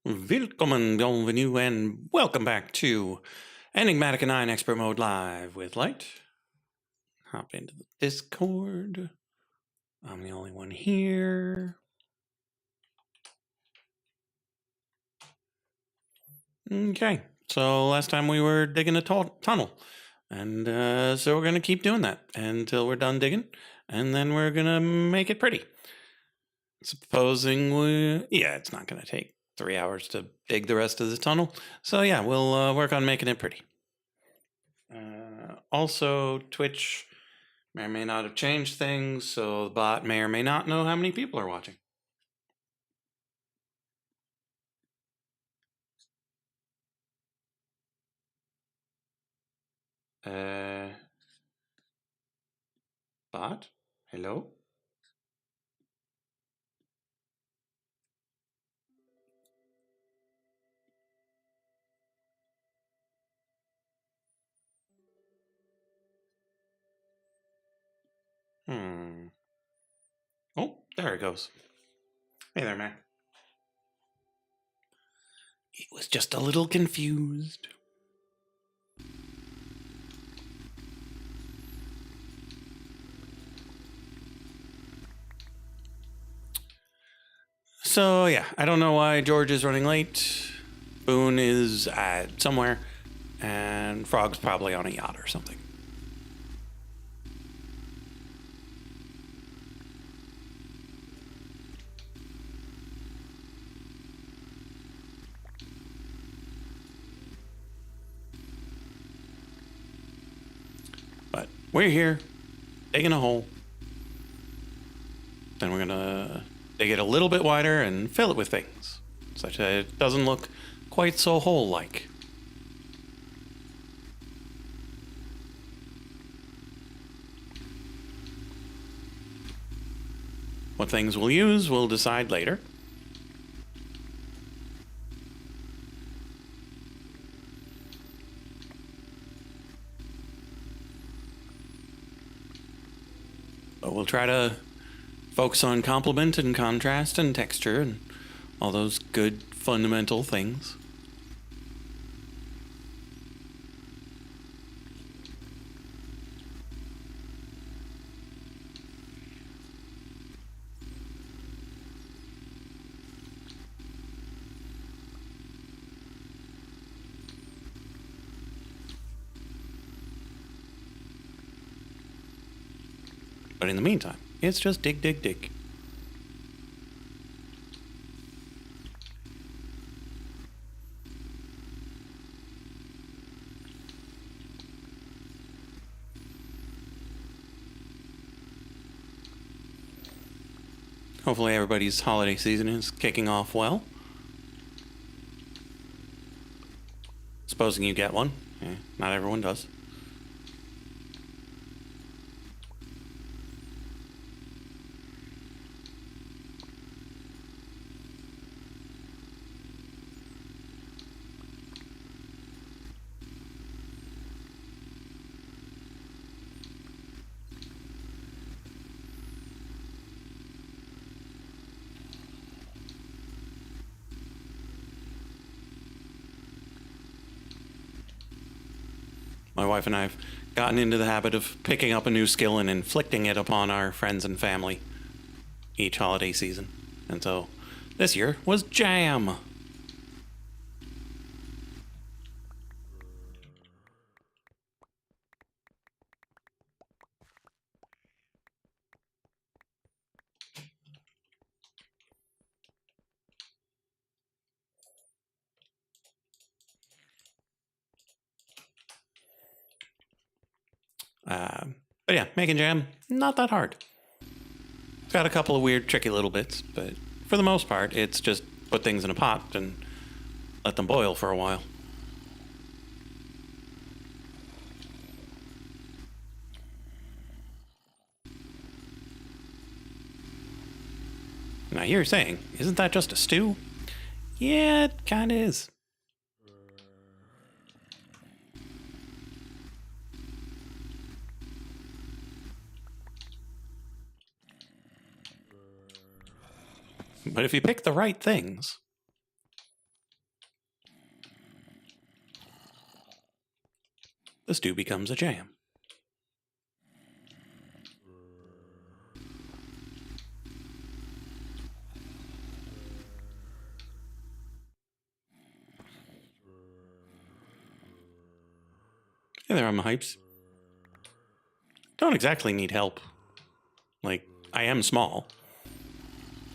Willkommen, bienvenue, and welcome back to Enigmatic E9 Expert Mode Live with Light. Hop into the Discord. I'm the only one here. Okay, so last time we were digging a tunnel. And so we're going to keep doing that until we're done digging. And then we're going to make it pretty. Supposing it's not going to take 3 hours to dig the rest of the tunnel. So yeah, we'll work on making it pretty. Also, Twitch may or may not have changed things, so the bot may or may not know how many people are watching. Bot? Hello? Oh, there it goes. Hey there, Mac. It was just a little confused. So, yeah, I don't know why George is running late. Boon is somewhere, and Frog's probably on a yacht or something. But we're here, digging a hole. Then we're gonna dig it a little bit wider and fill it with things, such that it doesn't look quite so hole-like. What things we'll use, we'll decide later. But we'll try to focus on complement and contrast and texture and all those good fundamental things. But in the meantime, it's just dig, dig, dig. Hopefully everybody's holiday season is kicking off well. Supposing you get one. Not everyone does. My wife and I have gotten into the habit of picking up a new skill and inflicting it upon our friends and family each holiday season. And so this year was jam. But yeah, making jam, not that hard. It's got a couple of weird, tricky little bits, but for the most part, it's just put things in a pot and let them boil for a while. Now you're saying, isn't that just a stew? Yeah, it kinda is. But if you pick the right things, the stew becomes a jam. Hey there, I'm Hypes. Don't exactly need help. Like, I am small.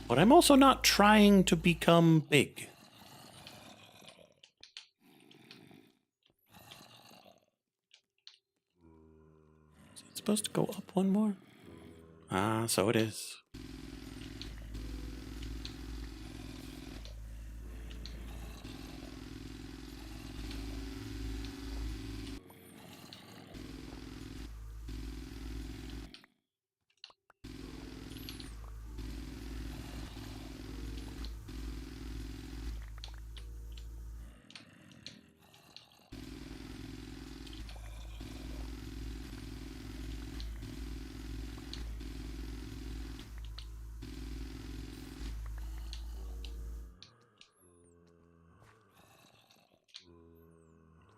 But I'm also not trying to become big. Is it supposed to go up one more? Ah, so it is.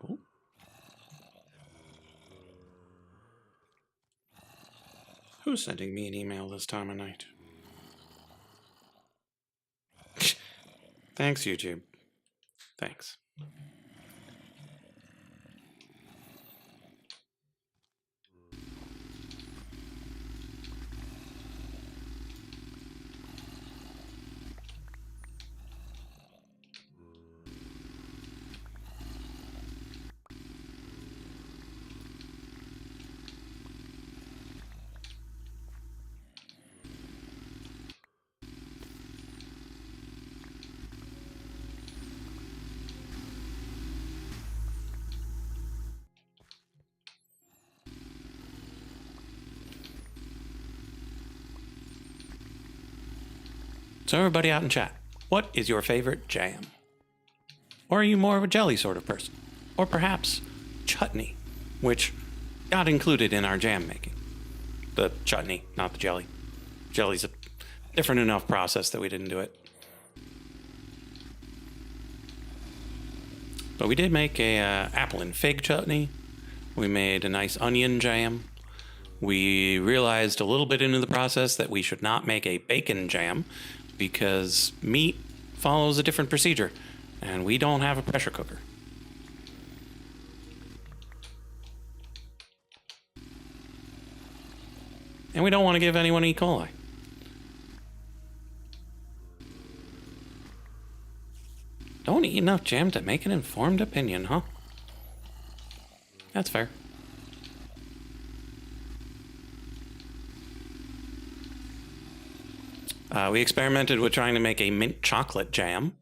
Oh. Who's sending me an email this time of night? Thanks, YouTube. Thanks. So everybody out in chat, what is your favorite jam? Or are you more of a jelly sort of person? Or perhaps chutney, which got included in our jam making. The chutney, not the jelly. Jelly's a different enough process that we didn't do it. But we did make a apple and fig chutney. We made a nice onion jam. We realized a little bit into the process that we should not make a bacon jam because meat follows a different procedure, and we don't have a pressure cooker. And we don't want to give anyone E. coli. Don't eat enough jam to make an informed opinion, huh? That's fair. We experimented with trying to make a mint chocolate jam,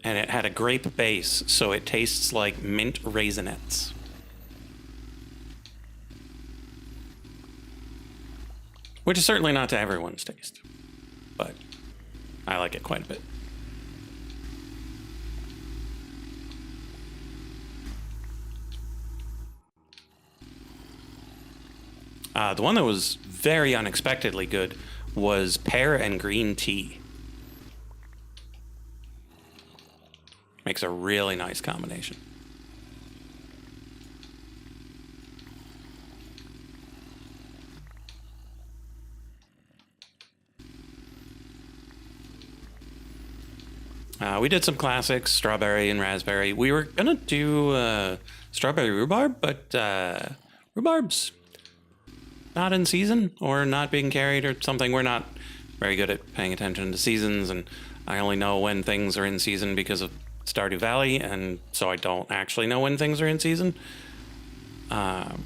and it had a grape base, so it tastes like mint raisinets. Which is certainly not to everyone's taste, but I like it quite a bit. The one that was very unexpectedly good was pear and green tea. Makes a really nice combination. We did some classics, strawberry and raspberry. We were gonna do strawberry rhubarb, but rhubarb's not in season or not being carried or something. We're not very good at paying attention to seasons, and I only know when things are in season because of Stardew Valley, and so I don't actually know when things are in season. And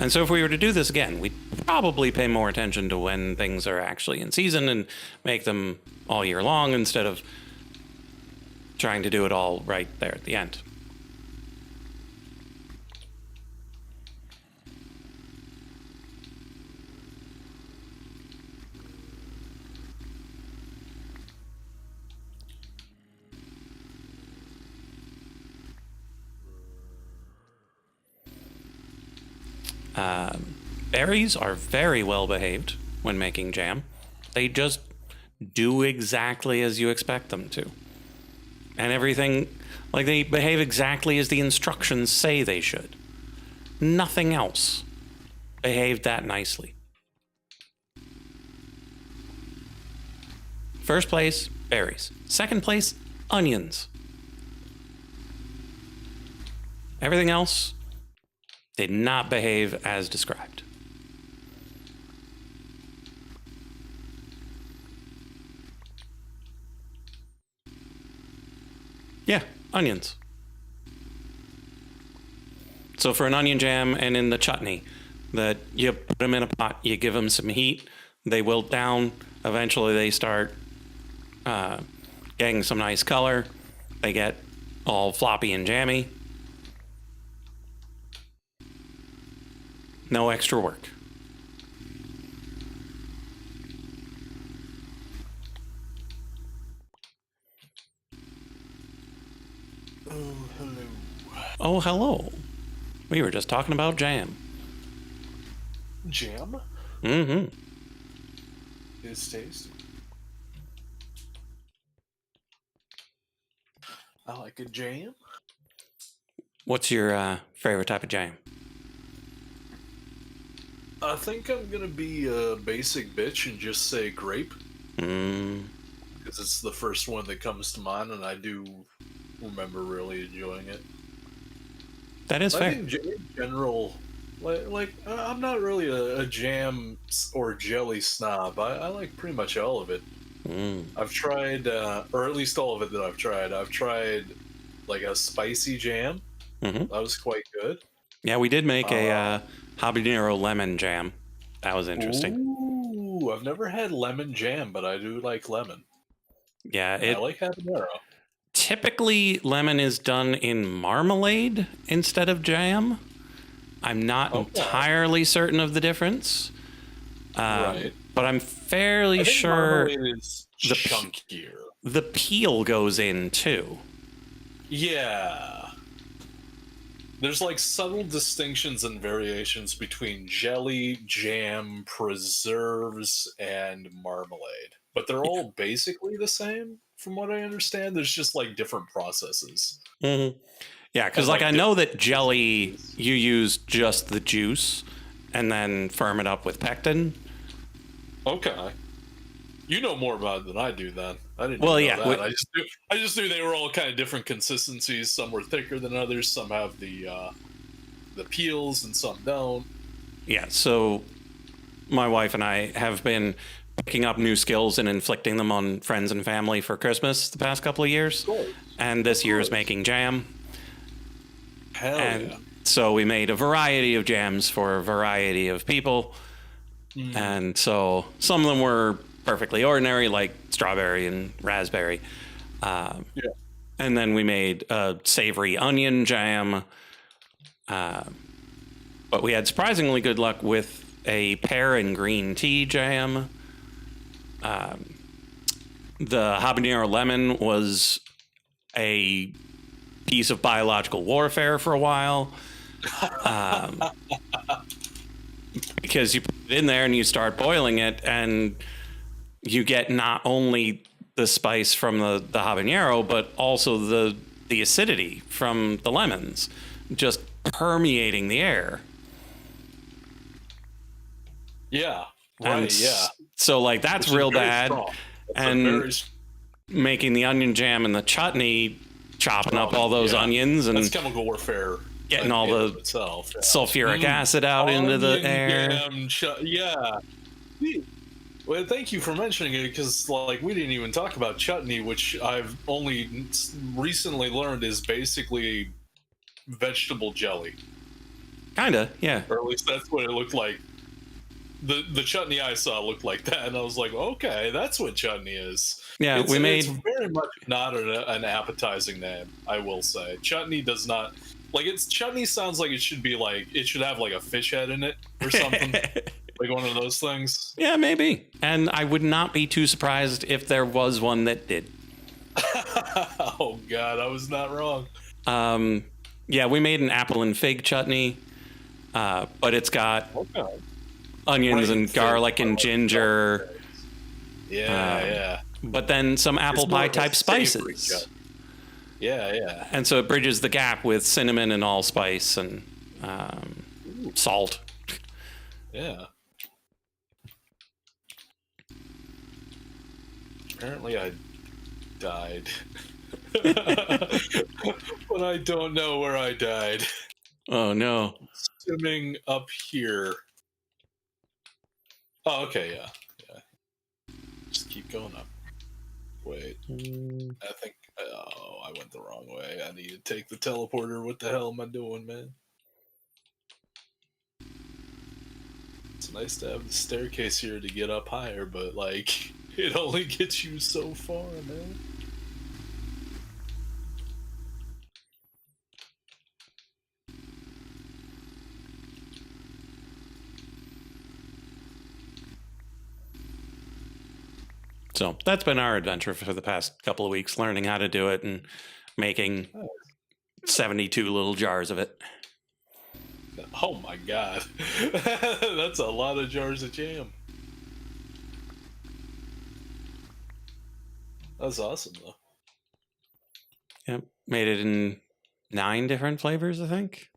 so if we were to do this again, we'd probably pay more attention to when things are actually in season and make them all year long instead of trying to do it all right there at the end. Berries are very well behaved when making jam. They just do exactly as you expect them to. and everything, like they behave exactly as the instructions say they should. Nothing else behaved that nicely. First place, berries. Second place, onions. Everything else did not behave as described. Yeah, onions. So for an onion jam and in the chutney, that you put them in a pot, you give them some heat, they wilt down. Eventually, they start getting some nice color. They get all floppy and jammy. No extra work. Oh, hello. Oh, hello. We were just talking about jam. Jam? Mm-hmm. It's tasty. I like a jam. What's your favorite type of jam? I think I'm gonna be a basic bitch and just say grape. Because it's the first one that comes to mind, and I do remember really enjoying it. That is I fair. think in general, I'm not really a jam or jelly snob. I like pretty much all of it. I've tried, or at least all of it that I've tried. I've tried like a spicy jam. Mm-hmm. That was quite good. Yeah, we did make a habanero lemon jam. That was interesting. Ooh, I've never had lemon jam, but I do like lemon. Yeah, I like habanero. Typically, lemon is done in marmalade instead of jam. I'm not entirely certain of the difference. Right. But I'm fairly sure marmalade is chunkier. The peel goes in too. Yeah. There's like subtle distinctions and variations between jelly, jam, preserves, and marmalade. But they're all basically the same, from what I understand. There's just like different processes. Mm-hmm. Yeah, because like I know that jelly, you use just the juice and then firm it up with pectin. Okay. You know more about it than I do, then. I didn't know that. I just knew they were all kind of different consistencies. Some were thicker than others. Some have the peels, and some don't. Yeah. So my wife and I have been picking up new skills and inflicting them on friends and family for Christmas the past couple of years. And this year is making jam. Hell yeah. So we made a variety of jams for a variety of people. And so some of them were perfectly ordinary, like strawberry and raspberry. And then we made a savory onion jam. But we had surprisingly good luck with a pear and green tea jam. The habanero lemon was a piece of biological warfare for a while. Because you put it in there and you start boiling it, and you get not only the spice from the habanero, but also the acidity from the lemons just permeating the air. Yeah. Right, yeah. So like that's real bad. And making the onion jam and the chutney, chopping up all those onions, and that's chemical warfare. Getting all the sulfuric acid out into the air. Yeah. Well, thank you for mentioning it, because like we didn't even talk about chutney, which I've only recently learned is basically vegetable jelly. Kinda, yeah. Or at least that's what it looked like. The chutney I saw looked like that, and I was like, okay, that's what chutney is. Yeah, it's very much not an appetizing name, I will say. Chutney does not. Like, chutney sounds like it should have like a fish head in it or something. Like one of those things. Yeah, maybe. And I would not be too surprised if there was one that did. Oh God, I was not wrong. Yeah, we made an apple and fig chutney, but it's got onions and garlic and ginger. Yeah. But then some apple pie type spices. Yeah. And so it bridges the gap with cinnamon and allspice and salt. Yeah. Apparently I died. But I don't know where I died. Oh no. Swimming up here. Oh, okay, yeah. Just keep going up. Wait, I think. Oh, I went the wrong way. I need to take the teleporter. What the hell am I doing, man? It's nice to have the staircase here to get up higher, but like, it only gets you so far, man. So that's been our adventure for the past couple of weeks, learning how to do it and making 72 little jars of it. Oh my god. That's a lot of jars of jam. That's awesome, though. Yep. Made it in 9 different flavors, I think.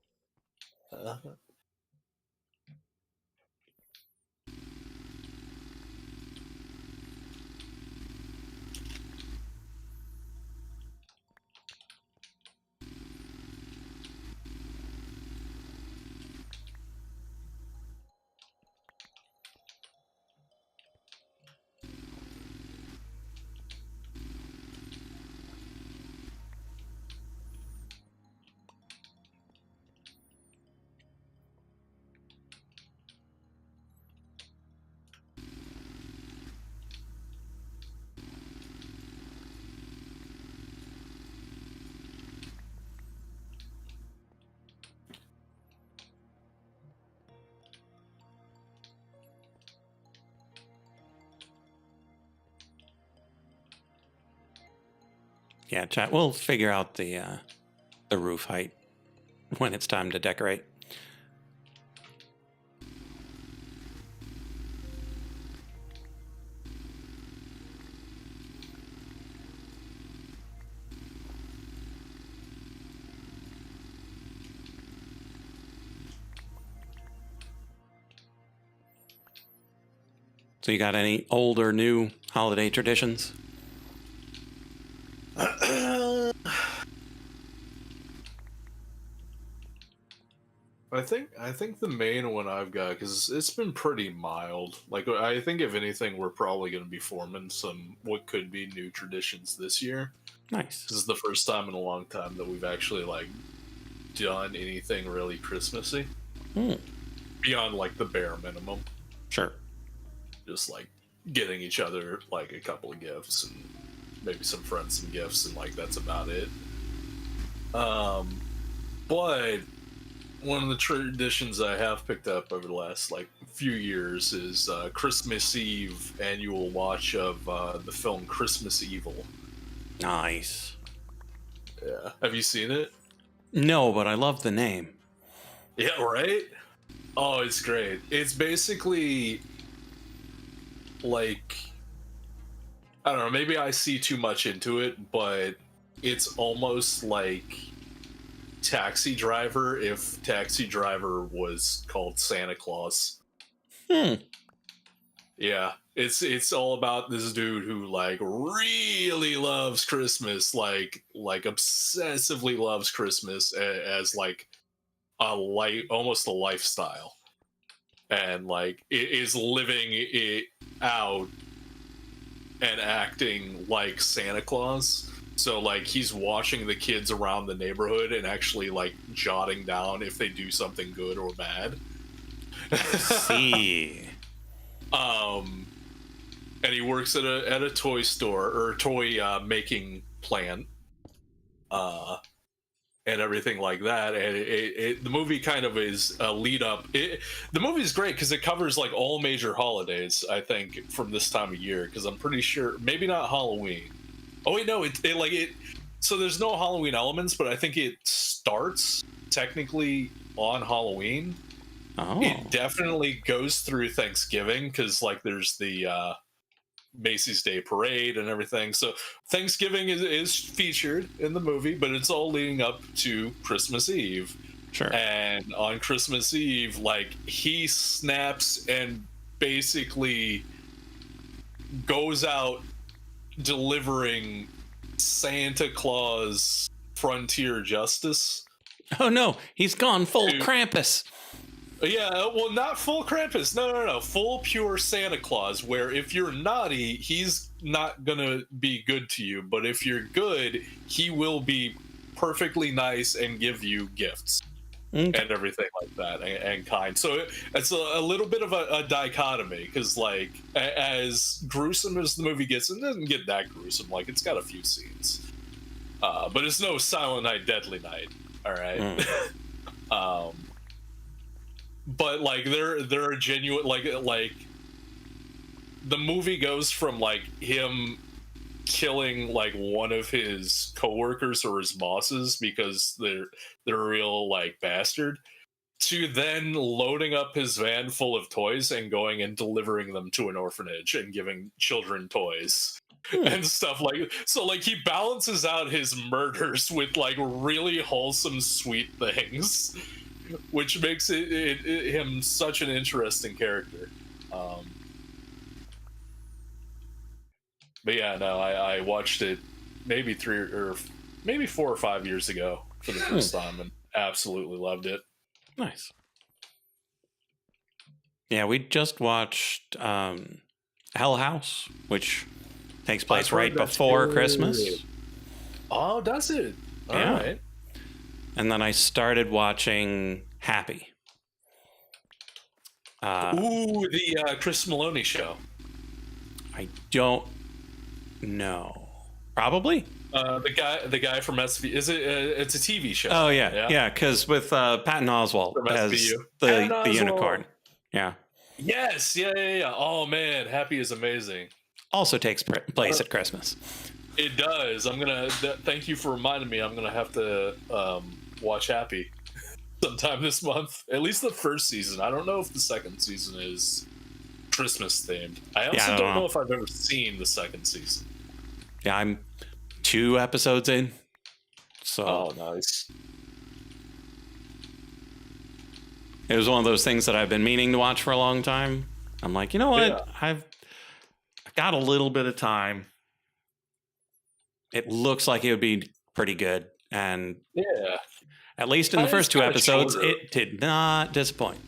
Yeah, chat. We'll figure out the roof height when it's time to decorate. So you got any old or new holiday traditions? I think the main one I've got, because it's been pretty mild. Like, I think if anything, we're probably going to be forming some what could be new traditions this year. Nice. This is the first time in a long time that we've actually like done anything really Christmassy beyond like the bare minimum. Sure. Just like getting each other like a couple of gifts and maybe some friends some gifts, and like that's about it. But one of the traditions I have picked up over the last like few years is Christmas Eve annual watch of the film Christmas Evil. Nice. Yeah, have you seen it? No, but I love the name. Yeah, right. Oh, it's great. It's basically like, I don't know, maybe I see too much into it, but it's almost like Taxi Driver if Taxi Driver was called Santa Claus. Yeah, it's all about this dude who like really loves Christmas, like obsessively loves Christmas as like a light, almost a lifestyle, and like it is living it out and acting like Santa Claus. So like he's watching the kids around the neighborhood and actually like jotting down if they do something good or bad. See. And he works at a toy store or toy making plant, and everything like that. And the movie kind of is a lead up. The movie is great because it covers like all major holidays, I think, from this time of year. Because I'm pretty sure, maybe not Halloween. Oh wait, no, it. So there's no Halloween elements, but I think it starts technically on Halloween. Oh. It definitely goes through Thanksgiving because like there's the Macy's Day Parade and everything. So Thanksgiving is featured in the movie, but it's all leading up to Christmas Eve. Sure. And on Christmas Eve, like, he snaps and basically goes out delivering Santa Claus frontier justice. Oh no, he's gone full To- Krampus. Yeah, well, not full Krampus. No. Full pure Santa Claus, where if you're naughty, he's not gonna be good to you. But if you're good, he will be perfectly nice and give you gifts and everything like that, and kind. So it's a little bit of a dichotomy, because, like, as gruesome as the movie gets, it doesn't get that gruesome. Like, it's got a few scenes. But it's no Silent Night, Deadly Night. All right. But like they're a genuine, like the movie goes from like him killing like one of his coworkers or his bosses because they're a real like bastard, to then loading up his van full of toys and going and delivering them to an orphanage and giving children toys. And stuff like so. Like, he balances out his murders with like really wholesome, sweet things, which makes him such an interesting character. But yeah, no, I watched it maybe 4 or 5 years ago for the first time, and absolutely loved it. Nice. Yeah, we just watched Hell House, which takes place right before Christmas. Oh, does it? All right. And then I started watching Happy. The Chris Maloney show. I don't know. Probably. The guy from SV. Is it? It's a TV show. Oh yeah. Because with Patton Oswalt From as SVU. the unicorn. Yeah. Yes. Yeah. Oh man, Happy is amazing. Also takes place at Christmas. It does. I'm gonna. Thank you for reminding me. I'm gonna have to watch Happy sometime this month. At least the first season. I don't know if the second season is Christmas themed. I also don't know if I've ever seen the second season. Yeah, I'm 2 episodes in. So. Oh, nice. It was one of those things that I've been meaning to watch for a long time. I'm like, you know what? Yeah. I've got a little bit of time. It looks like it would be pretty good. And yeah, at least in the first 2 episodes, it did not disappoint.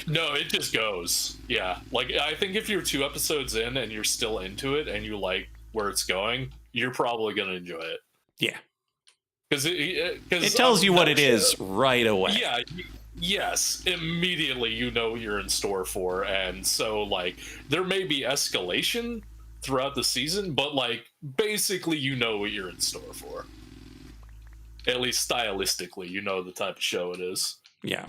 No, it just goes. Yeah. Like, I think if you're 2 episodes in and you're still into it and you like where it's going, you're probably going to enjoy it. Yeah. Because it tells you what it is right away. Yeah. Yes, immediately you know what you're in store for. And so, like, there may be escalation throughout the season, but, like, basically you know what you're in store for. At least stylistically, you know the type of show it is. Yeah.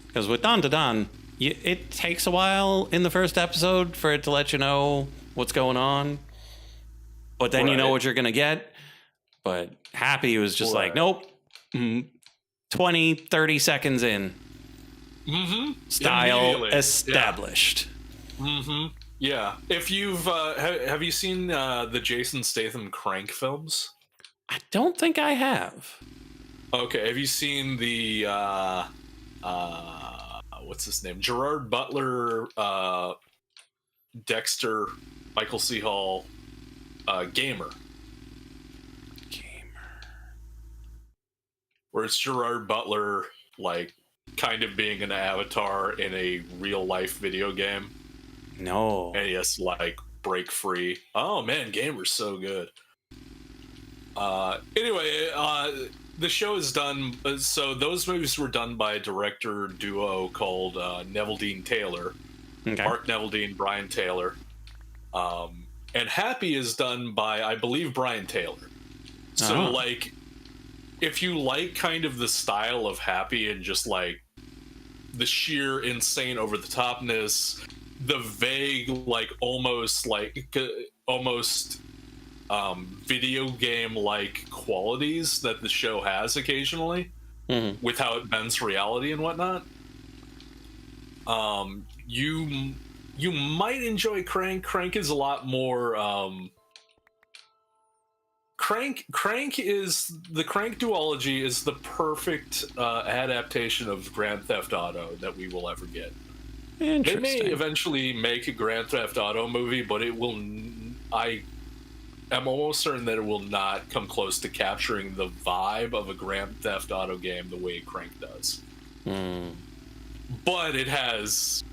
Because with Dawn to Dawn, it takes a while in the first episode for it to let you know what's going on. But then you know what you're going to get. But Happy was just like, nope. 20, 30 seconds in. Style established. Yeah. If you've... have you seen the Jason Statham Crank films? I don't think I have. Okay. Have you seen the... what's his name? Gerard Butler, Dexter, Michael C. Hall, Gamer. Where it's Gerard Butler, like, kind of being an avatar in a real life video game. No. And he has to, like, break free. Oh man, Gamer's so good. Anyway, the show is done. So those movies were done by a director duo called Neville Dean Taylor. Okay. Mark Neville Dean, Brian Taylor. And Happy is done by, I believe, Brian Taylor. So, like, if you like kind of the style of Happy and just, like, the sheer insane over-the-topness, the vague, like, almost video game like qualities that the show has occasionally, with how it bends reality and whatnot. You might enjoy Crank. Crank is a lot more. Crank is the Crank duology is the perfect adaptation of Grand Theft Auto that we will ever get. They may eventually make a Grand Theft Auto movie, but it will. I am almost certain that it will not come close to capturing the vibe of a Grand Theft Auto game the way Crank does. But it has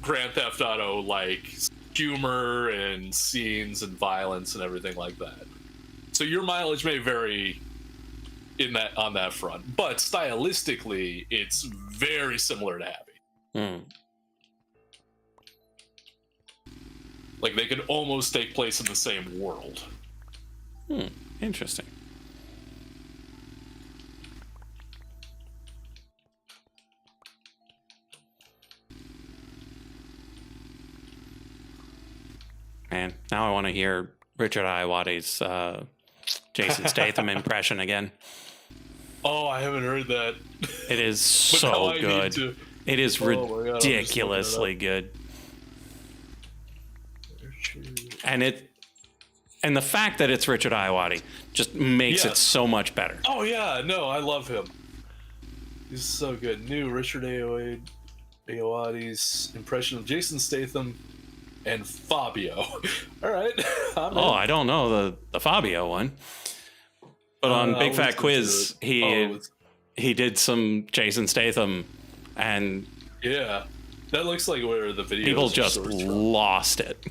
Grand Theft Auto like humor and scenes and violence and everything like that. So your mileage may vary on that front, but stylistically, it's very similar to Happy. Like they could almost take place in the same world. Interesting. Man, now I want to hear Richard Iowati's Jason Statham impression again. Oh, I haven't heard that. It is so good. It is ridiculously good. And the fact that it's Richard Iowati just makes it so much better. Oh yeah, no, I love him. He's so good. New Richard Iowati's impression of Jason Statham and Fabio. All right. I don't know the Fabio one, but on Big Fat Quiz he did some Jason Statham, and yeah, that looks like where the video people just lost it.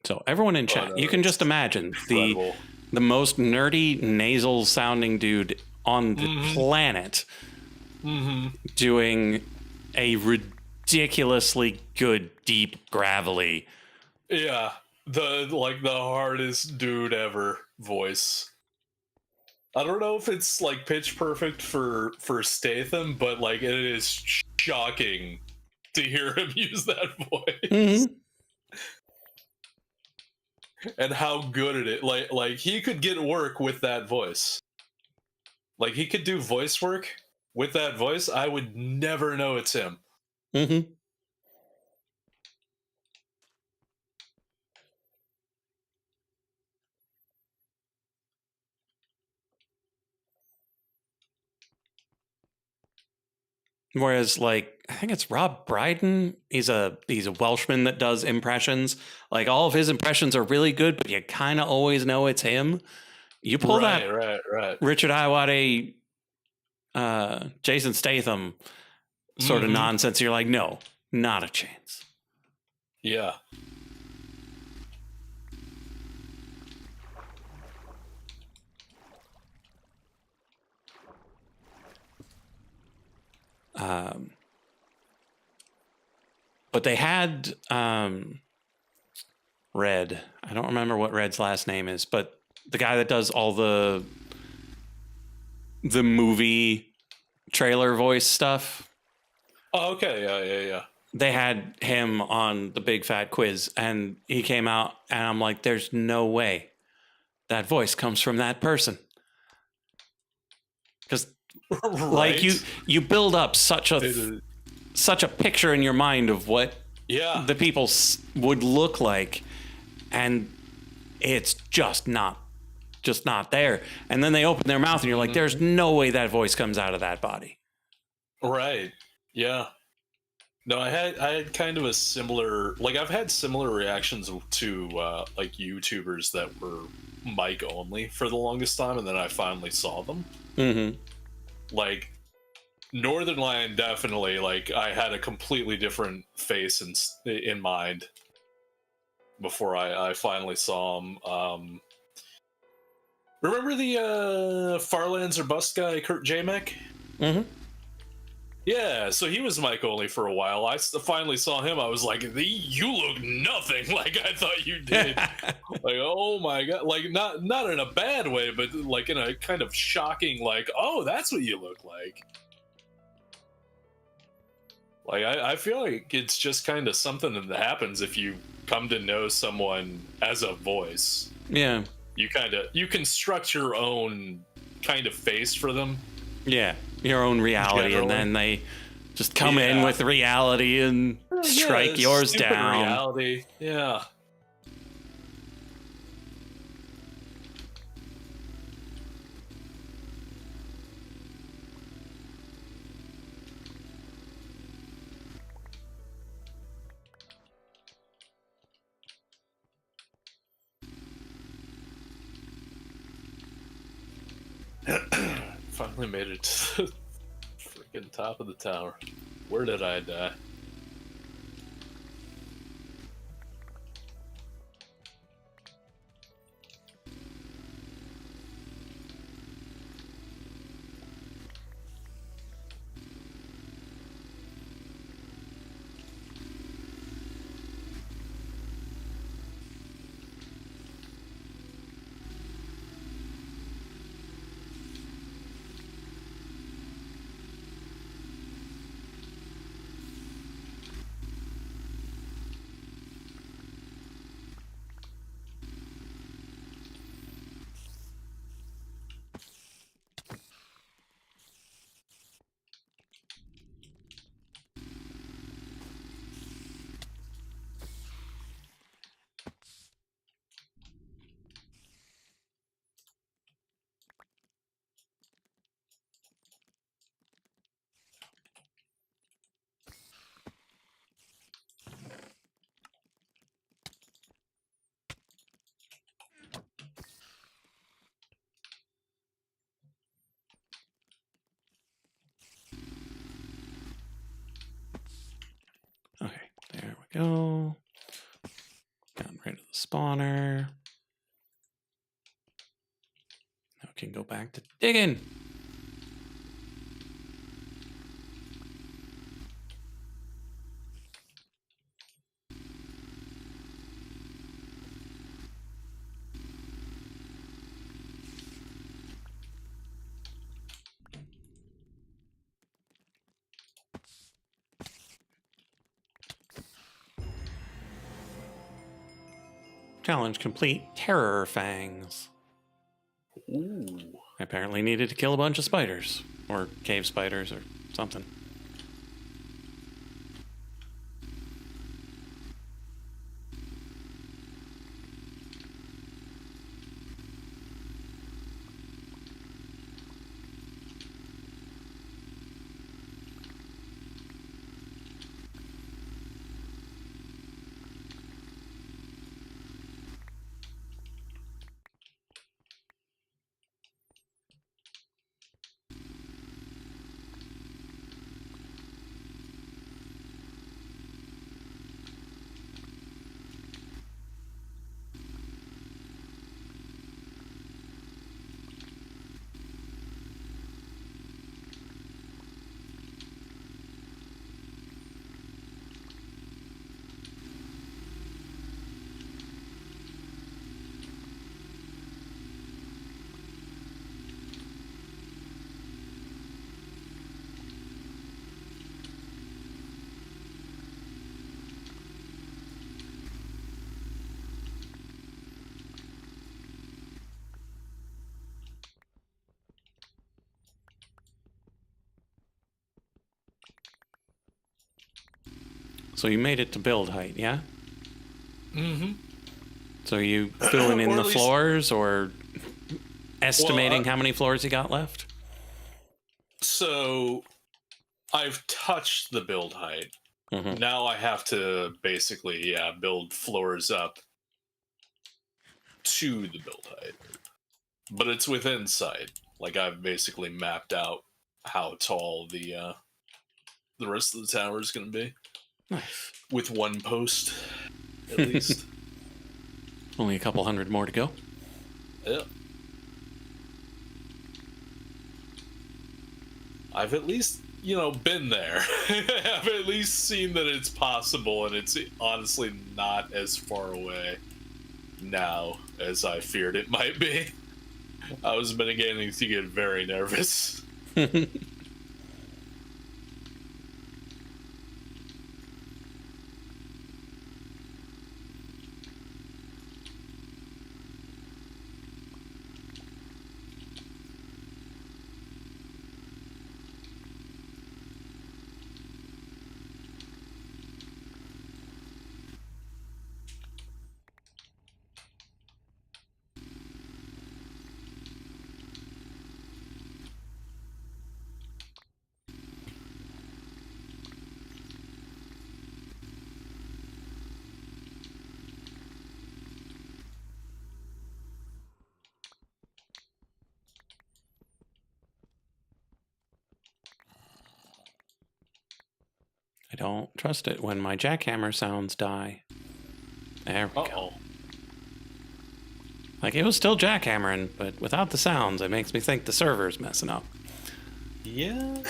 So everyone in chat, you can just imagine the most nerdy, nasal sounding dude on the planet doing a ridiculously good, deep, gravelly. Yeah, the hardest dude ever voice. I don't know if it's like pitch perfect for Statham, but like it is shocking to hear him use that voice. And how good it is. Like he could get work with that voice. Like he could do voice work with that voice. I would never know it's him. Whereas, like, I think it's Rob Brydon. He's a Welshman that does impressions. Like, all of his impressions are really good, but you kind of always know it's him. You pull that Richard Iowati, Jason Statham sort of nonsense. You're like, no, not a chance. Yeah. But they had Red. I don't remember what Red's last name is, but the guy that does all the movie trailer voice stuff. Oh, okay. Yeah. They had him on the Big Fat Quiz, and he came out, and I'm like, there's no way that voice comes from that person. Because like you build up such a picture in your mind of what Yeah. the people would look like, and it's just not there. And then they open their mouth and you're like, there's no way that voice comes out of that body. Right. Yeah. No, I had kind of a similar, like, I've had similar reactions to like YouTubers that were mic only for the longest time, and then I finally saw them. Mm-hmm. Like Northern Lion, definitely. Like, I had a completely different face in mind before I finally saw him. Remember the Farlands or Bust guy, Kurt Jamek? Mm-hmm. Yeah, so he was mic only for a while. Finally saw him. I was like, "You look nothing like I thought you did." Like, oh my god! Like, not in a bad way, but like in a kind of shocking, like, "Oh, that's what you look like." Like, I feel like it's just kind of something that happens if you come to know someone as a voice. Yeah. You construct your own kind of face for them. Yeah. Your own reality. Generally. And then they just come in with reality and strike yours down. Reality. Yeah. Finally made it to the freaking top of the tower. Where did I die? Okay, there we go. Gotten rid of the spawner. Now we can go back to digging. Challenge complete. Terror fangs. Ooh. I apparently needed to kill a bunch of spiders. Or cave spiders or something. So you made it to build height, yeah? Mm-hmm. So you filling in Or the at least- floors or estimating Well, how many floors you got left? So I've touched the build height. Mm-hmm. Now I have to basically build floors up to the build height. But it's within sight. Like I've basically mapped out how tall the rest of the tower is going to be. Nice. With one post, at least. Only a couple hundred more to go. Yeah. I've at least, been there. I've at least seen that it's possible, and it's honestly not as far away now as I feared it might be. I was beginning to get very nervous. I don't trust it when my jackhammer sounds die. There we go. Like, it was still jackhammering, but without the sounds, it makes me think the server's messing up. Yeah.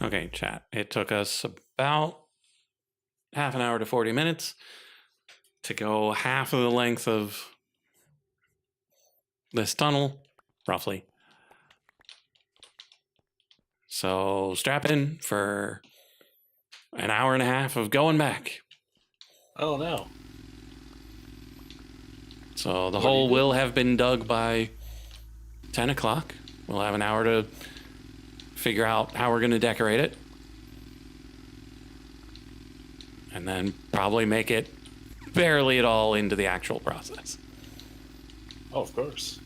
Okay, chat. It took us about half an hour to 40 minutes to go half of the length of this tunnel, roughly. So strap in for an hour and a half of going back. Oh no. So the What do you hole do? will have been dug by 10 o'clock. We'll have an hour to figure out how we're going to decorate it. And then probably make it barely at all into the actual process. Oh, of course.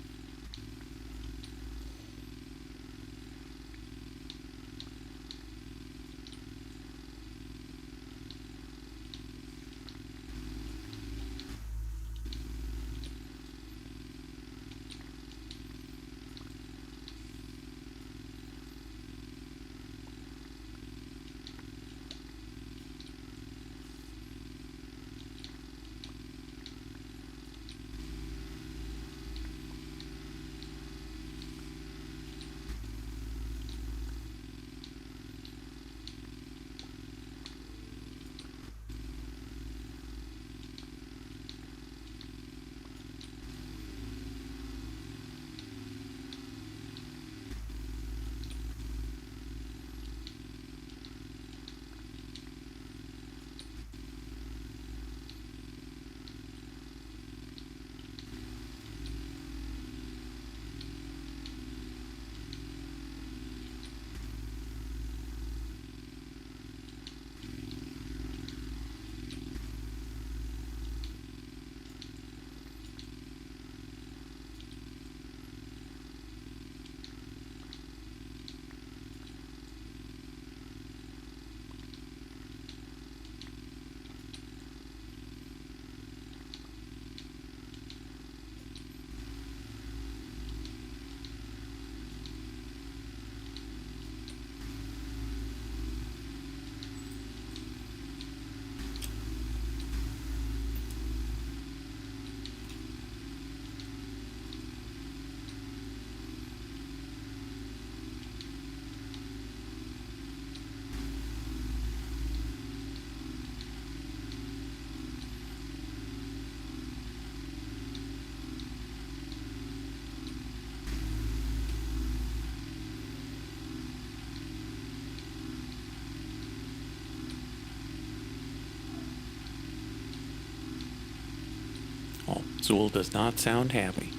Oh, Zool does not sound happy.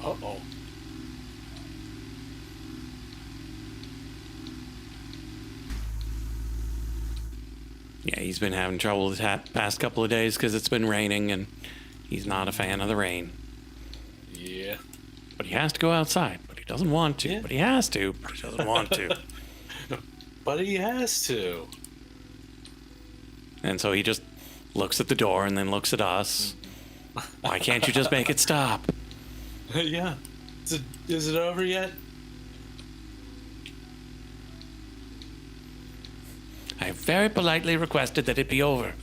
Uh-oh. Yeah, he's been having trouble the past couple of days because it's been raining and he's not a fan of the rain. Yeah. But he has to go outside, but he doesn't want to. Yeah. But he has to, but he doesn't want to. But he has to. And so he just looks at the door and then looks at us. Why can't you just make it stop? Yeah. Is it over yet? I have very politely requested that it be over.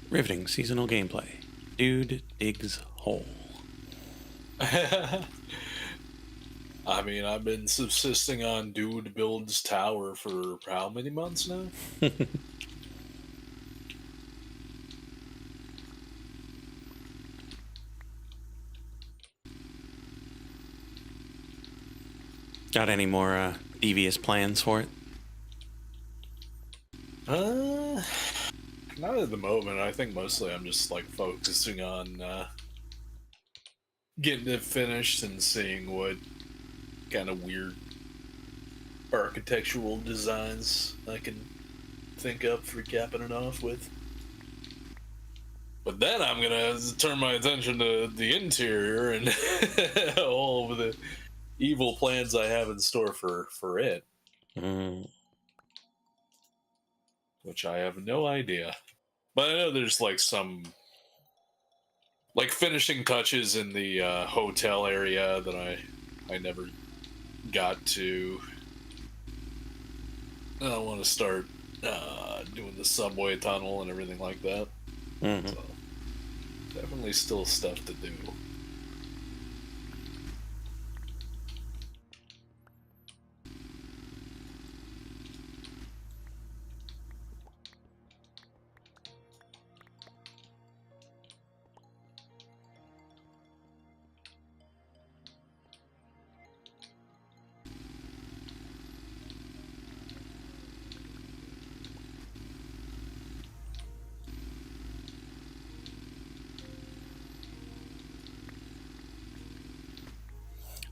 Riveting seasonal gameplay. Dude digs hole. I mean, I've been subsisting on Dude Builds Tower for how many months now? Got any more devious plans for it? Not at the moment. I think mostly I'm just like focusing on getting it finished and seeing what kind of weird architectural designs I can think up for capping it off with. But then I'm gonna turn my attention to the interior and all of the evil plans I have in store for it, which I have no idea. But I know there's like some like finishing touches in the hotel area that I never got to. I want to start doing the subway tunnel and everything like that. So definitely still stuff to do.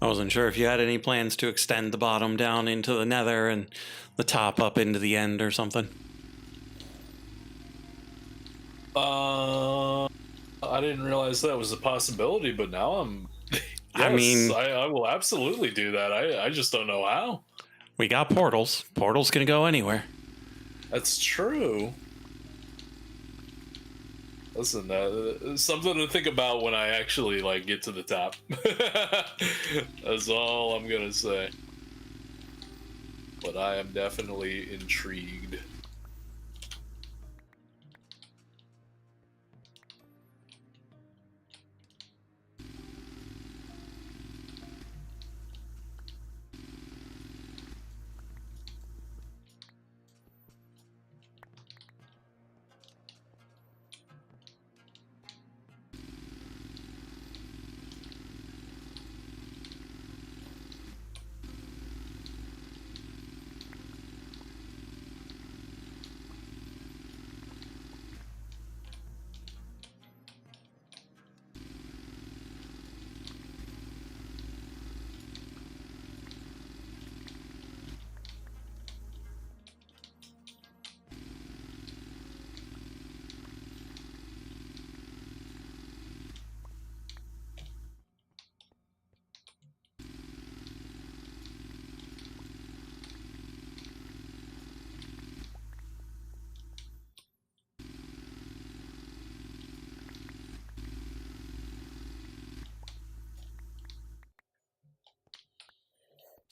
I wasn't sure if you had any plans to extend the bottom down into the nether and the top up into the end or something. I didn't realize that was a possibility, but now I'm. Yes, I mean, I will absolutely do that. I just don't know how. we got portals. Portals can go anywhere. That's true. Listen, something to think about when I actually like get to the top. That's all I'm gonna say. But I am definitely intrigued.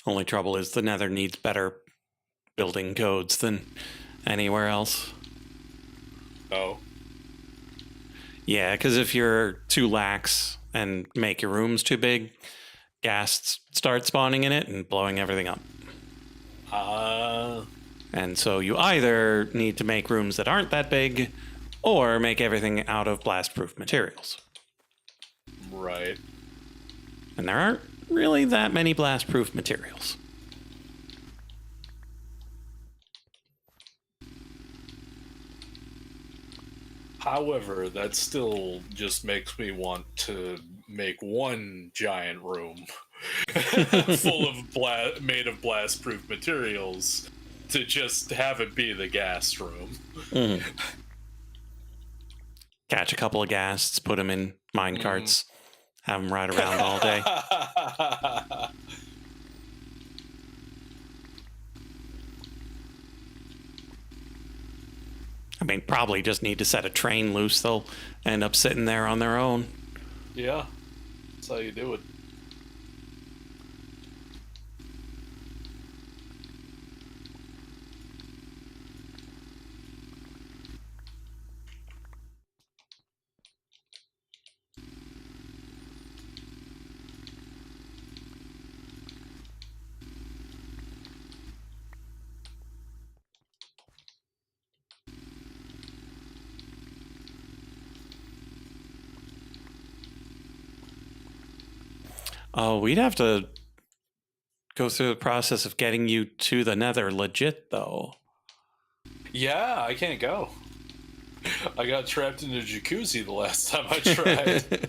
Only trouble is the nether needs better building codes than anywhere else. Oh. Yeah, because if you're too lax and make your rooms too big, gas start spawning in it and blowing everything up. And so you either need to make rooms that aren't that big or make everything out of blast-proof materials. Right. And there aren't really that many blast-proof materials. However, that still just makes me want to make one giant room full of made of blast-proof materials to just have it be the gas room. Catch a couple of ghasts, put them in mine carts, have them ride around all day. may probably just need to set a train loose. They'll end up sitting there on their own. Yeah, that's how you do it. Oh, we'd have to go through the process of getting you to the Nether legit, though. Yeah, I can't go. I got trapped in a jacuzzi the last time I tried.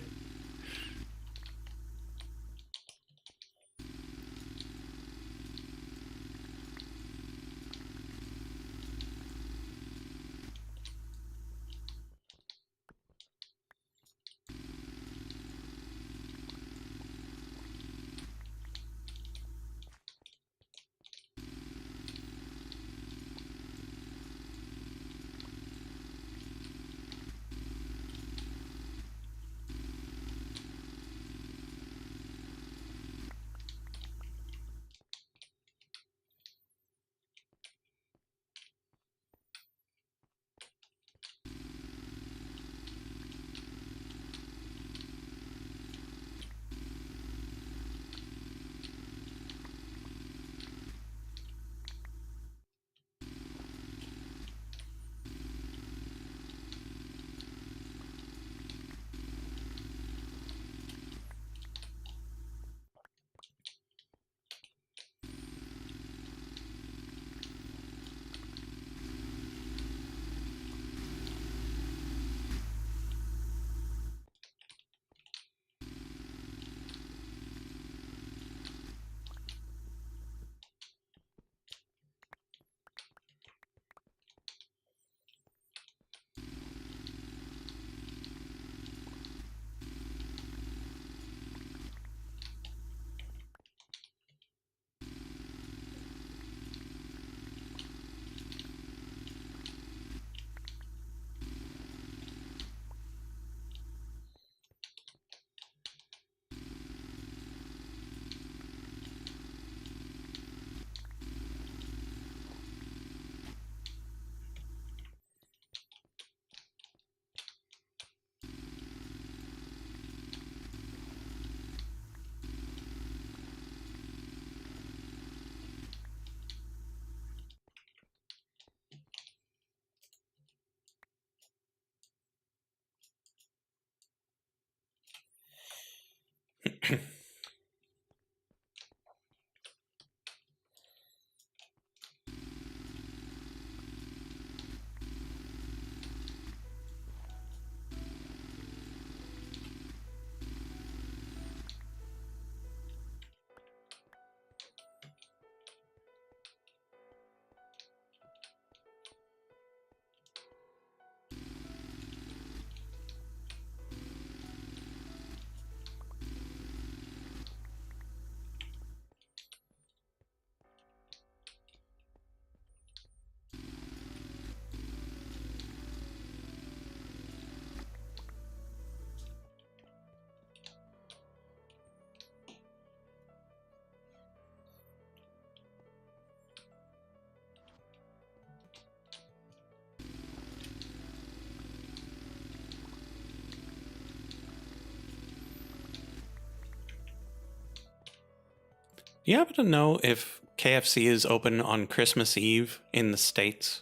Do you happen to know if KFC is open on Christmas Eve in the States?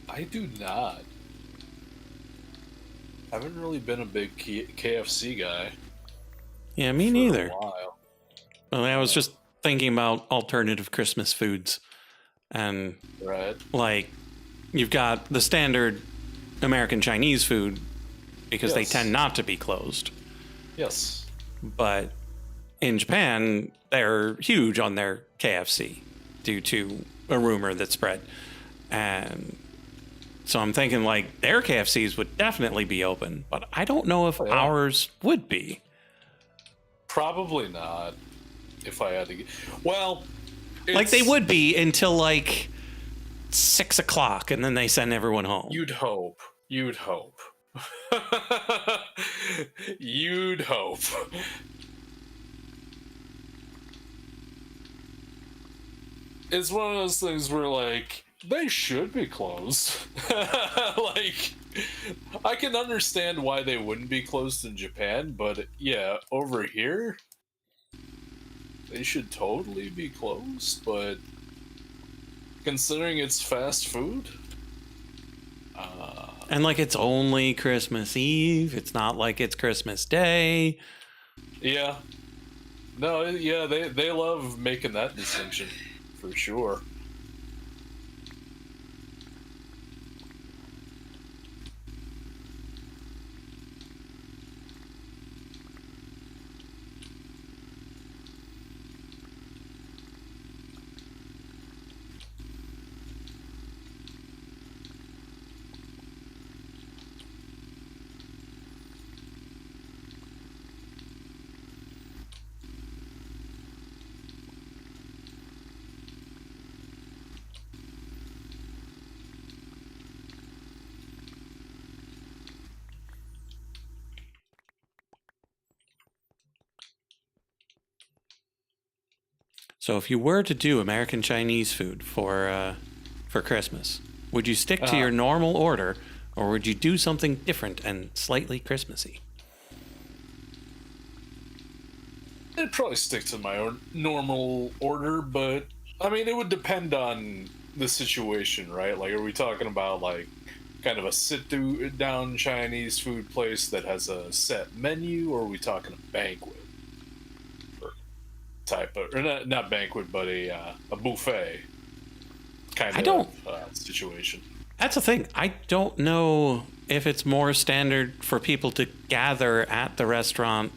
I do not. I haven't really been a big KFC guy. Yeah, me for neither. A while. Well, I was just thinking about alternative Christmas foods. And, Right. like, you've got the standard American Chinese food because they Yes. tend not to be closed. Yes. But in Japan, they're huge on their KFC due to a rumor that spread. And so I'm thinking, like, their KFCs would definitely be open, but I don't know if Oh, yeah. ours would be. Probably not. If I had to, well, Like, they would be until, like, 6 o'clock, and then they send everyone home. You'd hope. You'd hope. You'd hope. It's one of those things where, like, they should be closed. Like, I can understand why they wouldn't be closed in Japan, but yeah, over here, they should totally be closed, but considering it's fast food, and like it's only Christmas Eve. It's not like it's Christmas Day. yeah, no, yeah, they love making that distinction for sure. So if you were to do American Chinese food for Christmas, would you stick to your normal order, or would you do something different and slightly Christmassy? I'd probably stick to my own normal order, but I mean, it would depend on the situation, right? Like, are we talking about like kind of a sit-down Chinese food place that has a set menu, or are we talking a banquet or type of, or not banquet, but a buffet kind of situation? That's the thing. I don't know if it's more standard for people to gather at the restaurant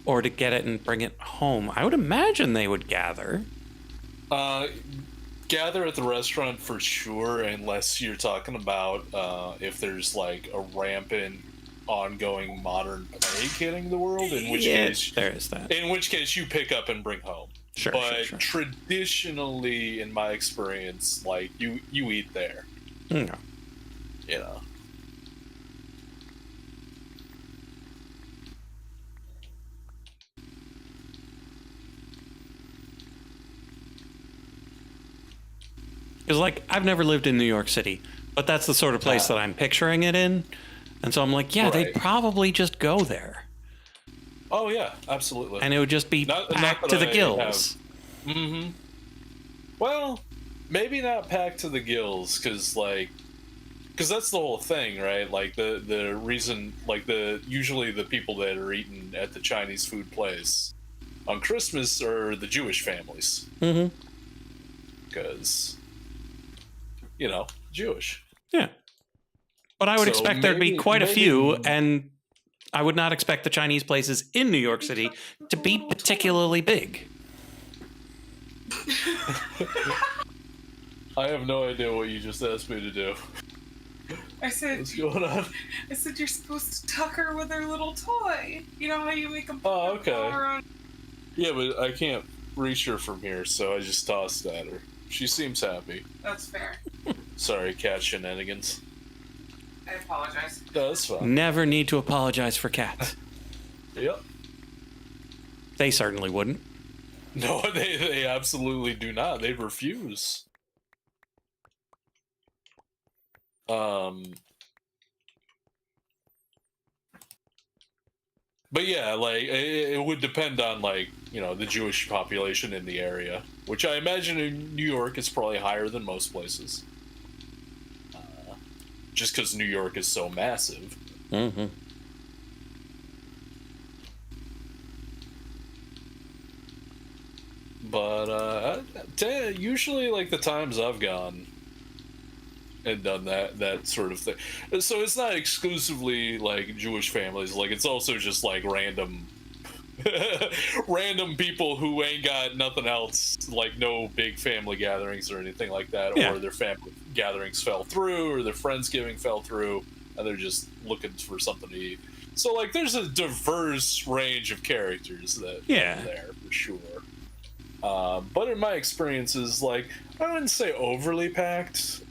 or to get it and bring it home. I would imagine they would gather. Gather at the restaurant for sure, unless you're talking about if there's like a rampant, ongoing modern plague hitting the world. In which case, there is that. In which case, you pick up and bring home. Sure, but sure. traditionally, in my experience, like you eat there. No. You know. Because, like, I've never lived in New York City, but that's the sort of place that I'm picturing it in. And so I'm like, yeah, they'd probably just go there. Oh, yeah, absolutely. And it would just be packed to the gills. Mm-hmm. Well, maybe not packed to the gills, because that's the whole thing, right? Like, the reason, like, usually the people that are eating at the Chinese food place on Christmas are the Jewish families. Mm-hmm. Because, you know, Jewish. Yeah. But I would expect there'd be quite a few, and I would not expect the Chinese places in New York City to be particularly big. I have no idea what you just asked me to do. I said, what's going on? I said you're supposed to tuck her with her little toy. You know how you make them. Oh, okay. Yeah, but I can't reach her from here, so I just tossed at her. She seems happy. That's fair. Sorry, cat shenanigans. I apologize. No, that's fine. Never need to apologize for cats. Yep. They certainly wouldn't. No, they absolutely do not. They refuse. But yeah, like, it would depend on, like, you know, the Jewish population in the area, which I imagine in New York is probably higher than most places. Just because New York is so massive. Mm-hmm. But usually, like, the times I've gone and done that sort of thing. So it's not exclusively like Jewish families. Like, it's also just like random people who ain't got nothing else, like no big family gatherings or anything like that, or their family gatherings fell through, or their Friendsgiving fell through, and they're just looking for something to eat. So, like, there's a diverse range of characters that are there for sure. But in my experiences, like, I wouldn't say overly packed.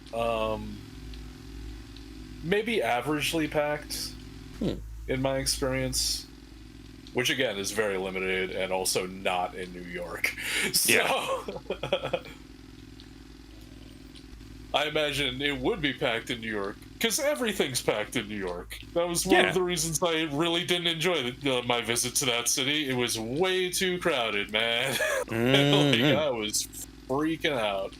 Maybe averagely packed Hmm. in my experience, which again is very limited and also not in New York. So I imagine it would be packed in New York because everything's packed in New York. That was one Yeah. of the reasons I really didn't enjoy my visit to that city. It was way too crowded, man. Like, I was freaking out.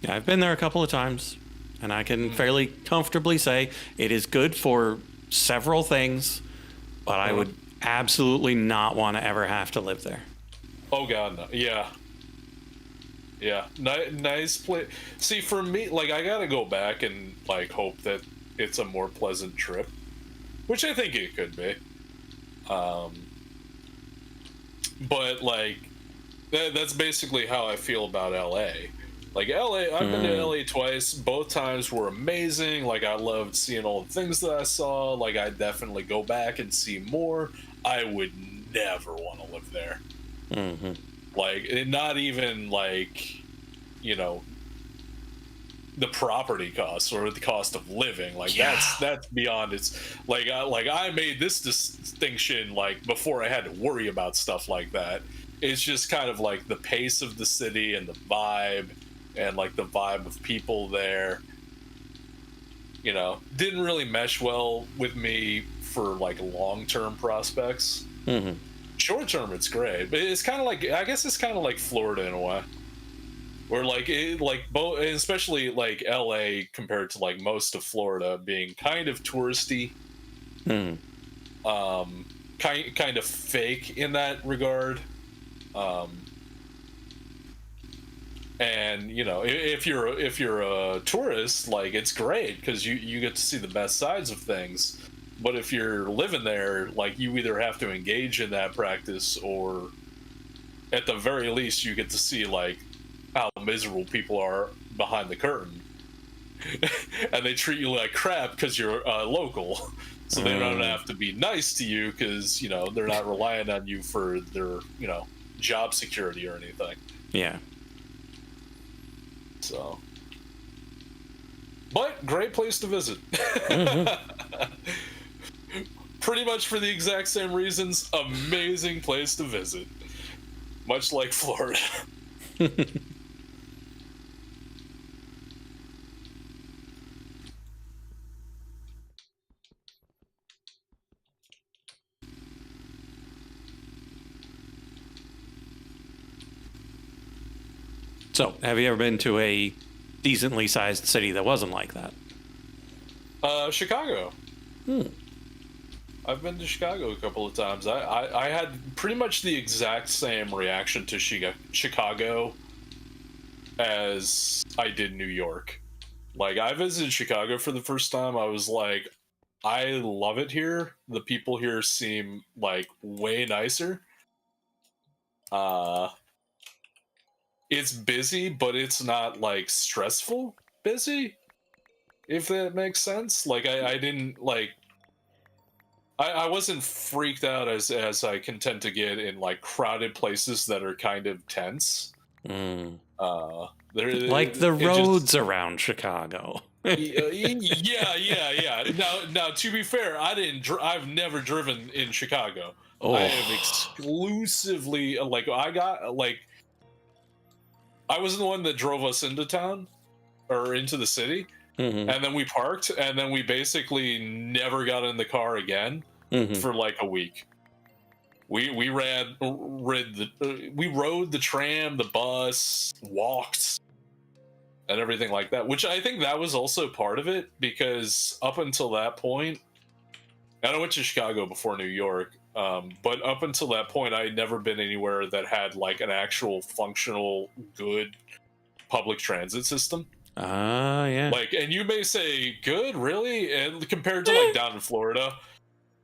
Yeah, I've been there a couple of times, and I can fairly comfortably say it is good for several things, but I would absolutely not want to ever have to live there. Oh god, no. Yeah. Yeah, nice place. See, for me, like, I gotta go back and like hope that it's a more pleasant trip, which I think it could be. But like, that's basically how I feel about LA. Like LA, I've been to LA twice. Both times were amazing. Like, I loved seeing all the things that I saw. Like, I'd definitely go back and see more. I would never want to live there. Like, not even like, you know, the property costs or the cost of living. Like, that's beyond. It's like I made this distinction like before I had to worry about stuff like that. It's just kind of like the pace of the city and the vibe, and like the vibe of people there, you know, didn't really mesh well with me for like long-term prospects. Short-term, it's great, but it's kind of like, I guess it's kind of like Florida in a way, where like both, especially like LA compared to like most of Florida being kind of touristy, kind of fake in that regard. And you know, if you're a tourist, like, it's great because you get to see the best sides of things. But if you're living there, like, you either have to engage in that practice, or at the very least you get to see like how miserable people are behind the curtain. And they treat you like crap because you're local, so they don't have to be nice to you because, you know, they're not relying on you for their, you know, job security or anything. Yeah. So, but great place to visit. Pretty much for the exact same reasons. Amazing place to visit, much like Florida. So, have you ever been to a decently sized city that wasn't like that? Chicago. I've been to Chicago a couple of times. I had pretty much the exact same reaction to Chicago as I did New York. Like, I visited Chicago for the first time. I was like, I love it here. The people here seem like way nicer. It's busy, but it's not like stressful busy, if that makes sense. Like, I didn't like, I wasn't freaked out as I can tend to get in like crowded places that are kind of tense. Like The roads around Chicago. yeah. Now, to be fair, I've never driven in Chicago. Oh. I have exclusively like, I was the one that drove us into town or into the city, and then we parked, and then we basically never got in the car again for like a week. We rode the tram, the bus, walked, and everything like that, which I think that was also part of it, because up until that point, and I went to Chicago before New York, but up until that point, I had never been anywhere that had like an actual functional, good public transit system. Yeah. Like, and you may say, good, really? And compared to like down in Florida,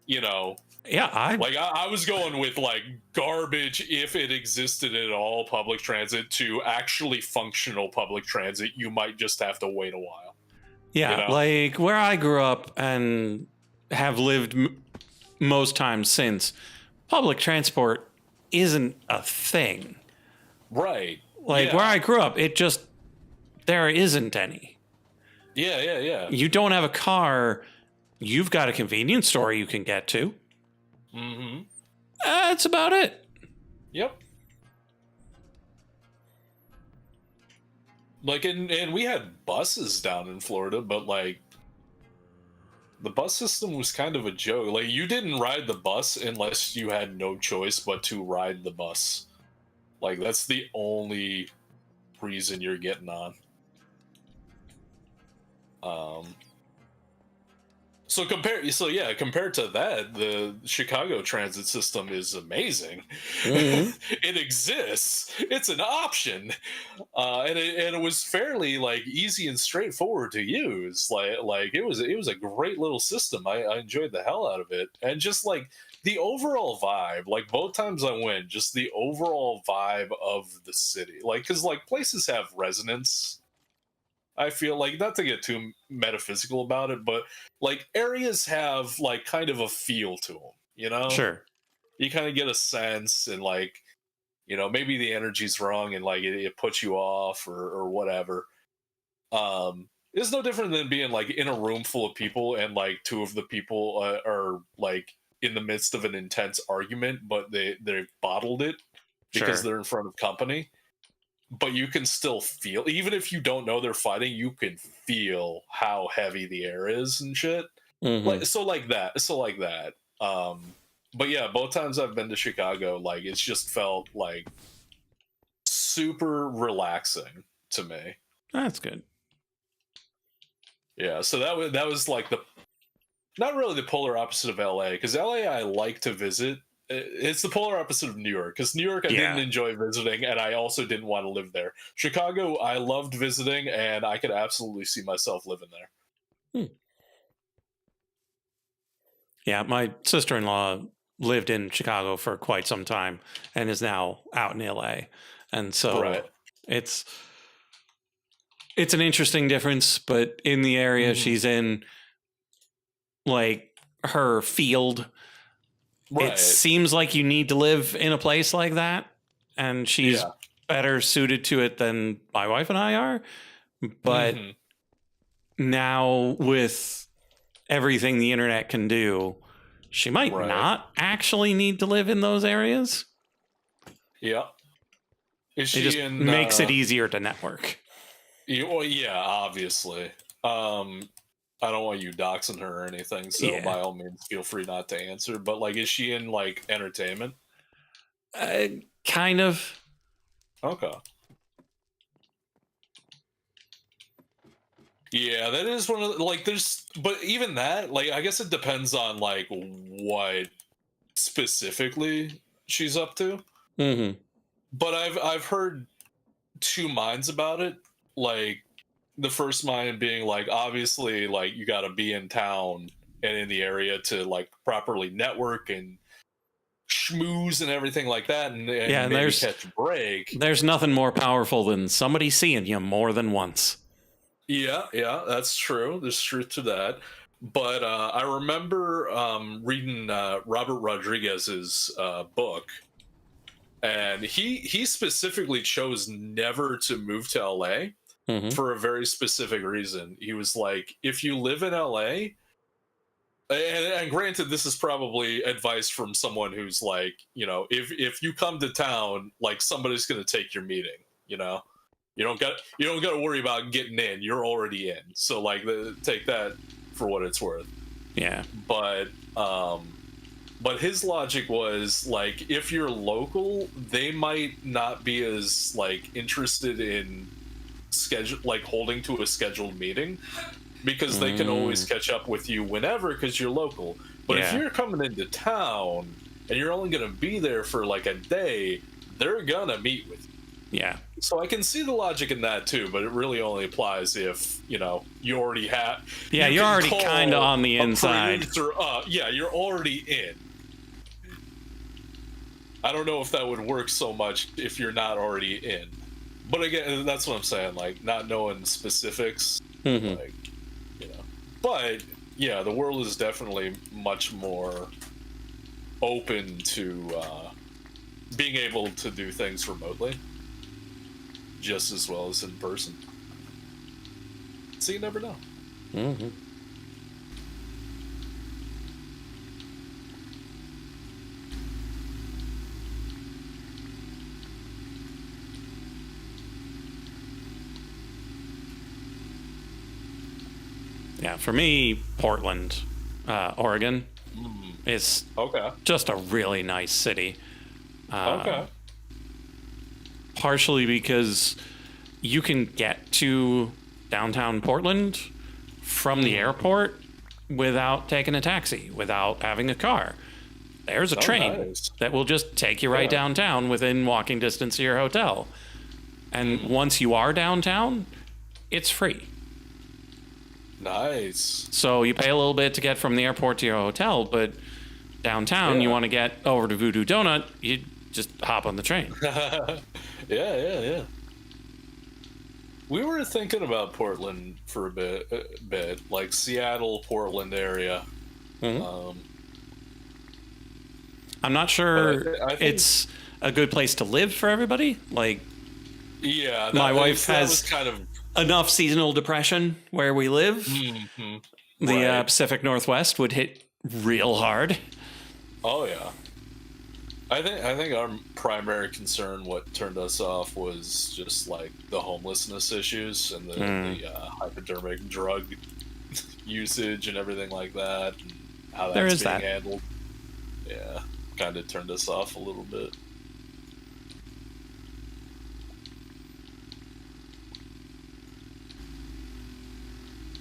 you know, yeah, I was going with like garbage, if it existed at all, public transit, to actually functional public transit. You might just have to wait a while. Yeah, know? like where I grew up and have lived most times since, public transport isn't a thing. Right. Like where I grew up, there isn't any. Yeah. You don't have a car, you've got a convenience store you can get to. Mm-hmm. That's about it. Yep. Like, and we had buses down in Florida, but like the bus system was kind of a joke. Like, you didn't ride the bus unless you had no choice but to ride the bus. Like, that's the only reason you're getting on. Compared to that, the Chicago transit system is amazing. Mhm. It exists. It's an option, and it was fairly like easy and straightforward to use. Like it was a great little system. I enjoyed the hell out of it, and just like the overall vibe. Like both times I went, just the overall vibe of the city. Like because like places have resonance. I feel like, not to get too metaphysical about it, but like areas have like kind of a feel to them, you know? Sure. You kind of get a sense, and like, maybe the energy's wrong and like it puts you off or whatever. It's no different than being like in a room full of people and like two of the people are like in the midst of an intense argument, but they bottled it because Sure. they're in front of company. But you can still feel, even if you don't know they're fighting, you can feel how heavy the air is and shit. Mhm. Like that. But yeah, both times I've been to Chicago, like it's just felt like super relaxing to me. That's good. Yeah, so that was like not really the polar opposite of LA, because LA I like to visit. It's the polar opposite of New York, because New York I didn't enjoy visiting, and I also didn't want to live there. Chicago I loved visiting, and I could absolutely see myself living there. Yeah, my sister-in-law lived in Chicago for quite some time and is now out in LA. And so Right. it's an interesting difference, but in the area she's in, like her field, it seems like you need to live in a place like that, and she's better suited to it than my wife and I are. But now with everything the internet can do, she might not actually need to live in those areas. Yeah. Is she it just makes it easier to network. Well, yeah, obviously. I don't want you doxing her or anything, so by all means, feel free not to answer. But like, is she in like entertainment? Kind of. Okay. Yeah, that is one of the, like but even that, like, I guess it depends on like what specifically she's up to. But I've heard two minds about it. Like, the first mind being like, obviously, like, you got to be in town and in the area to like properly network and schmooze and everything like that, and maybe catch a break. There's nothing more powerful than somebody seeing you more than once. Yeah, that's true. There's truth to that. But I remember reading Robert Rodriguez's book, and he specifically chose never to move to LA for a very specific reason. He was like, if you live in LA, and granted, this is probably advice from someone who's like, if you come to town, like, somebody's going to take your meeting, you don't got to worry about getting in. You're already in. So like, take that for what it's worth. Yeah. But his logic was like, if you're local, they might not be as like interested in holding to a scheduled meeting, because they can always catch up with you whenever, because you're local. But if you're coming into town and you're only going to be there for like a day, they're going to meet with you. Yeah. So I can see the logic in that too, but it really only applies if, you already have... Yeah, you're already kind of on the inside. You're already in. I don't know if that would work so much if you're not already in. But again, that's what I'm saying, like, not knowing specifics, like, But yeah, the world is definitely much more open to being able to do things remotely just as well as in person. So you never know. Mm-hmm. Yeah, for me, Portland, Oregon, is Okay. just a really nice city. Okay. Partially because you can get to downtown Portland from the airport without taking a taxi, without having a car. There's a train nice. that will just take you right Yeah. downtown within walking distance to your hotel. And once you are downtown, it's free. Nice. So you pay a little bit to get from the airport to your hotel, but downtown, you Yeah. want to get over to Voodoo Donut, you just hop on the train. Yeah. We were thinking about Portland for a bit, like Seattle, Portland area. Mhm. I'm not sure But I think- it's a good place to live for everybody. Like, Yeah, My wife that has- was kind of enough seasonal depression where we live. mhm, The right. Pacific Northwest would hit real hard. Oh yeah. I think our primary concern, what turned us off, was just like the homelessness issues and the hypodermic drug usage and everything like that, and how There that's is being that. handled. Yeah, kind of turned us off a little bit.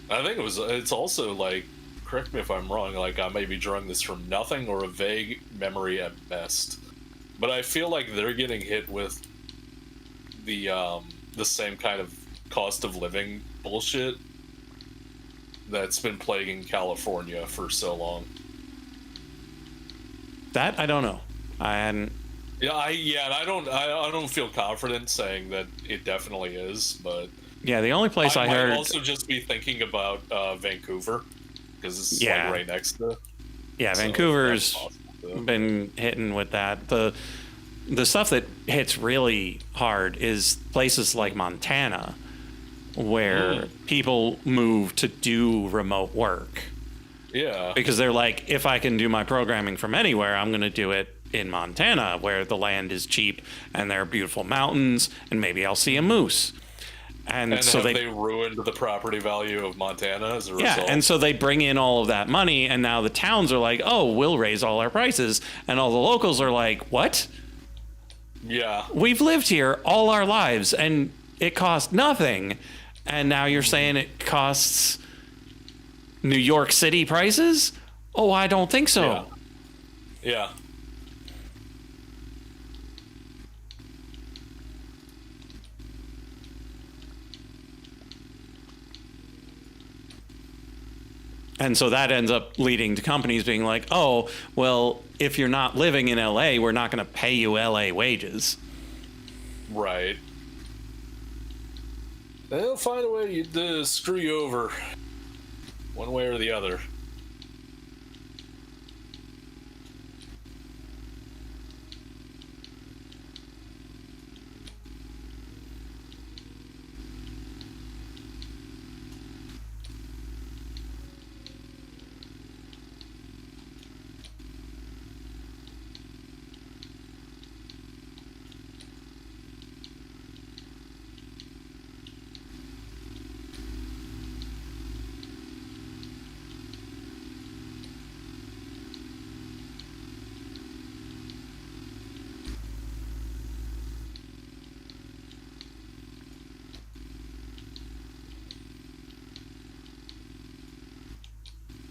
I think it's also like, correct me if I'm wrong, like I may be drawing this from nothing or a vague memory at best, but I feel like they're getting hit with the same kind of cost of living bullshit that's been plaguing California for so long. That I don't know. I hadn't. And I don't feel confident saying that it definitely is, but Yeah, the only place I might heard. also just be thinking about Vancouver because it's Yeah. like right next to. Yeah, so Vancouver's that's possible, too. been hitting with that. The stuff that hits really hard is places like Montana, where people move to do remote work Yeah. because they're like, if I can do my programming from anywhere, I'm going to do it in Montana, where the land is cheap and there are beautiful mountains, and maybe I'll see a moose. And so have they ruined the property value of Montana as a yeah, result? and so they bring in all of that money, and now the towns are like, oh, we'll raise all our prices, and all the locals are like, what? Yeah. We've lived here all our lives, and it cost nothing, and now you're saying it costs New York City prices? Oh, I don't think so. Yeah. And so that ends up leading to companies being like, oh, well, if you're not living in LA, we're not going to pay you LA wages. Right. They'll find a way to screw you over, one way or the other.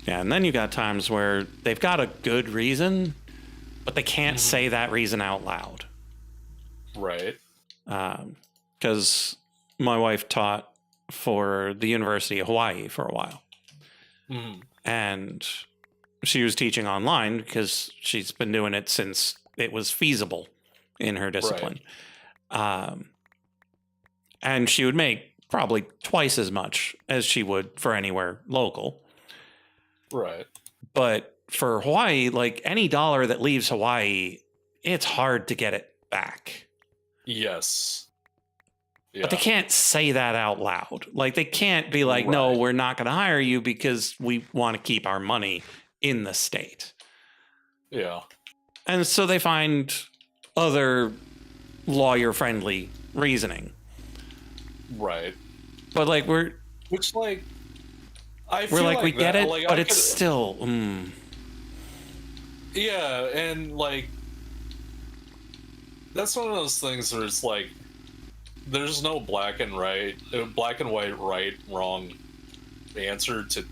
Yeah, and then you got times where they've got a good reason, but they can't say that reason out loud. Right. Because my wife taught for the University of Hawaii for a while. And she was teaching online because she's been doing it since it was feasible in her discipline. And she would make probably twice as much as she would for anywhere local. Right. But for Hawaii, like any dollar that leaves Hawaii, it's hard to get it back. Yes. Yeah. But they can't say that out loud. Like they can't be like, no, Right. we're not going to hire you because we want to keep our money in the state. Yeah. And so they find other lawyer-friendly reasoning. Right. But like Which like I we're feel like we get that, it, like, but I it's could- still Yeah, and like that's one of those things where it's like there's no black and white, right, wrong answer to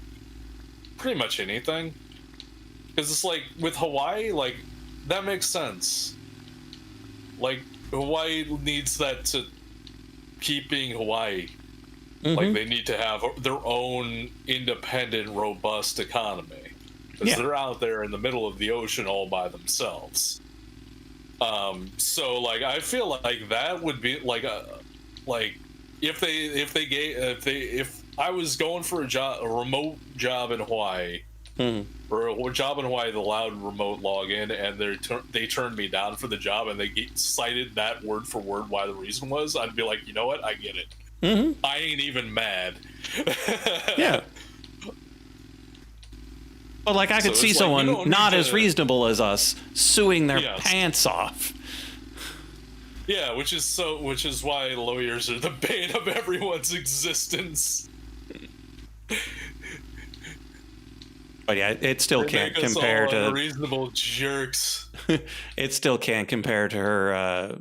pretty much anything. Because it's like with Hawaii, like that makes sense. Like Hawaii needs that to keep being Hawaii. Like they need to have their own independent, robust economy because they're out there in the middle of the ocean all by themselves. So like I feel like that would be like if I was going for a remote job in Hawaii, or a job in Hawaii that allowed remote login, and they turned me down for the job, and they cited that word for word why the reason was, I'd be like, you know what, I get it. I ain't even mad. Yeah. But like I could see it's like, someone you don't not need as to- reasonable as us suing their Yes. pants off. Yeah, which is why lawyers are the bane of everyone's existence. But yeah, it still They can't make us compare all to unreasonable jerks. it still can't compare to her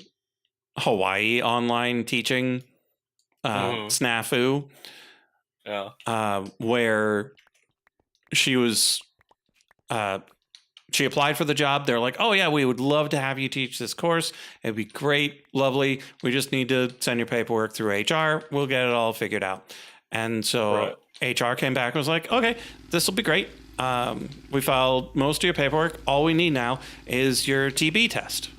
Hawaii online teaching snafu, where she was she applied for the job. They're like, oh yeah, we would love to have you teach this course. It'd be great, lovely. We just need to send your paperwork through HR. We'll get it all figured out. And so HR came back and was like, okay, this will be great. We filed most of your paperwork. All we need now is your TB test.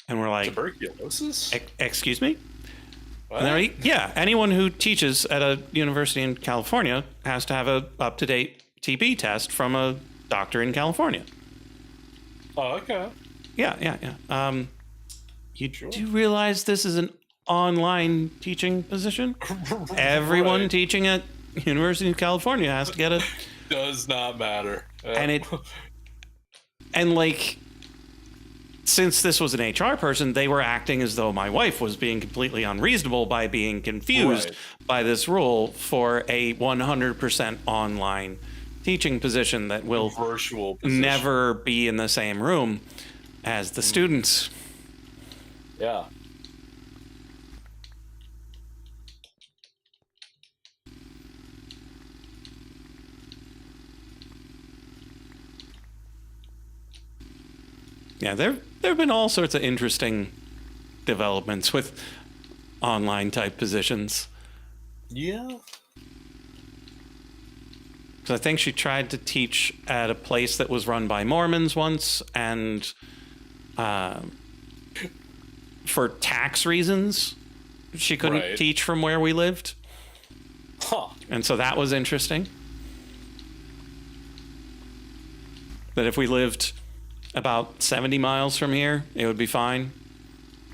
And we're like, tuberculosis? Excuse me? What? And they're like, yeah, anyone who teaches at a university in California has to have a up-to-date TB test from a doctor in California. Oh, okay. Yeah. You do realize this is an online teaching position? Everyone teaching at University of California has to get it. Does not matter. And like, since this was an HR person, they were acting as though my wife was being completely unreasonable by being confused by this rule for a 100% online teaching position that will virtual position. never be in the same room as the students. Yeah. Yeah, there have been all sorts of interesting developments with online type positions. Yeah. Because I think she tried to teach at a place that was run by Mormons once, and for tax reasons, she couldn't teach from where we lived. Huh. And so that was interesting. That if we lived about 70 miles from here, it would be fine.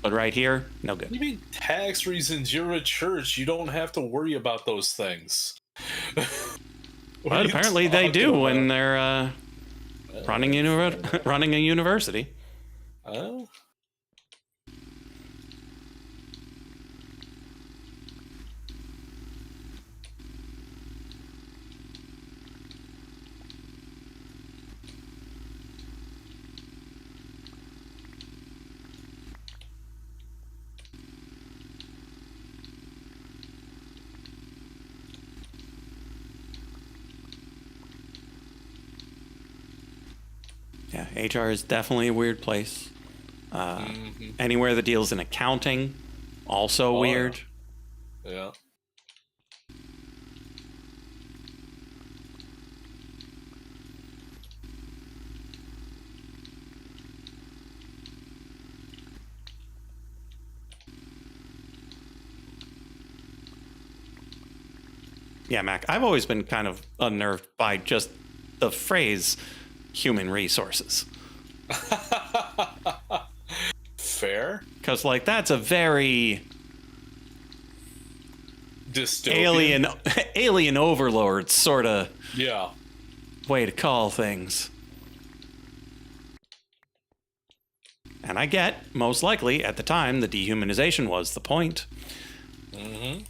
But right here, no good. You mean tax reasons? You're a church. You don't have to worry about those things. But apparently they do when they're running a university. Oh. Yeah, HR is definitely a weird place. Anywhere that deals in accounting, also weird. Yeah. Yeah, Mac, I've always been kind of unnerved by just the phrase human resources. Fair. Because, like, that's a very Dystopian. alien overlord sort of Yeah. way to call things. And I get, most likely, at the time, the dehumanization was the point. Mm-hmm.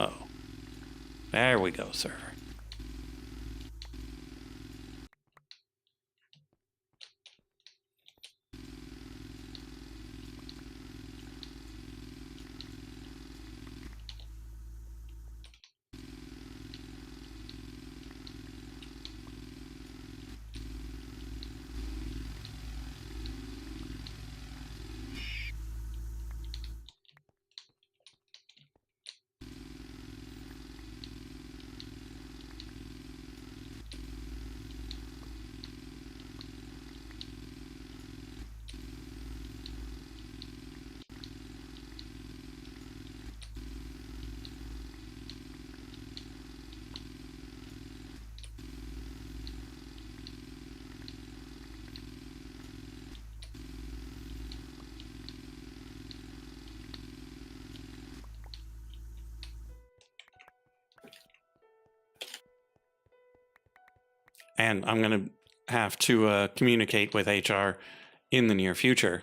Oh. There we go, server. And I'm going to have to communicate with HR in the near future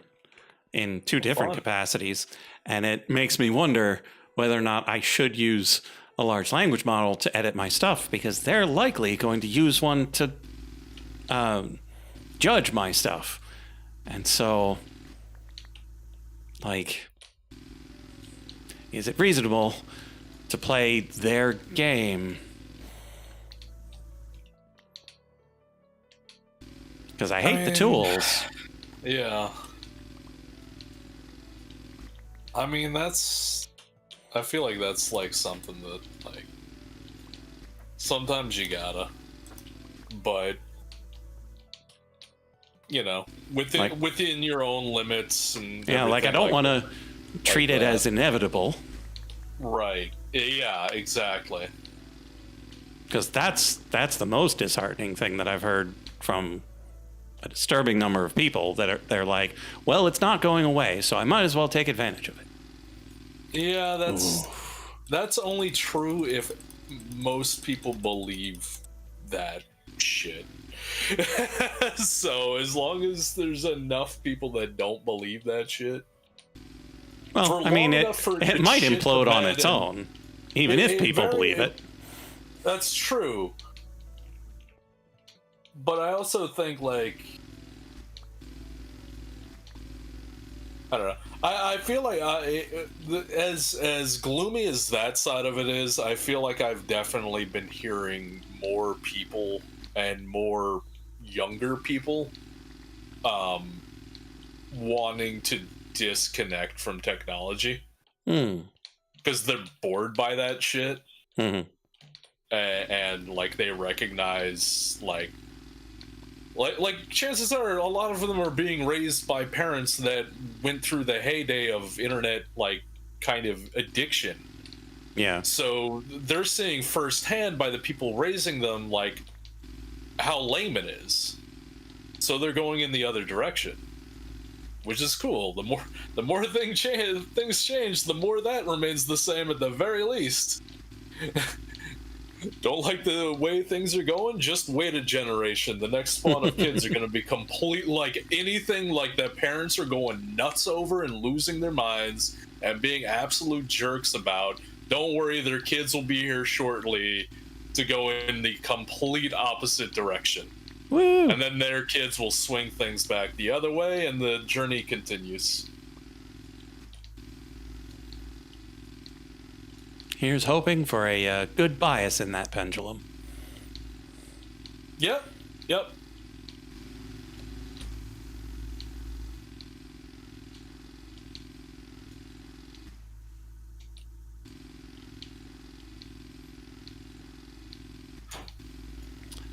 in two different Fun. capacities. And it makes me wonder whether or not I should use a large language model to edit my stuff, because they're likely going to use one to judge my stuff. And so, like, is it reasonable to play their game? Because I hate the tools. Yeah. I mean, that's... I feel like that's, like, something that, like... Sometimes you gotta. But... You know, within your own limits and... Yeah, like, I don't want to treat it as inevitable. Right. Yeah, exactly. Because that's the most disheartening thing that I've heard from a disturbing number of people that they're like, well, it's not going away, so I might as well take advantage of it. Yeah, that's only true if most people believe that shit. So as long as there's enough people that don't believe that shit. Well, I mean, it might implode on its own, even if people believe it. That's true. But I also think, like, I don't know. I feel like as gloomy as that side of it is, I feel like I've definitely been hearing more people and more younger people wanting to disconnect from technology because they're bored by that shit. And like they recognize like chances are a lot of them are being raised by parents that went through the heyday of internet like kind of addiction. Yeah. So they're seeing firsthand by the people raising them like how lame it is. So they're going in the other direction, which is cool. The more things change, the more that remains the same at the very least. Don't like the way things are going? Just wait a generation. The next spawn of kids are going to be complete, like anything like that parents are going nuts over and losing their minds and being absolute jerks about. Don't worry, their kids will be here shortly to go in the complete opposite direction. Woo. And then their kids will swing things back the other way and the journey continues. Here's hoping for a good bias in that pendulum. Yep.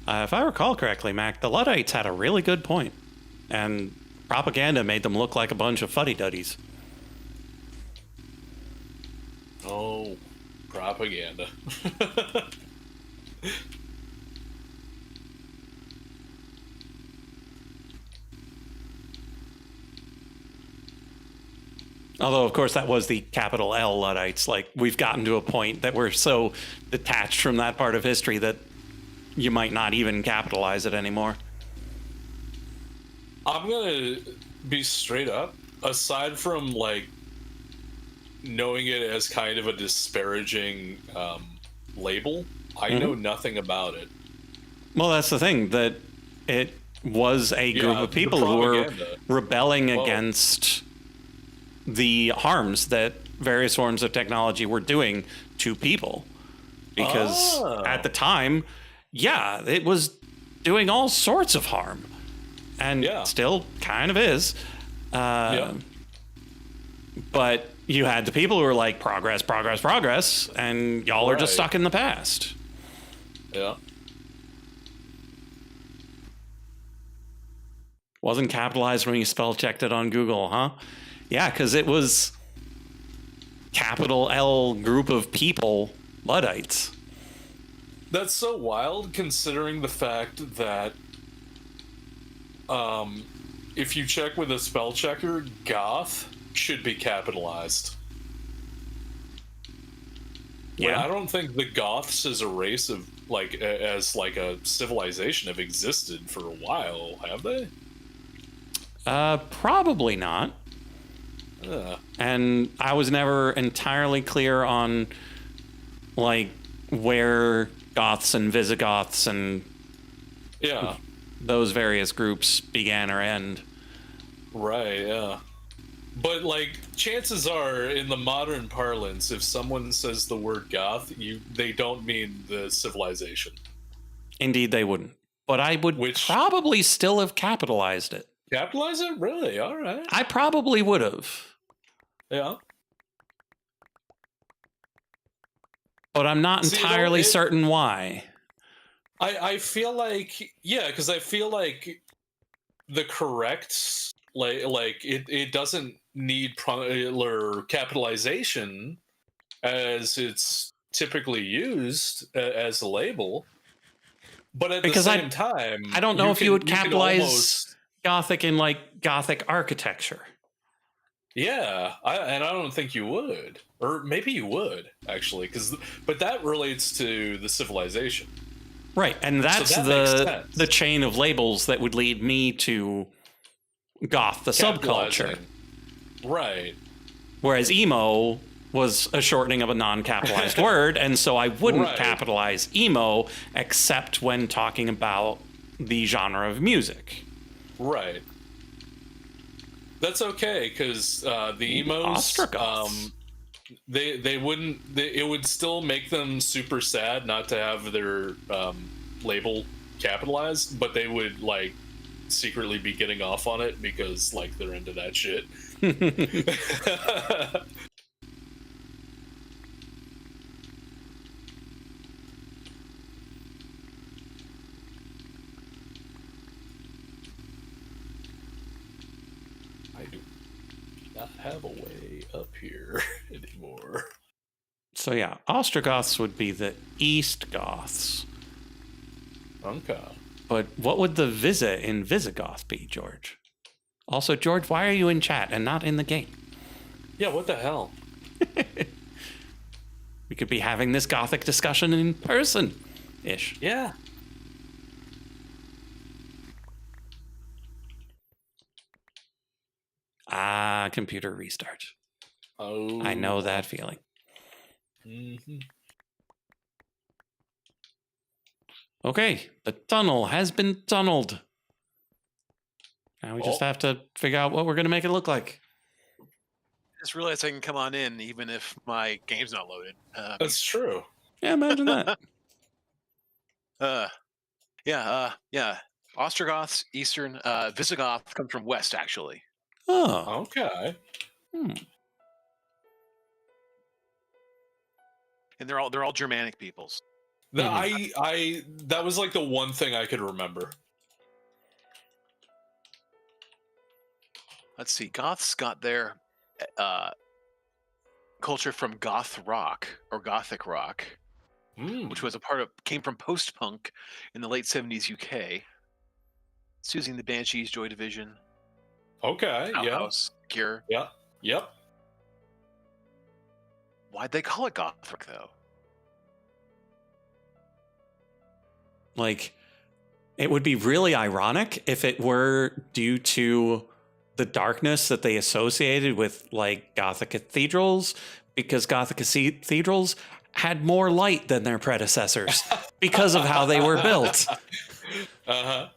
If I recall correctly, Mac, the Luddites had a really good point, and propaganda made them look like a bunch of fuddy-duddies. Oh, propaganda. Although, of course, that was the capital L Luddites. Like, we've gotten to a point that we're so detached from that part of history that you might not even capitalize it anymore. I'm gonna be straight up. Aside from like knowing it as kind of a disparaging label, I know nothing about it. Well, that's the thing, that it was a group Yeah, of the people who were propaganda. rebelling Whoa. against the harms that various forms of technology were doing to people. Because at the time, yeah, it was doing all sorts of harm. And still kind of is. But you had the people who were like, progress, progress, progress, and y'all are just stuck in the past. Yeah. Wasn't capitalized when you spell checked it on Google, huh? Yeah, because it was capital L group of people, Luddites. That's so wild considering the fact that if you check with a spell checker, goth should be capitalized. Yeah. I don't think the Goths as a race of like as like a civilization have existed for a while, have they? Probably not. And I was never entirely clear on like where Goths and Visigoths and those various groups began or end. Right, yeah. But like chances are in the modern parlance, if someone says the word goth, they don't mean the civilization. Indeed they wouldn't. But I would probably still have capitalized it. Capitalize it? Really? All right. I probably would have. Yeah. But I'm not entirely certain why. I feel like, yeah, because I feel like the correct, like it doesn't need capitalization as it's typically used as a label. But at the same time, I don't know if you would capitalize Gothic in like Gothic architecture. Yeah, I don't think you would, or maybe you would actually, but that relates to the civilization, right? And that's the chain of labels that would lead me to goth, the subculture, right? Whereas emo was a shortening of a non-capitalized word, and so I wouldn't capitalize emo except when talking about the genre of music. Right. That's okay, because the emos, they wouldn't. It would still make them super sad not to have their label capitalized, but they would like secretly be getting off on it because like they're into that shit. I do not have a way up here anymore. So yeah, Ostrogoths would be the East Goths. Okay. But what would the Visa in Visigoth be, George? Also, George, why are you in chat and not in the game? Yeah, what the hell? We could be having this Gothic discussion in person-ish. Yeah. Ah, computer restart. Oh. I know that feeling. Mm-hmm. Okay, the tunnel has been tunneled. Now we just have to figure out what we're going to make it look like. I just realized I can come on in even if my game's not loaded. That's true. Yeah, imagine that. Yeah. Ostrogoths, Eastern. Visigoth comes from West, actually. Oh. Okay. And they're all Germanic peoples. That was like the one thing I could remember. Let's see. Goths got their culture from goth rock or gothic rock, which was came from post-punk in the late 70s UK. Susie and the Banshees, Joy Division, Okay, yeah. Outhouse, Cure. Yeah. Yep. Why'd they call it goth rock though? Like, it would be really ironic if it were due to the darkness that they associated with like Gothic cathedrals, because Gothic cathedrals had more light than their predecessors because of how they were built. Uh-huh.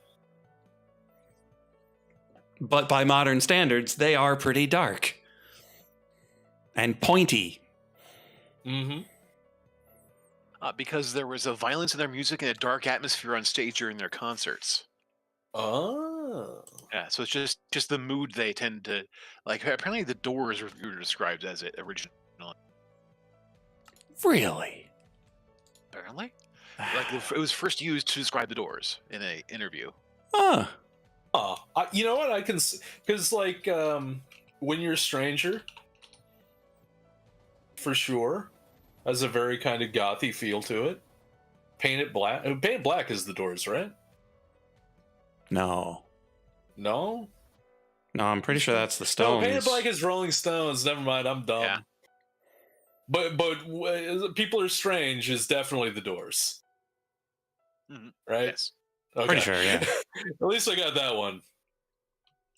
But by modern standards, they are pretty dark and pointy. Mm-hmm. Because there was a violence in their music and a dark atmosphere on stage during their concerts. Oh. Yeah, so it's just the mood they tend to like. Apparently, the Doors were described as it originally. Really? Apparently, like it was first used to describe the Doors in an interview. Huh. You know what? I can, because like When You're a Stranger, for sure, has a very kind of gothy feel to it. Painted Black. Painted Black is the Doors, right? No. No. No, I'm pretty sure that's the No, Stones. Painted Black is Rolling Stones. Never mind, I'm dumb. Yeah. But People Are Strange is definitely the Doors, right? Yes. Okay. Pretty sure, yeah. At least I got that one.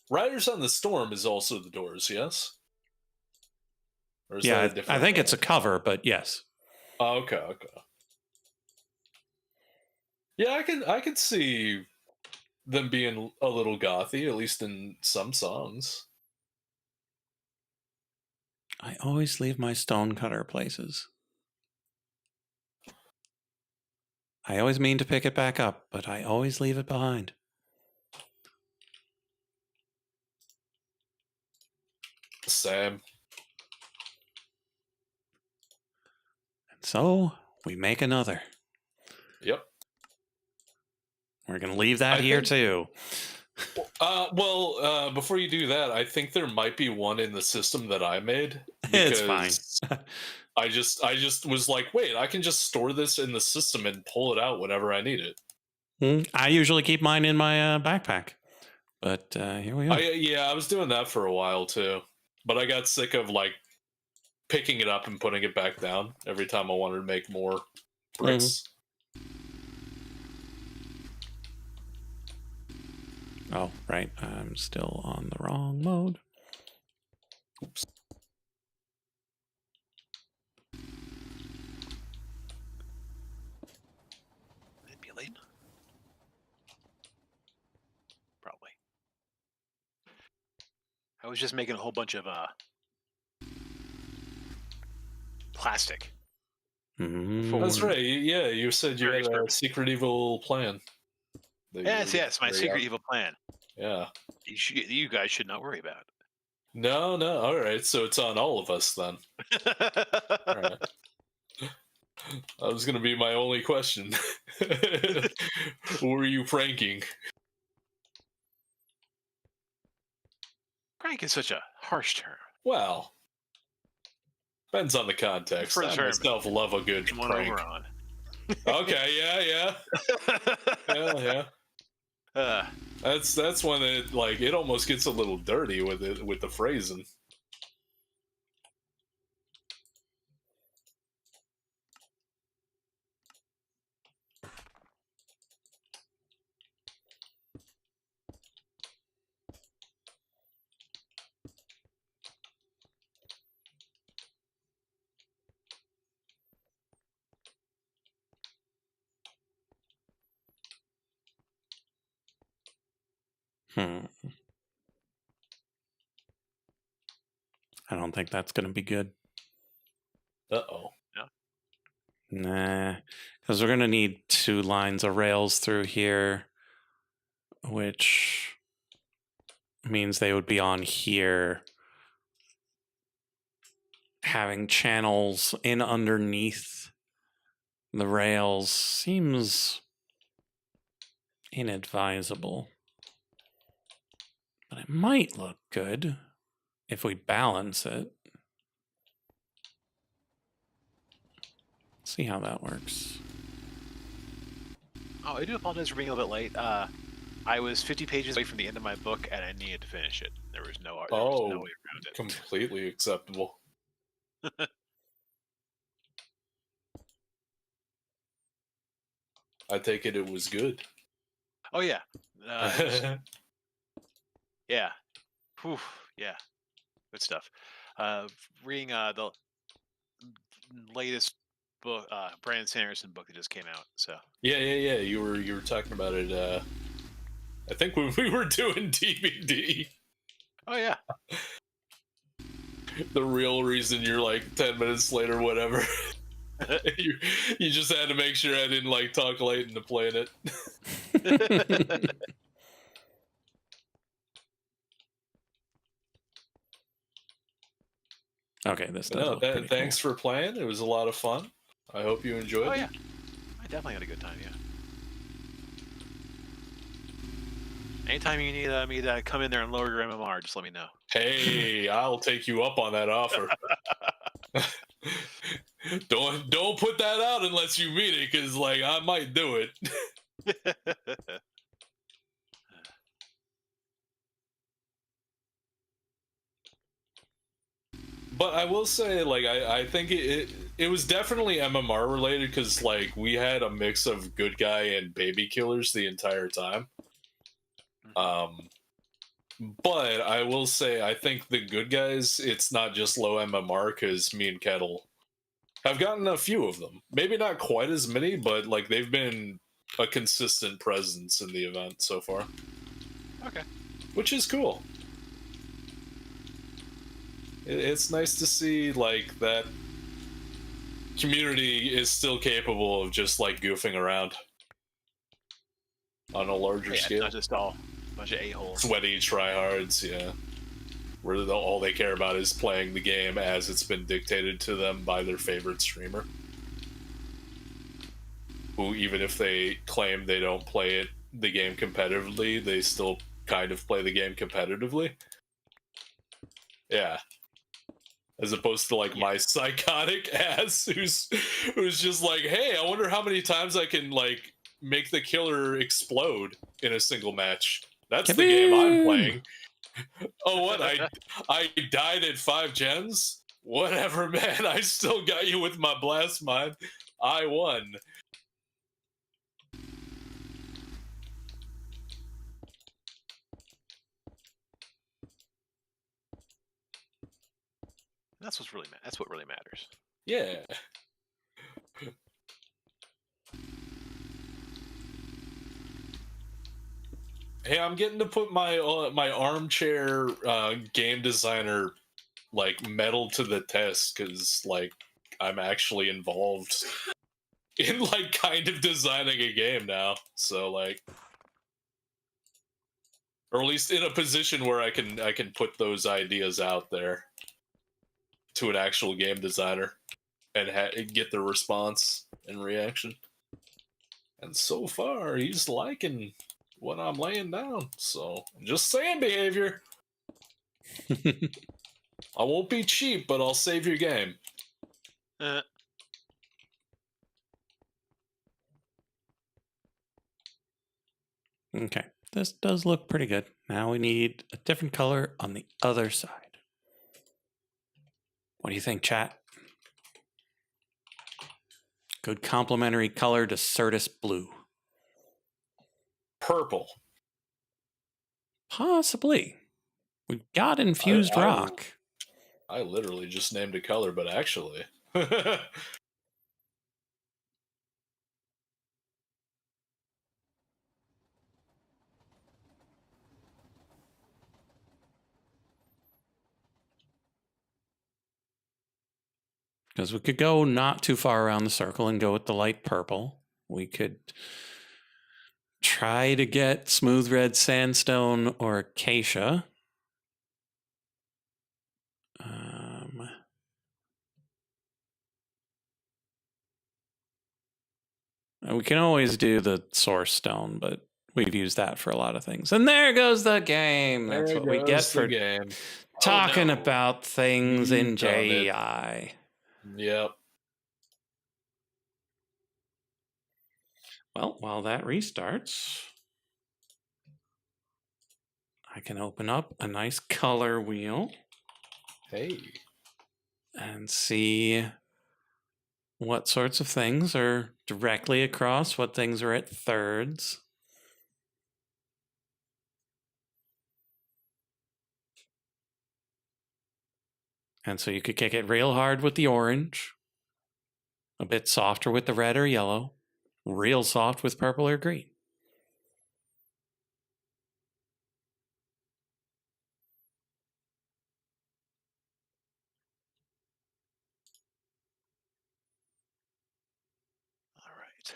Riders on the Storm is also the Doors, yes? Or is that a Yeah, different I think one? it's a cover, but yes. Oh, okay. Yeah, I could see them being a little gothy, at least in some songs. I always leave my stonecutter places. I always mean to pick it back up, but I always leave it behind. Same. And so we make another. Yep. We're going to leave that here too. Before you do that, I think there might be one in the system that I made. It's fine. I just was like, wait, I can just store this in the system and pull it out whenever I need it. I usually keep mine in my backpack, but here we are. I was doing that for a while too, but I got sick of like picking it up and putting it back down every time I wanted to make more bricks. Oh, right. I'm still on the wrong mode. Oops. Manipulate? Probably. I was just making a whole bunch of plastic. That's right. Yeah, you said you Very had a secret evil plan. Yes, my secret evil plan. Yeah. You guys should not worry about. No. All right. So it's on all of us then. All right. That was going to be my only question. Who were you pranking? Prank is such a harsh term. Well, depends on the context. For I sure. myself love a good Come on prank. over on. Okay, yeah. That's when it like it almost gets a little dirty with the phrasing. I don't think that's going to be good. Uh-oh. Nah, because we're going to need 2 lines of rails through here, which means they would be on here. Having channels in underneath the rails seems inadvisable. But it might look good if we balance it. See how that works. Oh, I do apologize for being a little bit late. I was 50 pages away from the end of my book, and I needed to finish it. There was no way around it. Completely acceptable. I take it was good. Oh yeah, yeah, whew, yeah, good stuff. Reading the latest book, Brandon Sanderson book that just came out. So yeah. You were talking about it. I think when we were doing DVD. oh yeah, The real reason you're like 10 minutes late or whatever. you just had to make sure I didn't like talk late into playing it. Okay, this does look pretty thanks cool. for playing. It was a lot of fun. I hope you enjoyed oh it. yeah, I definitely had a good time. Yeah. Anytime you need me to come in there and lower your MMR, just let me know. Hey, I'll take you up on that offer. Don't put that out unless you mean it, because like I might do it. But I will say, like, I think it was definitely MMR related, because like we had a mix of good guy and baby killers the entire time. But I will say, I think the good guys, it's not just low MMR, because me and Kettle have gotten a few of them. Maybe not quite as many, but like they've been a consistent presence in the event so far. Okay. Which is cool. It's nice to see like that community is still capable of just like goofing around on a larger scale. Not just all a bunch of a-holes. Sweaty tryhards, yeah. Where all they care about is playing the game as it's been dictated to them by their favorite streamer. Who, even if they claim they don't play the game competitively, they still kind of play the game competitively. Yeah. As opposed to like my psychotic ass who's just like, hey, I wonder how many times I can like make the killer explode in a single match. That's the game I'm playing. Oh, what? I died at 5 gens? Whatever, man. I still got you with my blast mine. I won. That's what really matters. Yeah. Hey, I'm getting to put my my armchair game designer like medal to the test, because like I'm actually involved in like kind of designing a game now. So like, or at least in a position where I can put those ideas out there to an actual game designer and get the response and reaction. And so far, he's liking what I'm laying down. So just saying, behavior. I won't be cheap, but I'll save your game. Okay, this does look pretty good. Now we need a different color on the other side. What do you think, chat? Good complementary color to Certus Blue. Purple. Possibly. We've got infused rock. I literally just named a color, but actually. Because we could go not too far around the circle and go with the light purple. We could try to get smooth red sandstone or acacia. We can always do the source stone, but we've used that for a lot of things. And there goes the game. That's what we get for talking about things in JEI. Yep. Well, while that restarts, I can open up a nice color wheel Hey. and see what sorts of things are directly across, what things are at thirds. And so you could kick it real hard with the orange, a bit softer with the red or yellow, real soft with purple or green. All right.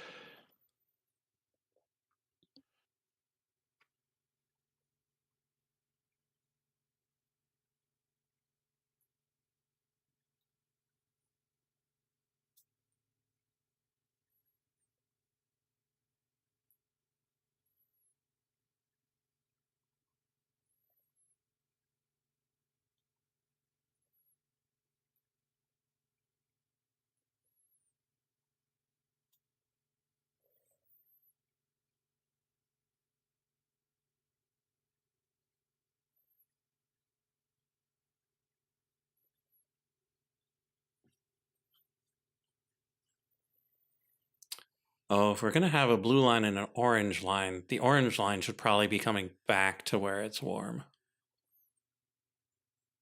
Oh, if we're going to have a blue line and an orange line, the orange line should probably be coming back to where it's warm,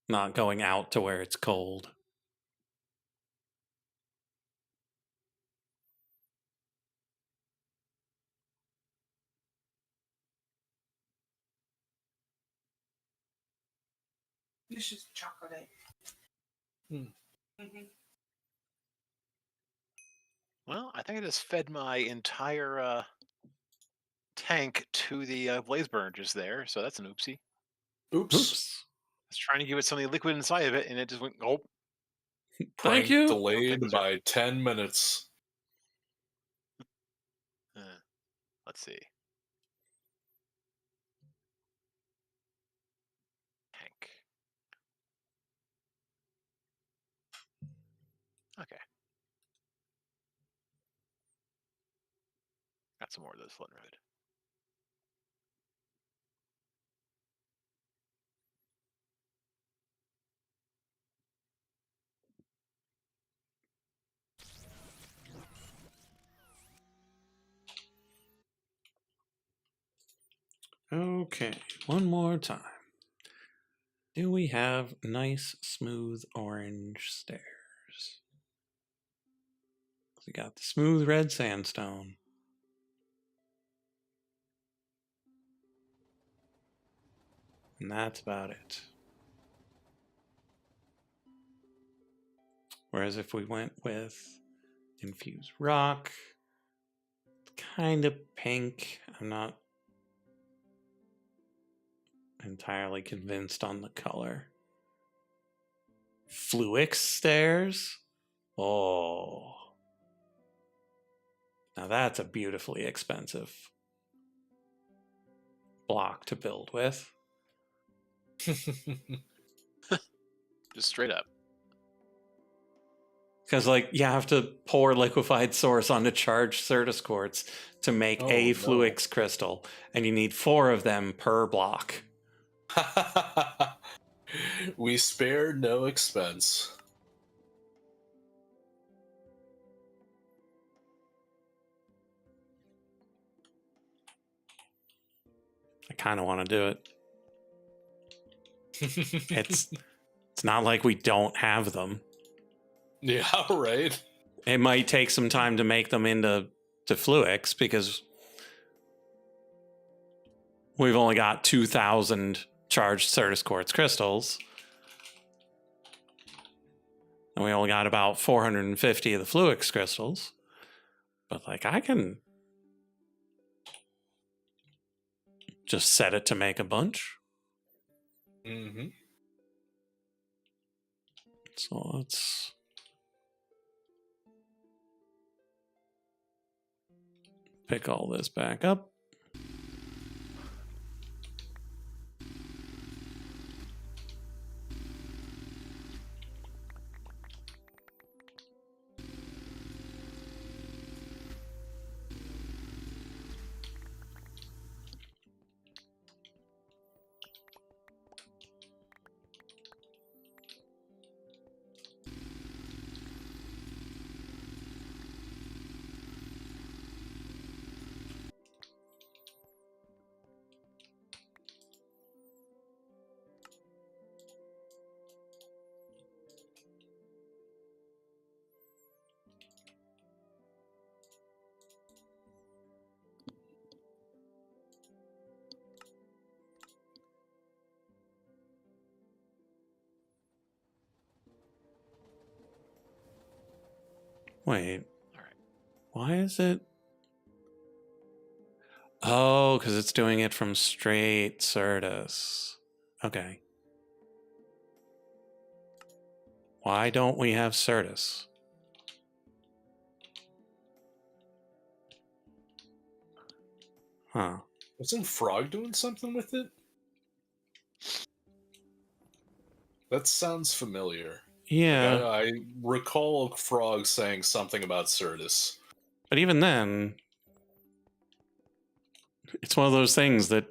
not going out to where it's cold. This is chocolate. Hmm. Mm-hmm. Well, I think I just fed my entire tank to the blaze burner just there, so that's an oopsie. Oops. Oops. I was trying to give it something liquid inside of it, and it just went, oh. Prank Thank you. delayed Things by 10 minutes. Let's see. Tank. Okay. Got some more of this floating around. Okay, one more time. Do we have nice, smooth orange stairs? We got the smooth red sandstone. And that's about it. Whereas if we went with infused rock, kind of pink, I'm not entirely convinced on the color. Fluix stairs? Oh. Now that's a beautifully expensive block to build with. Just straight up. Because, like, you have to pour liquefied source onto charged Certus quartz to make a Fluix crystal, and you need 4 of them per block. We spared no expense. I kind of want to do it. It's not like we don't have them. Yeah, right. It might take some time to make them into Fluix because we've only got 2,000 charged Certus quartz crystals. And we only got about 450 of the Fluix crystals. But, like, I can just set it to make a bunch. Mm-hmm. So let's pick all this back up. Wait. All right. Why is it? Oh, because it's doing it from straight Certus. Okay. Why don't we have Certus? Huh. Wasn't Frog doing something with it? That sounds familiar. Yeah. Like, I recall Frog saying something about Certus. But even then, it's one of those things that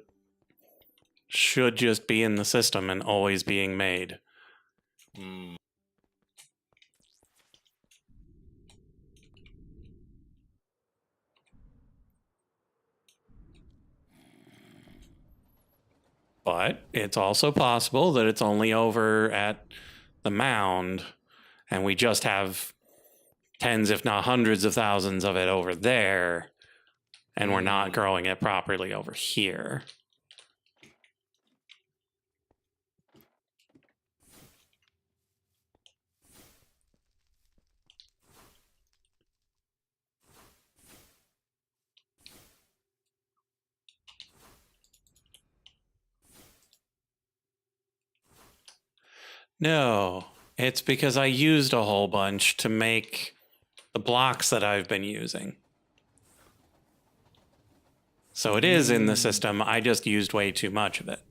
should just be in the system and always being made. Hmm. But it's also possible that it's only over at the mound and we just have tens, if not hundreds of thousands of it over there, and we're not growing it properly over here. No, it's because I used a whole bunch to make the blocks that I've been using. So it is in the system. I just used way too much of it.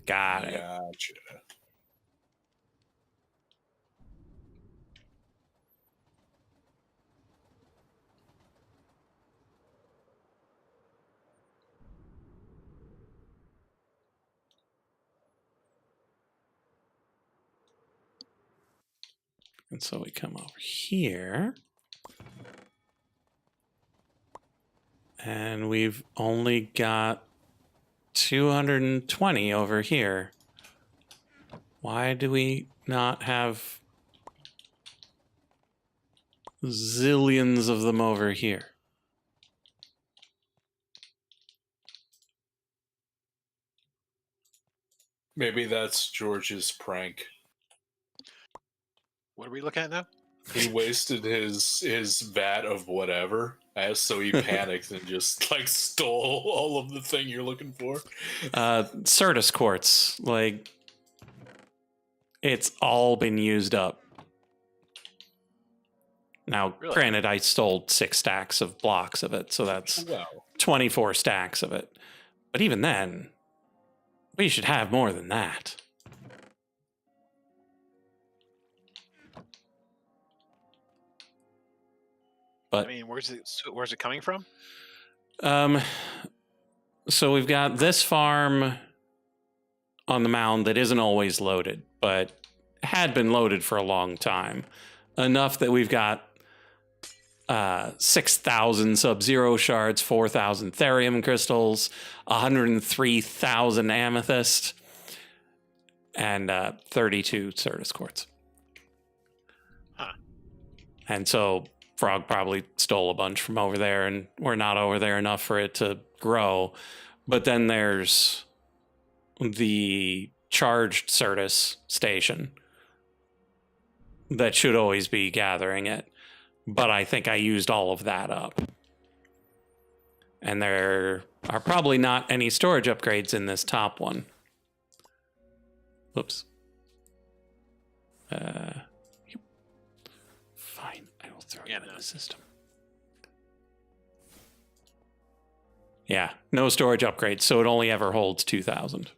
Got it. Gotcha. And so we come over here. And we've only got 220 over here. Why do we not have zillions of them over here? Maybe that's George's prank. What are we looking at now? He wasted his vat of whatever, so he panicked and just like stole all of the thing you're looking for. Certus quartz, like it's all been used up. Now, Really? granted, I stole 6 stacks of blocks of it, so that's Wow. 24 stacks of it. But even then, we should have more than that. But I mean, where's it coming from? So we've got this farm on the mound that isn't always loaded, but had been loaded for a long time. Enough that we've got 6,000 Sub-Zero shards, 4,000 Therium crystals, 103,000 amethyst, and 32 Certus quartz. Huh. And so Frog probably stole a bunch from over there, and we're not over there enough for it to grow. But then there's the charged Certus station that should always be gathering it. But I think I used all of that up. And there are probably not any storage upgrades in this top one. Oops. Fine, I will throw you in the system. Yeah, no storage upgrades, so it only ever holds 2,000.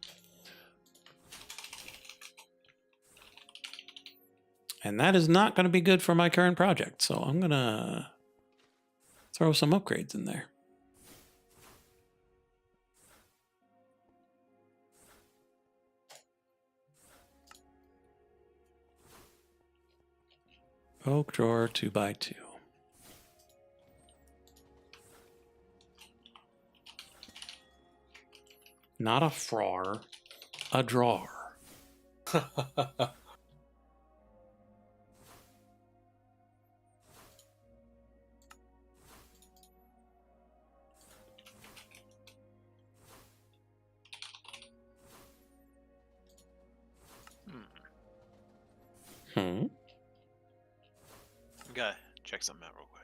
And that is not going to be good for my current project, so I'm going to throw some upgrades in there. Oak drawer 2x2. Not a frawer, a drawer. We got check something out real quick.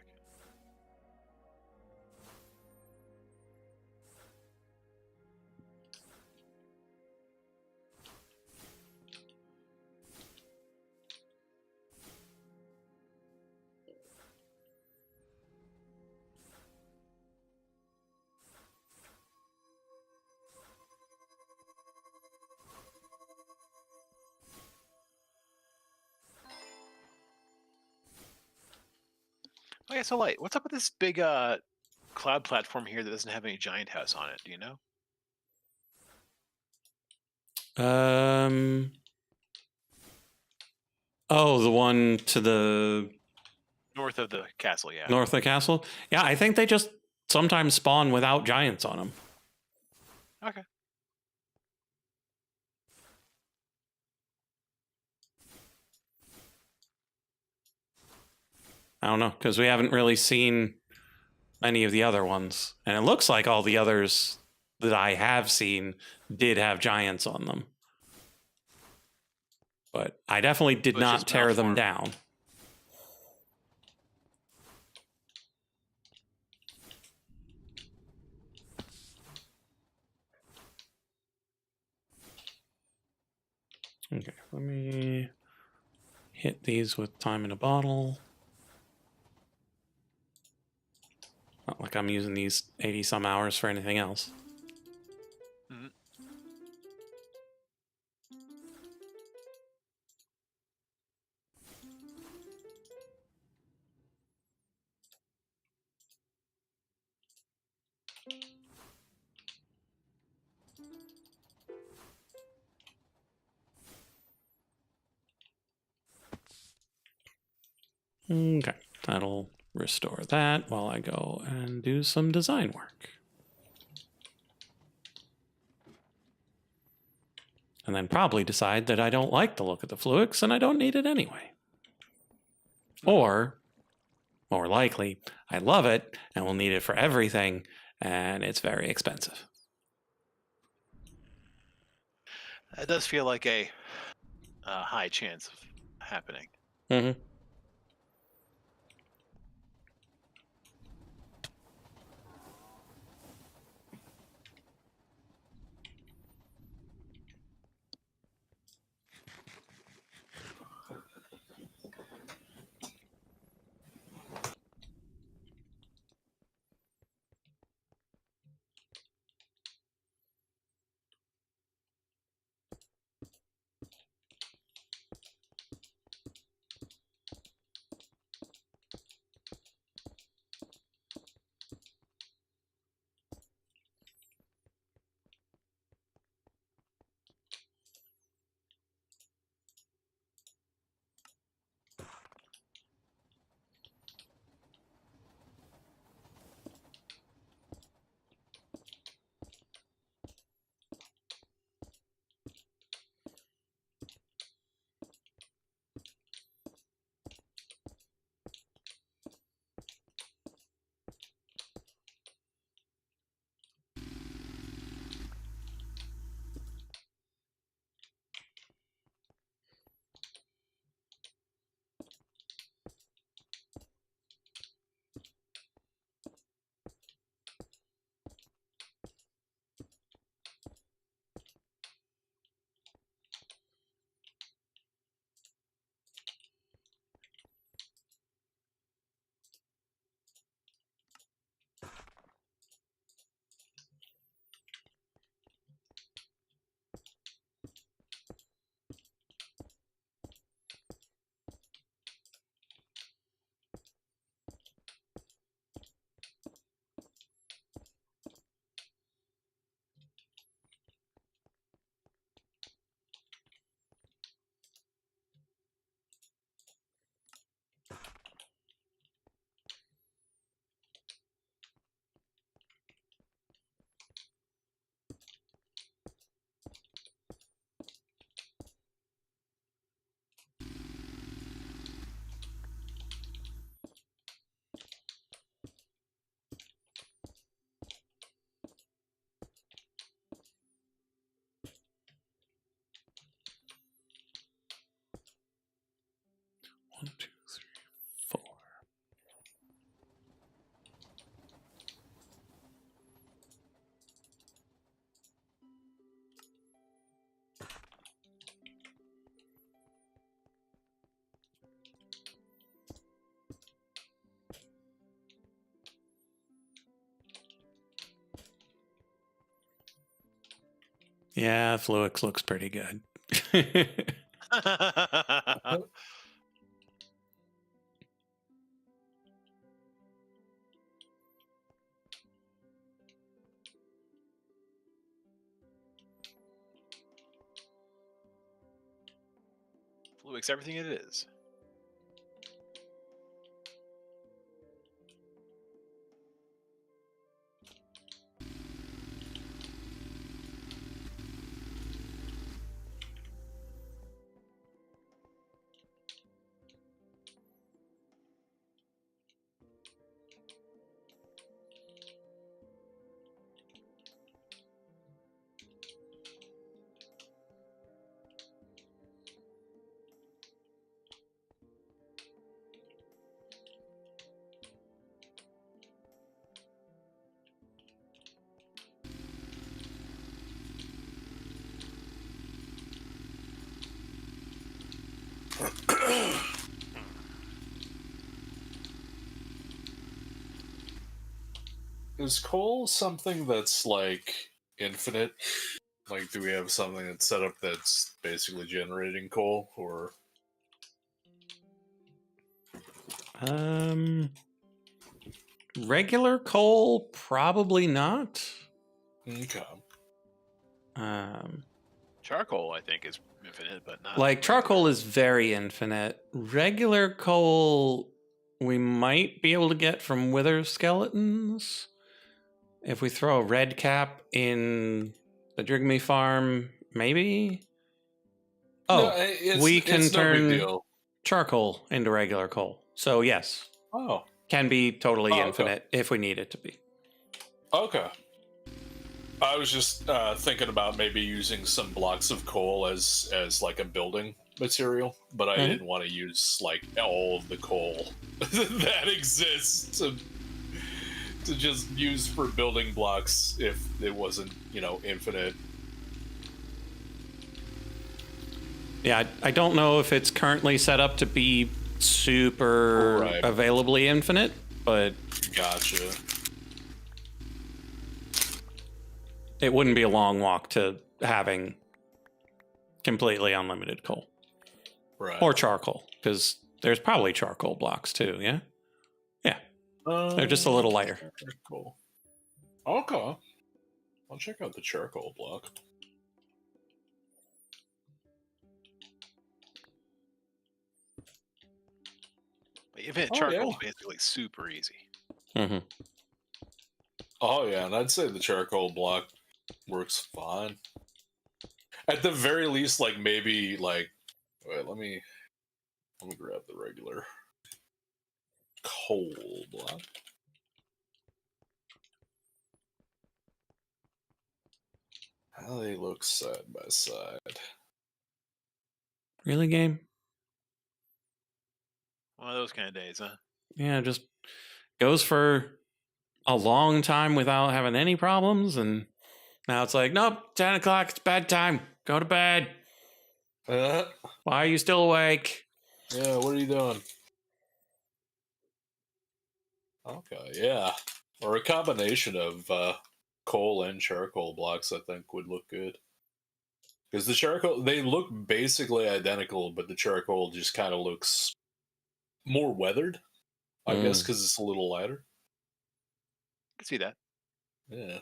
Oh yeah, so Light, what's up with this big cloud platform here that doesn't have any giant house on it? Do you know? Oh, the one to the North of the castle, yeah. north of the castle? Yeah, I think they just sometimes spawn without giants on them. Okay. I don't know, because we haven't really seen any of the other ones. And it looks like all the others that I have seen did have giants on them. But I definitely did So it's not just tear them malformed. down. Okay, let me hit these with time in a bottle. Not like I'm using these 80 some hours for anything else. Mhm. Okay, that'll restore that while I go and do some design work. And then probably decide that I don't like the look of the Fluix and I don't need it anyway. Or, more likely, I love it and will need it for everything and it's very expensive. It does feel like a high chance of happening. Mm-hmm. Yeah, Fluix looks pretty good. Fluix, everything it is. Is coal something that's like infinite? Like, do we have something that's set up that's basically generating coal, or Regular coal, probably not. okay? Charcoal, I think, is infinite, but not Like regular. charcoal is very infinite. Regular coal, we might be able to get from wither skeletons. If we throw a red cap in the Drigme farm, maybe. No, Oh, we can it's no big turn deal. charcoal into regular coal. So yes, Oh, can be totally okay. infinite if we need it to be. Okay. I was just thinking about maybe using some blocks of coal as like a building material, but I didn't want to use like all of the coal that exists to just use for building blocks if it wasn't, infinite. Yeah, I don't know if it's currently set up to be super Right. availably infinite, but Gotcha. it wouldn't be a long walk to having completely unlimited coal. Right. Or charcoal, because there's probably charcoal blocks too, yeah? Yeah. They're just a little lighter. Cool. Okay. I'll check out the charcoal block. But infinite Oh, charcoal yeah. is basically super easy. Mm-hmm. Oh yeah, and I'd say the charcoal block works fine. At the very least, like maybe like wait, let me grab the regular coal block. How they look side by side. Really, game? One of those kind of days, huh? Yeah, just goes for a long time without having any problems, and now it's like, nope, 10 o'clock, it's bedtime. Go to bed. Uh, Why are you still awake? yeah, what are you doing? Okay, yeah. Or a combination of coal and charcoal blocks, I think, would look good. Because the charcoal, they look basically identical, but the charcoal just kind of looks more weathered, I guess, because it's a little lighter. I can see that. Yeah.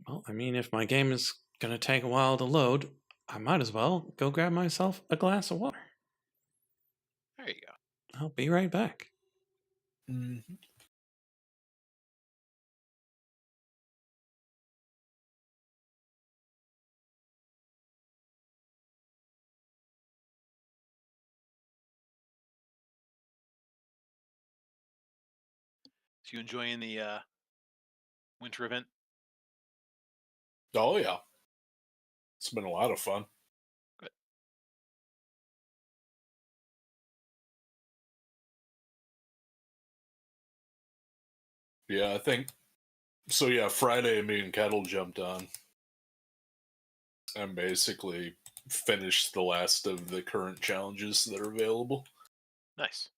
Well, I mean, if my game is going to take a while to load, I might as well go grab myself a glass of water. There you go. I'll be right back. Mm-hmm. So you enjoying the winter event? Oh, yeah. It's been a lot of fun. Good. Yeah, I think so. Yeah, Friday, me and Kettle jumped on and basically finished the last of the current challenges that are available. Nice.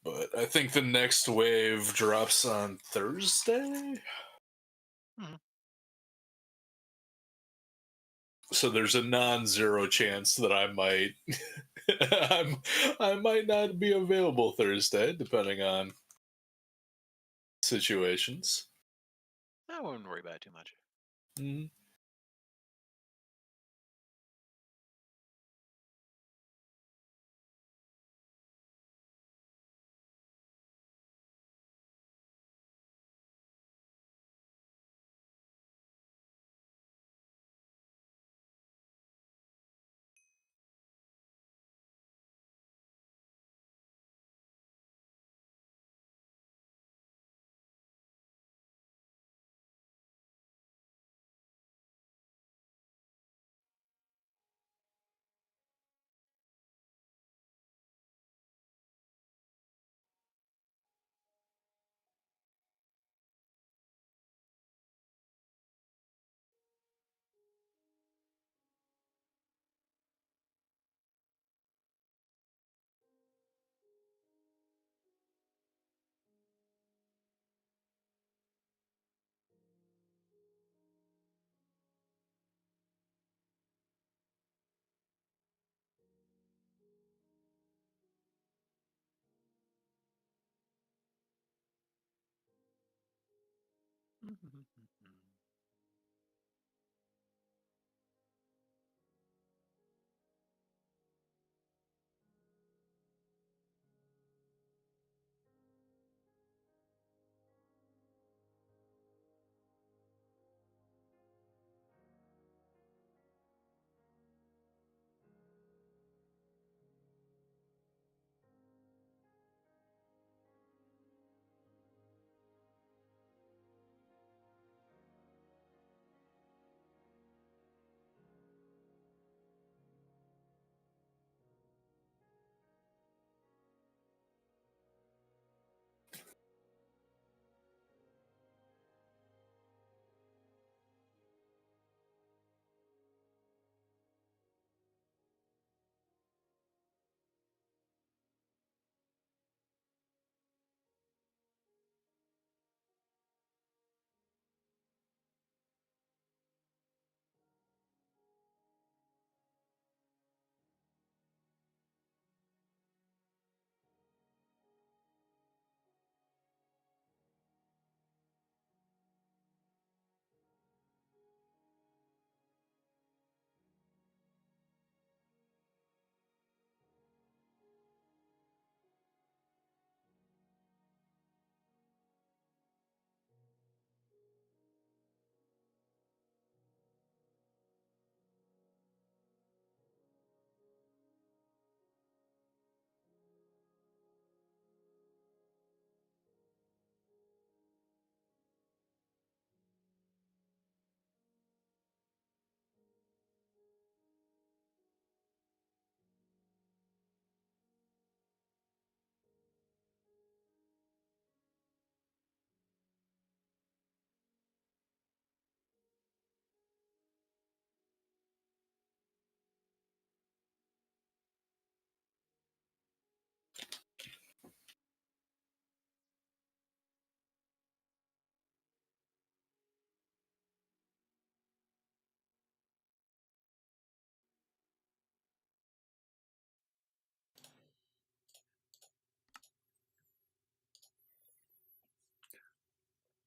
But I think the next wave drops on Thursday. Mhm. So there's a non-zero chance that I might I might not be available Thursday, depending on situations. I wouldn't worry about it too much. Mhm.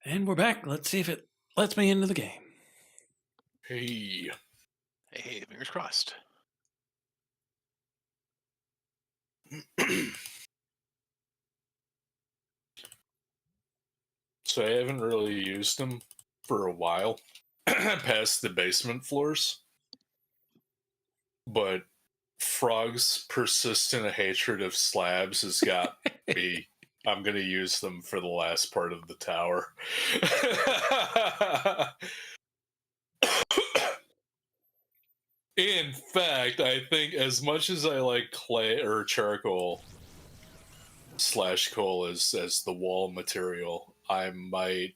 And we're back. Let's see if it lets me into the game. Hey. Hey, fingers crossed. So I haven't really used them for a while, past the basement floors. But Frog's persistent hatred of slabs has got me. I'm gonna use them for the last part of the tower. In fact, I think as much as I like clay or charcoal slash coal as the wall material, I might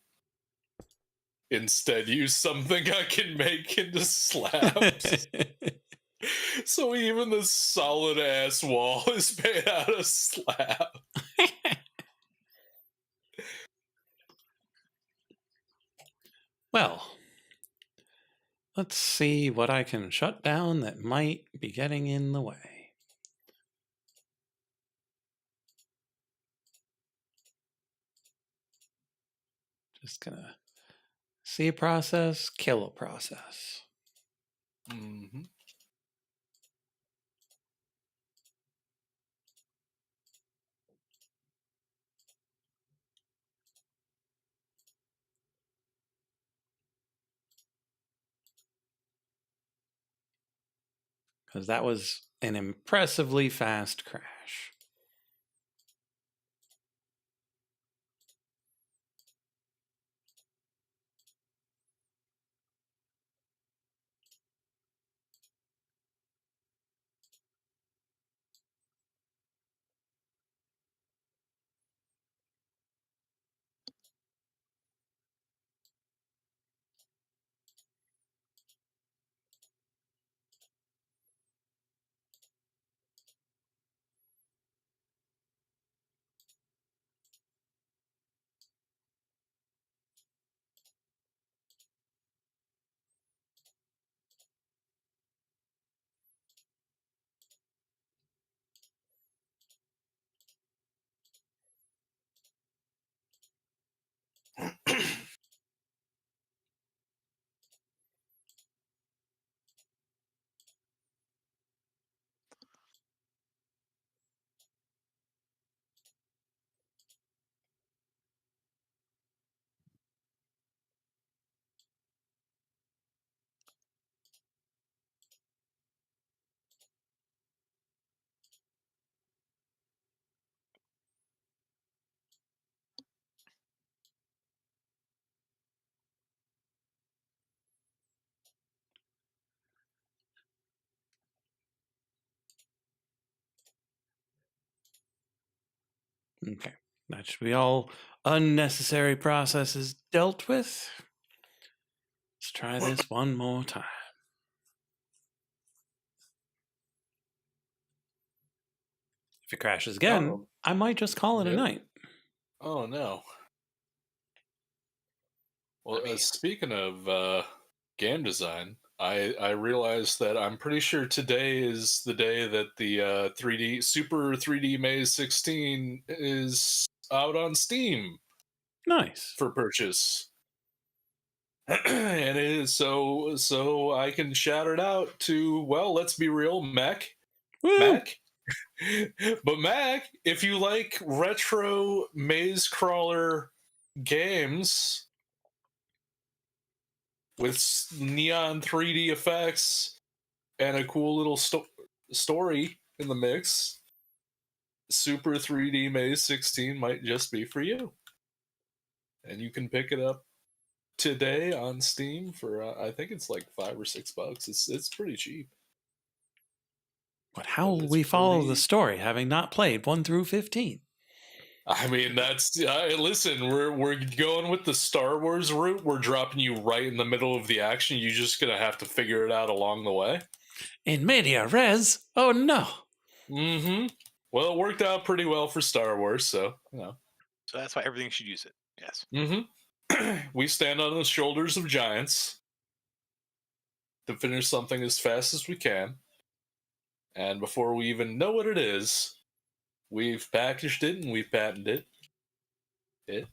instead use something I can make into slabs. So even the solid ass wall is made out of slab. Well, let's see what I can shut down that might be getting in the way. Just gonna see a process, kill a process. Mm-hmm. Because that was an impressively fast crash. Okay, that should be all unnecessary processes dealt with. Let's try this one more time. If it crashes again, Uh-oh. I might just call it a Yep. night. Oh no. Well, I mean- speaking of game design, I realized that I'm pretty sure today is the day that the 3D Super 3D Maze 16 is out on Steam Nice. for purchase. And it is so I can shout it out to, well, let's be real, Mac. Woo! Mac. But Mac, if you like retro maze crawler games with neon 3D effects and a cool little story in the mix, Super 3D Maze 16 might just be for you. And you can pick it up today on Steam for I think it's like $5 or $6. It's pretty cheap. But how will it's we follow the pretty- story, having not played 1 through 15? I mean, that's listen. We're going with the Star Wars route. We're dropping you right in the middle of the action. You're just gonna have to figure it out along the way. In media res? Oh no. Mm-hmm. Well, it worked out pretty well for Star Wars, so you know. So that's why everything should use it. Yes. Mm-hmm. We stand on the shoulders of giants to finish something as fast as we can, and before we even know what it is, we've packaged it and we've patented it,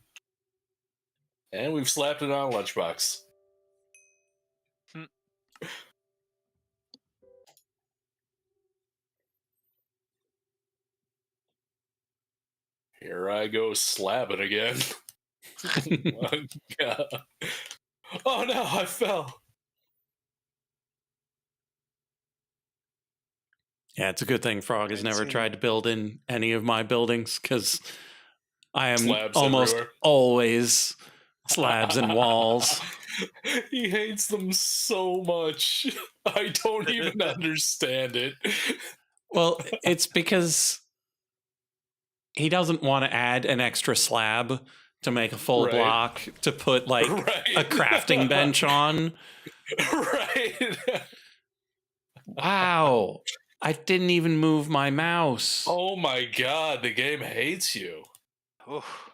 and we've slapped it on a lunchbox. Here I go slabbing again. Oh, God. Oh no, I fell. Yeah, it's a good thing Frog has I'd never say- tried to build in any of my buildings, because I am Slabs almost everywhere. always slabs and walls. He hates them so much. I don't even understand it. Well, it's because he doesn't want to add an extra slab to make a full Right. block to put like Right. a crafting bench on. Right. Wow. I didn't even move my mouse. Oh my god, the game hates you. Oof,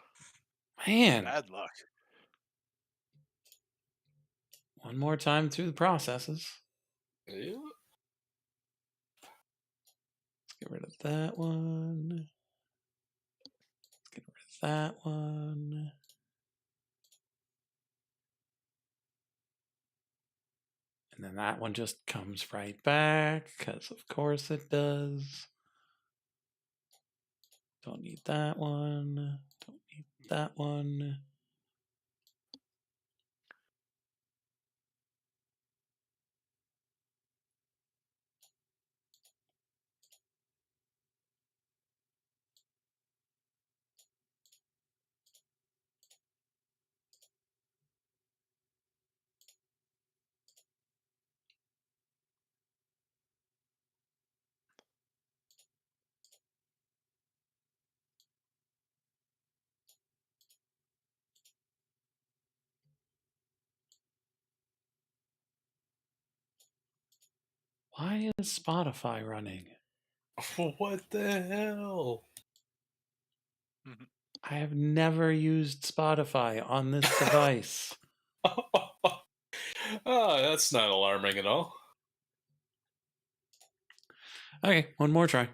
Man. bad luck. One more time through the processes. Yeah. Let's get rid of that one. Let's get rid of that one. And then that one just comes right back, because of course it does. Don't need that one. Don't need that one. Why is Spotify running? What the hell? I have never used Spotify on this device. Oh, that's not alarming at all. Okay, one more try.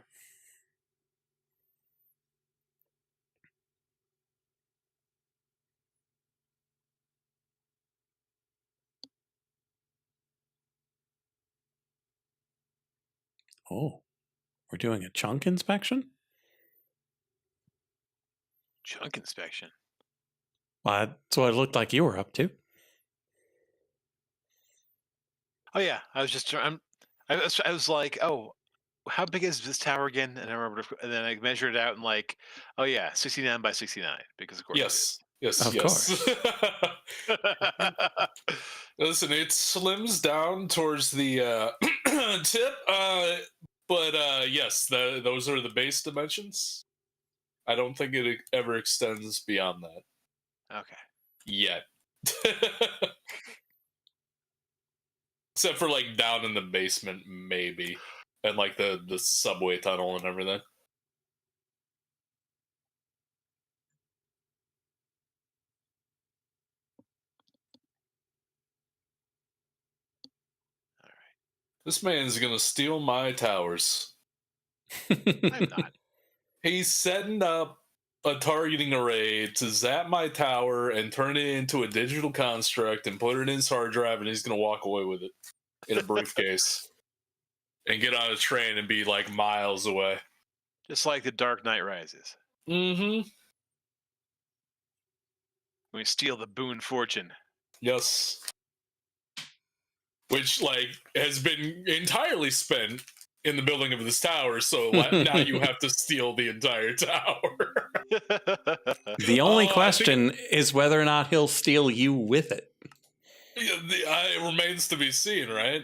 Oh, we're doing a chunk inspection? Chunk inspection. Well, that's what it looked like you were up to. Oh yeah, I was just I was like, oh, how big is this tower again? And I remember, and then I measured it out and like, oh yeah, 69 by 69, because of course Yes. Yes, Of yes. it is. Listen, it slims down towards the tip, but yes, those are the base dimensions. I don't think it ever extends beyond that Okay. yet. Except for like down in the basement, maybe. And like the subway tunnel and everything. All right. This man's gonna steal my towers. I'm not. He's setting up a targeting array to zap my tower and turn it into a digital construct and put it in his hard drive, and he's gonna walk away with it in a briefcase and get on a train and be like miles away. Just like the Dark Knight Rises. Mm-hmm. We steal the Boon fortune. Yes. Which like has been entirely spent in the building of this tower, so now you have to steal the entire tower. The only I question is whether or not he'll steal you with it. It remains to be seen, right?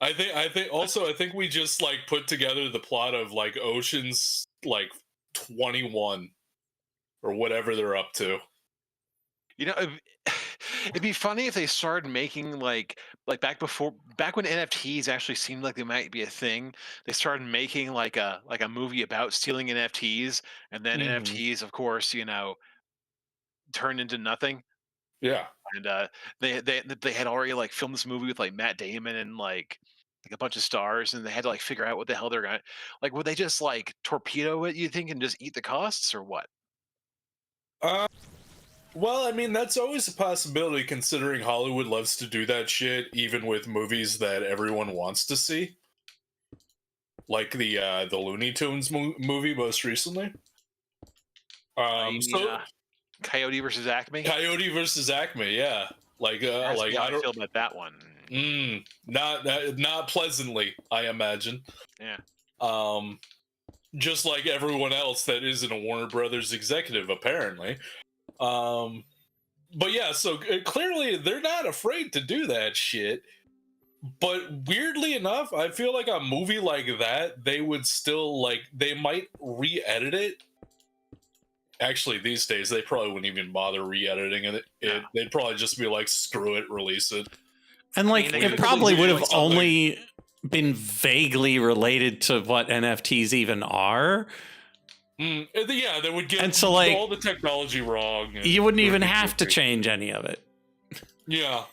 I think we just like put together the plot of like Ocean's like 21 or whatever they're up to. You know, it'd be funny if they started making like back when NFTs actually seemed like they might be a thing. They started making like a movie about stealing NFTs, and then Mhm. NFTs, of course, turned into nothing. Yeah. And they had already like filmed this movie with like Matt Damon and like a bunch of stars, and they had to like figure out what the hell they're gonna like. Would they just like torpedo it, you think, and just eat the costs, or what? Well, I mean, that's always a possibility considering Hollywood loves to do that shit, even with movies that everyone wants to see. Like the Looney Tunes movie most recently. You mean, So Coyote versus Acme? Coyote versus Acme, yeah. Like Ask like me how I I don't feel about that one. not pleasantly, I imagine. Yeah. Just like everyone else that isn't a Warner Brothers executive, apparently. But yeah, so clearly they're not afraid to do that shit. But weirdly enough, I feel like a movie like that, they would still like they might re-edit it. Actually, these days they probably wouldn't even bother re-editing it. No. They'd probably just be like, "Screw it, release it." And like, they it could probably do would like have something- only been vaguely related to what NFTs even are. Yeah, they would get And so, like, all the technology wrong. And you wouldn't it would even be have to goofy. change any of it. Yeah.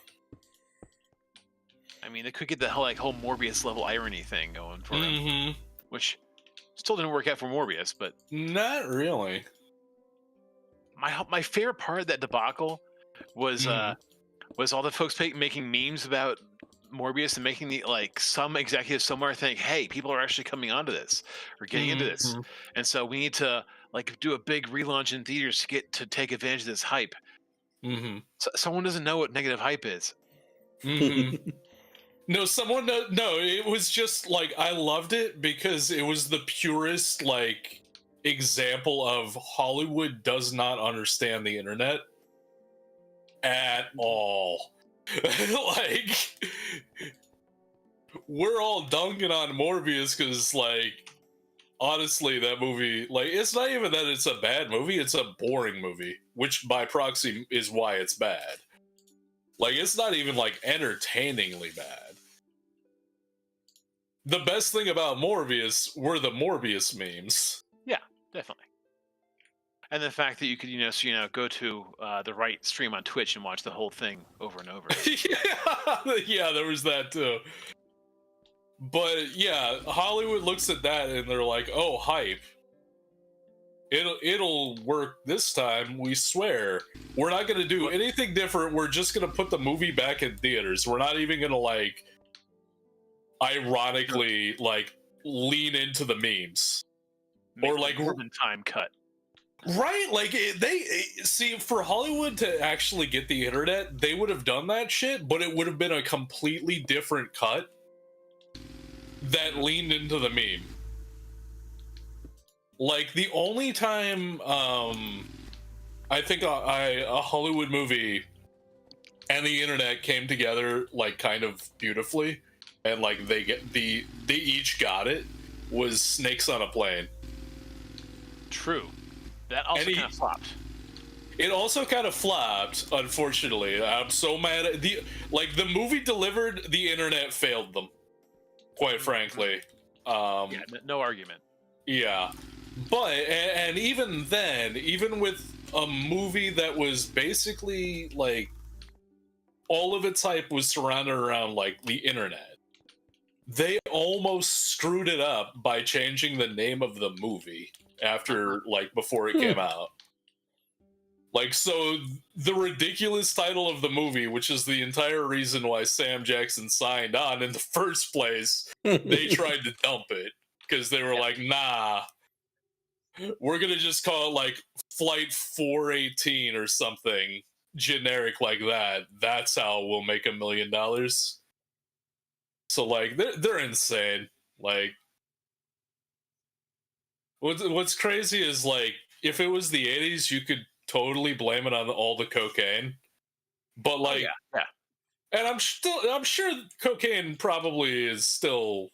I mean, they could get the whole Morbius level irony thing going for him, Mm-hmm. which still didn't work out for Morbius. But Not really. my favorite part of that debacle was all the folks making memes about Morbius and making the some executives somewhere think, hey, people are actually coming onto this or getting into this, and so we need to do a big relaunch in theaters to take advantage of this hype. Mm-hmm. So, someone doesn't know what negative hype is. Mm-hmm. No, it was just like, I loved it because it was the purest example of Hollywood does not understand the internet at all. Like, we're all dunking on Morbius because honestly, that movie, it's not even that it's a bad movie, it's a boring movie, which by proxy is why it's bad. It's not even entertainingly bad. The best thing about Morbius were the Morbius memes. Yeah, definitely. And the fact that you could, go to the right stream on Twitch and watch the whole thing over and over. Yeah, there was that too. But yeah, Hollywood looks at that and they're like, "Oh, hype. It'll work this time, we swear. We're not going to do anything different. We're just going to put the movie back in theaters. We're not even going to ironically lean into the memes." Or more than time cut. Right, they see, for Hollywood to actually get the internet, they would have done that shit, but it would have been a completely different cut that leaned into the meme. The only time I think a Hollywood movie and the internet came together kind of beautifully, and they each got it, was Snakes on a Plane. True. That also kind of flopped. It also kind of flopped, unfortunately. I'm so mad at the movie delivered, the internet failed them, quite frankly. Yeah, no argument. Yeah. But and even then, even with a movie that was basically all of its hype was surrounded around the internet, they almost screwed it up by changing the name of the movie after before it came out. So the ridiculous title of the movie, which is the entire reason why Sam Jackson signed on in the first place, they tried to dump it because they were like, nah, we're gonna just call it Flight 418 or something generic like that. That's how we'll make $1 million. So they're insane. What's crazy is if it was the 80s, you could totally blame it on all the cocaine. But yeah. And I'm sure cocaine probably is still,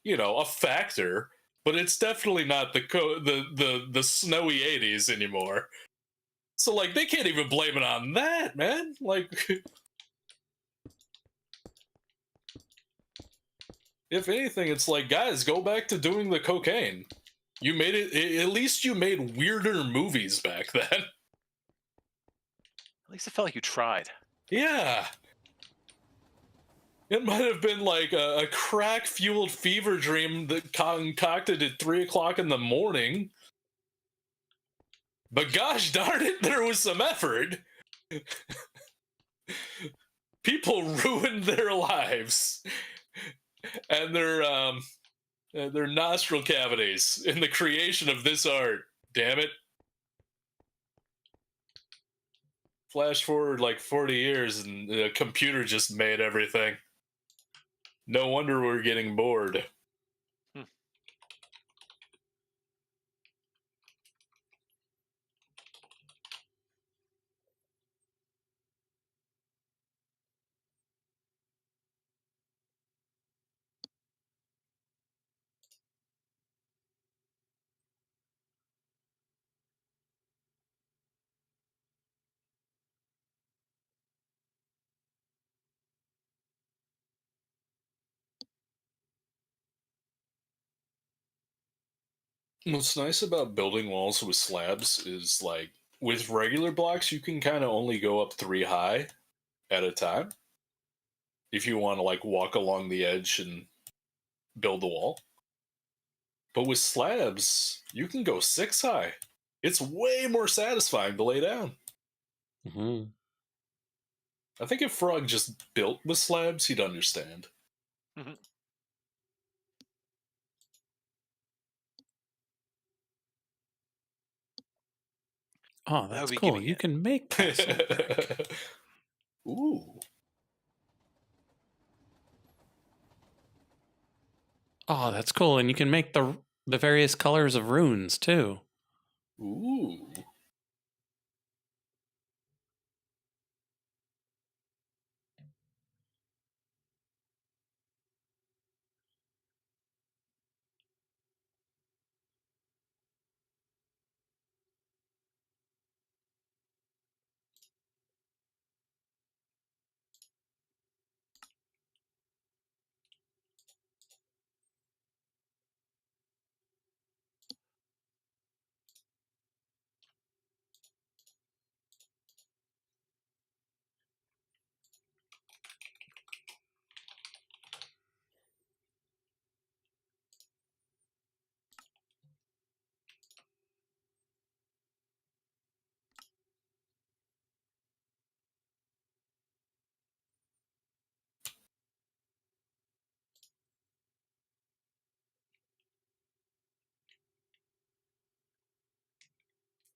a factor, but it's definitely not the snowy 80s anymore. So they can't even blame it on that, man. If anything, it's guys, go back to doing the cocaine. You made it, at least you made weirder movies back then. At least it felt like you tried. Yeah. It might have been a crack-fueled fever dream that concocted at 3 o'clock in the morning. But gosh darn it, there was some effort. People ruined their lives and their nostril cavities in the creation of this art. Damn it. Flash forward 40 years and the computer just made everything. No wonder we're getting bored. What's nice about building walls with slabs is like with regular blocks, you can kind of only go up 3 high at a time if you want to like walk along the edge and build the wall. But with slabs, you can go 6 high. It's way more satisfying to lay down. Mm-hmm. I think if Frog just built with slabs, he'd understand. Mhm. Oh, That would that's be cool. giving You it. can make castle brick. Ooh. Oh, that's cool. And you can make the various colors of runes too. Ooh.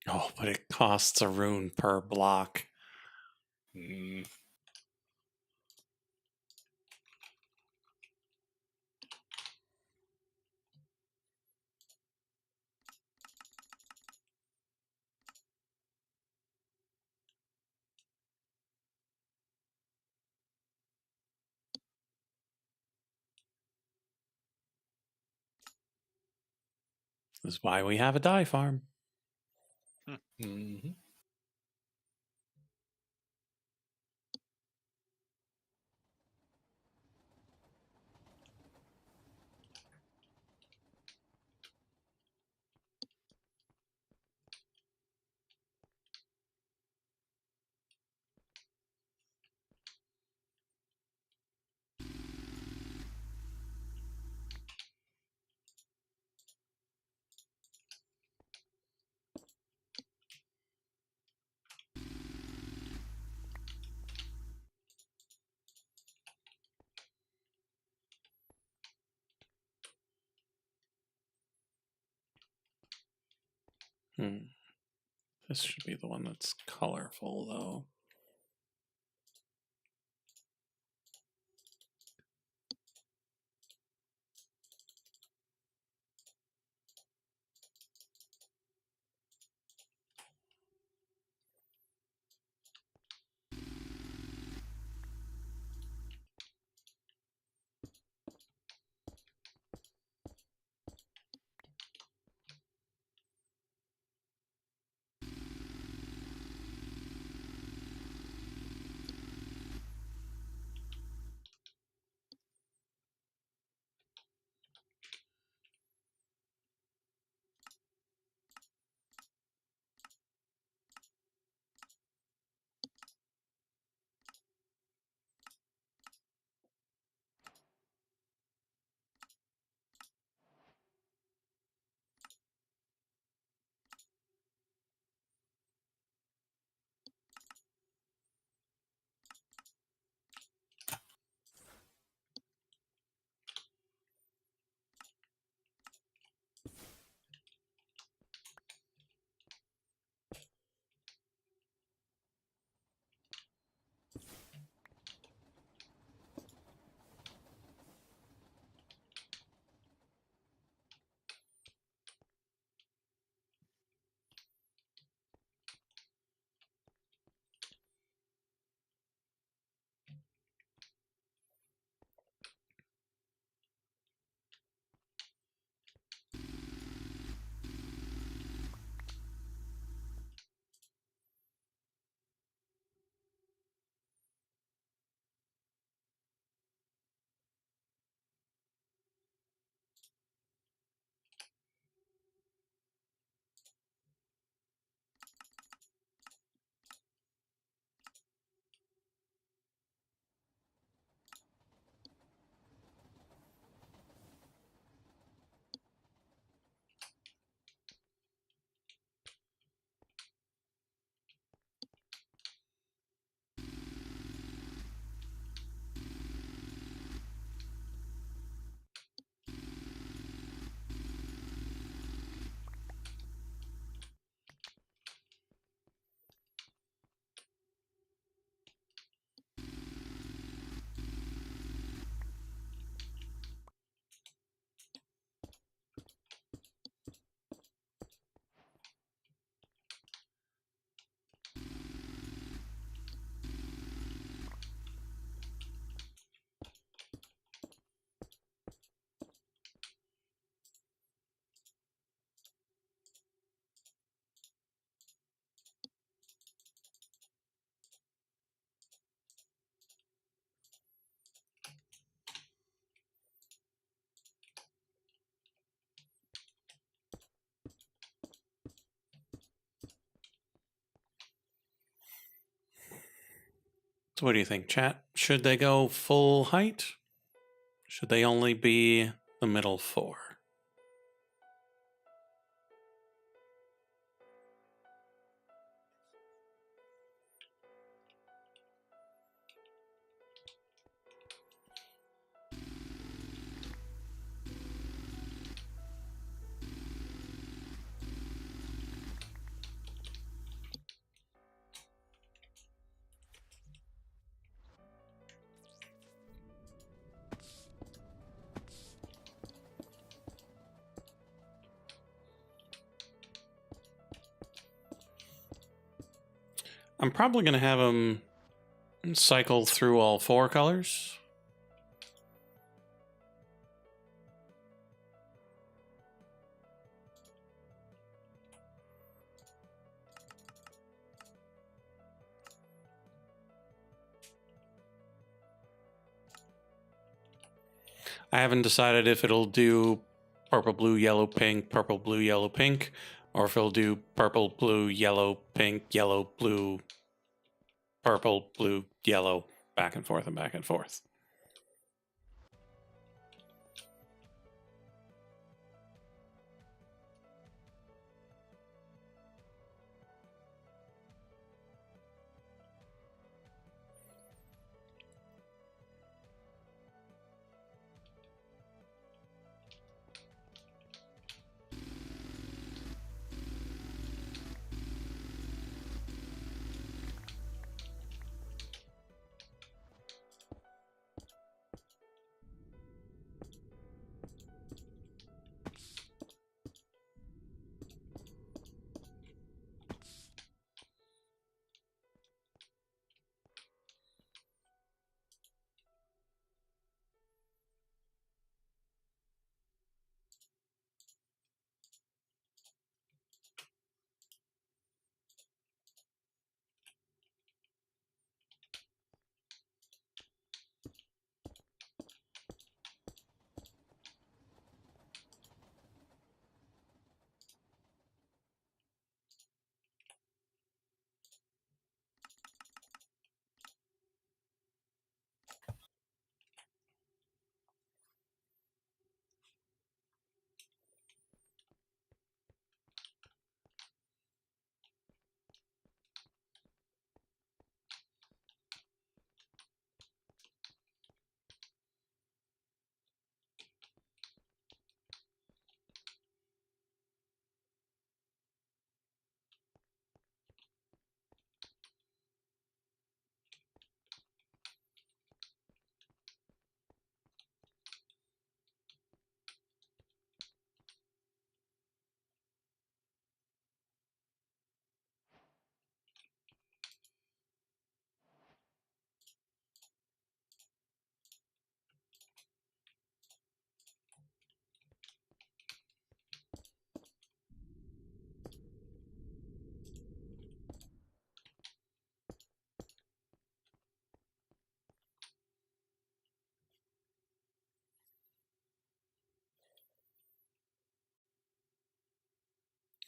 Oh, but it costs a rune per block. Mm. This is why we have a dye farm. Mm-hmm. This should be the one that's colorful, though. So what do you think, chat? Should they go full height? Should they only be the middle 4? I'm probably going to have them cycle through all 4 colors. I haven't decided if it'll do purple, blue, yellow, pink, purple, blue, yellow, pink, or if it'll do purple, blue, yellow, pink, yellow, blue, purple, blue, yellow, back and forth and back and forth.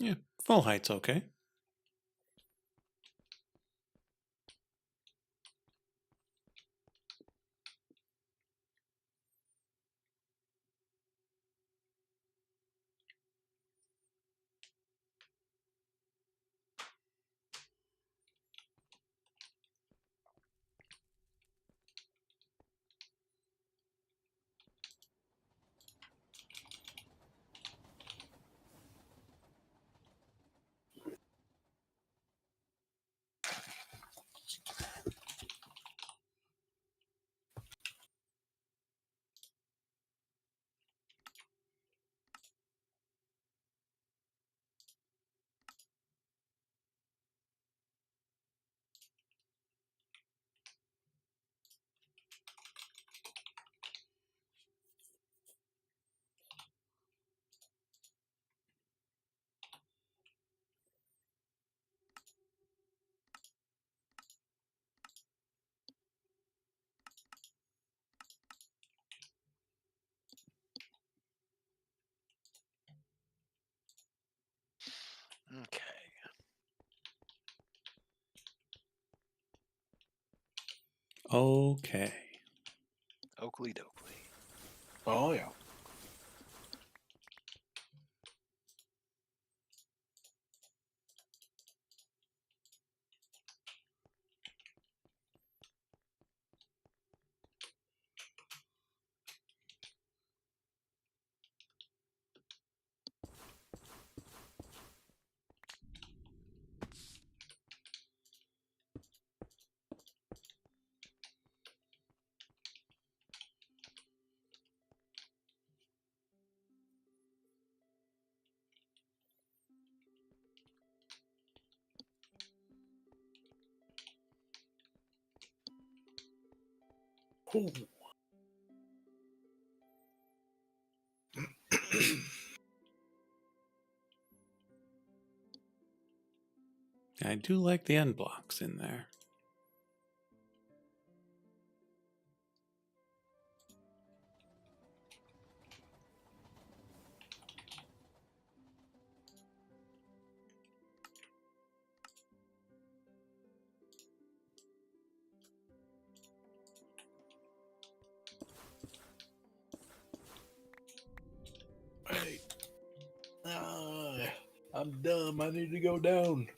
Yeah, full height's okay. Okay. Oakley dokley. Oh yeah. Ooh. I do like the end blocks in there. Hey. I'm dumb. I need to go down.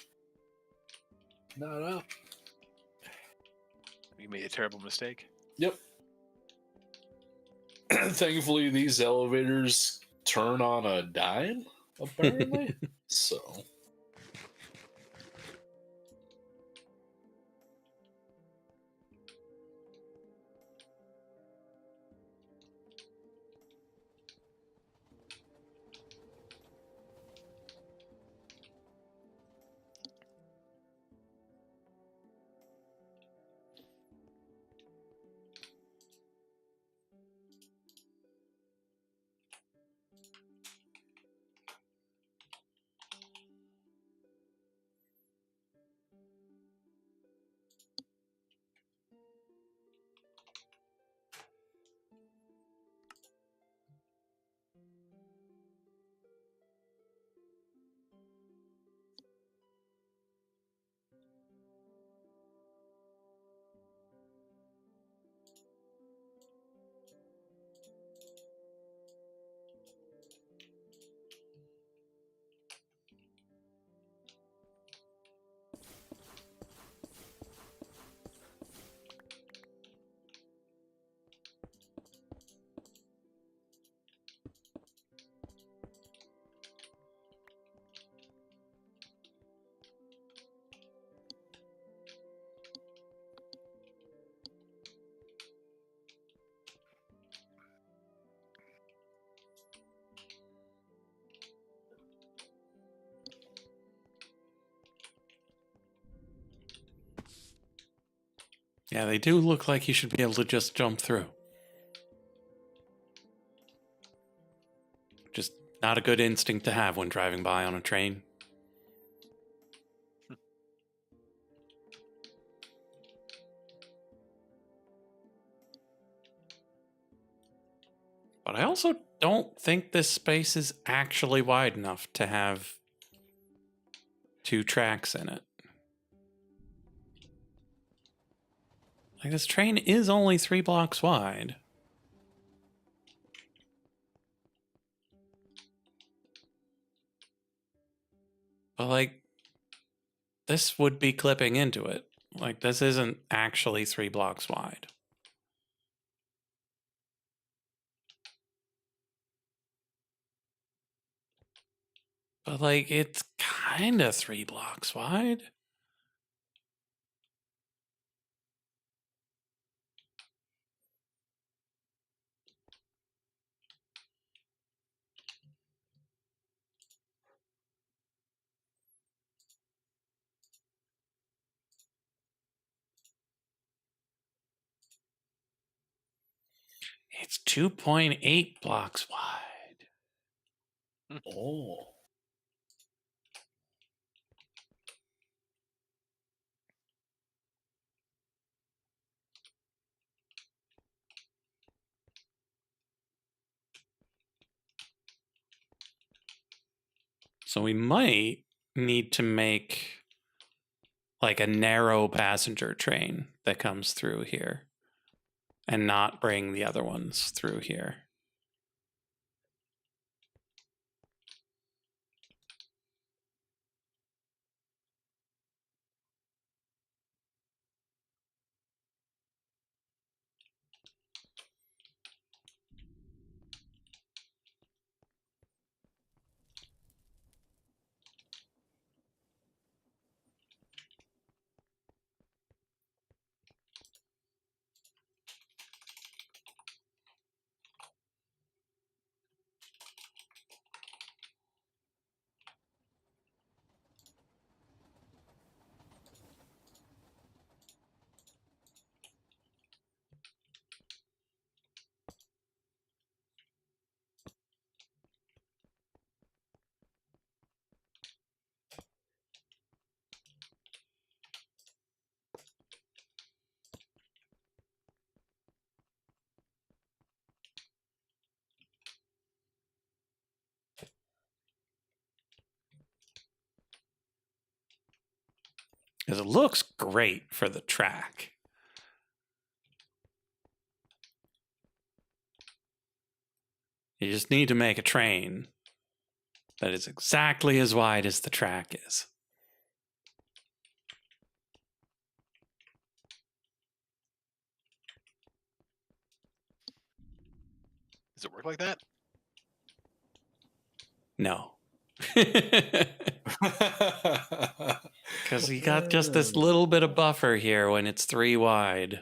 Not up. You made a terrible mistake. Yep. Thankfully, these elevators turn on a dime, apparently. So. Yeah, they do look like you should be able to just jump through. Just not a good instinct to have when driving by on a train. But I also don't think this space is actually wide enough to have 2 tracks in it. Like, this train is only 3 blocks wide. But, like, this would be clipping into it. Like, this isn't actually 3 blocks wide. But, like, it's kind of 3 blocks wide. It's 2.8 blocks wide. Oh. So we might need to make like a narrow passenger train that comes through here and not bring the other ones through here. Because it looks great for the track. You just need to make a train that is exactly as wide as the track is. Does it work like that? No. Because you got just this little bit of buffer here when it's 3 wide.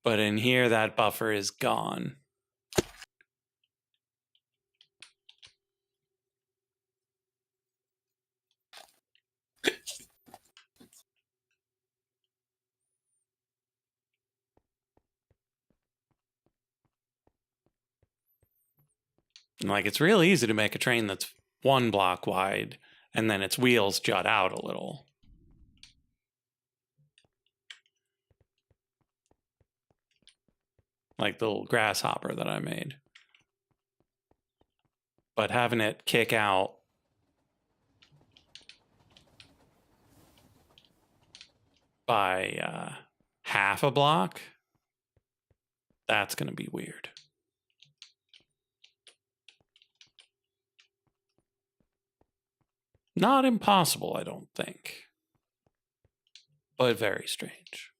But in here, that buffer is gone. And like, it's real easy to make a train that's 1 block wide, and then its wheels jut out a little. Like the little grasshopper that I made. But having it kick out by half a block, that's going to be weird. Not impossible, I don't think. But very strange.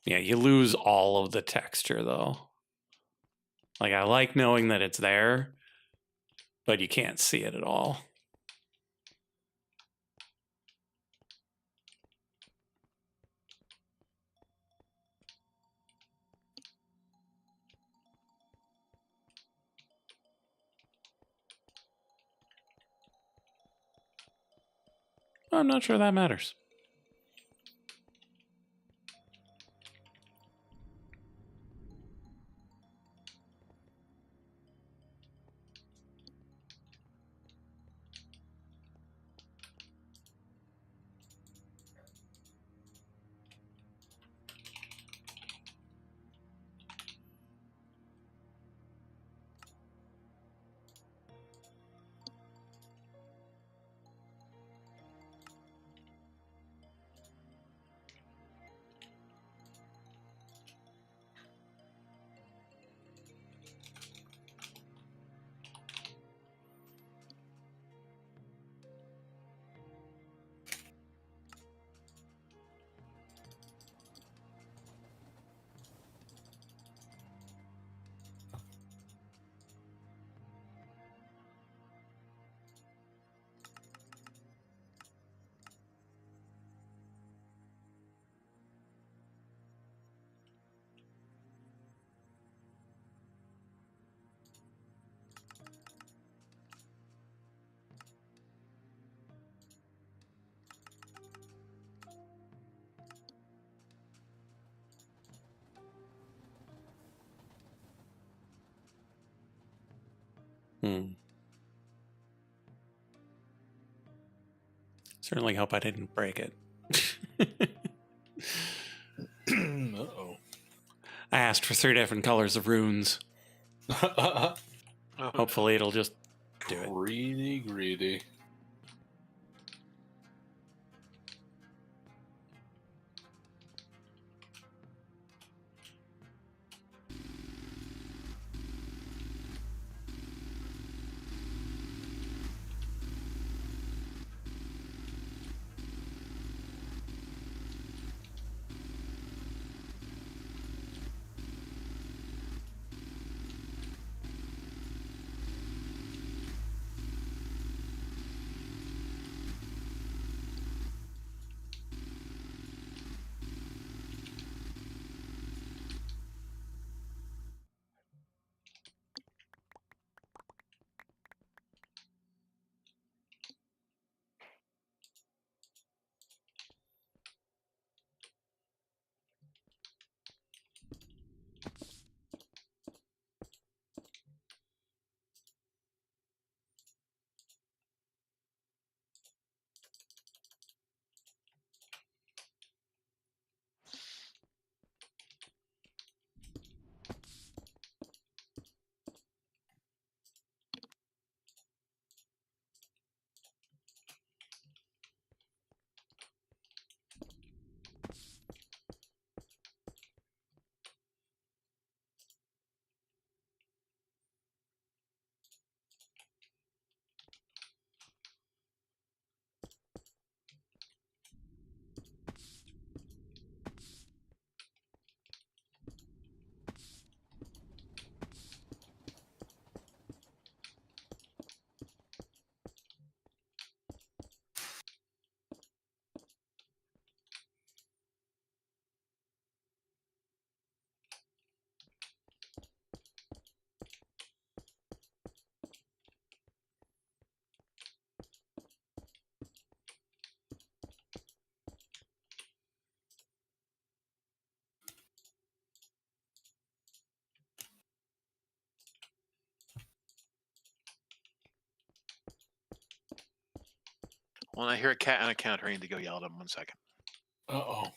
Yeah, you lose all of the texture, though. Like, I like knowing that it's there, but you can't see it at all. I'm not sure that matters. Certainly hope I didn't break it. asked for 3 different colors of runes. Oh, Hopefully it'll just do it. Greedy. when I hear a cat on a counter, I need to go yell at him. 1 second. Uh-oh.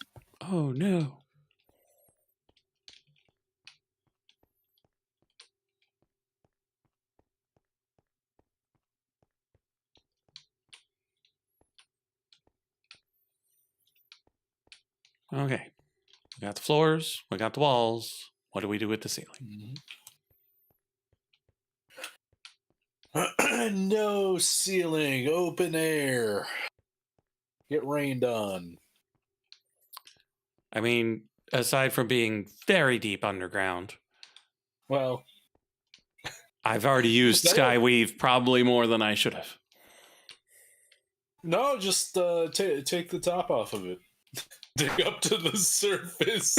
Oh no. Okay. We got the floors, we got the walls. What do we do with the ceiling? No ceiling, open air. Get rained on. I mean, aside from being very deep underground, Well, I've already used That- Skyweave probably more than I should have. no, just take the top off of it. Dig up to the surface.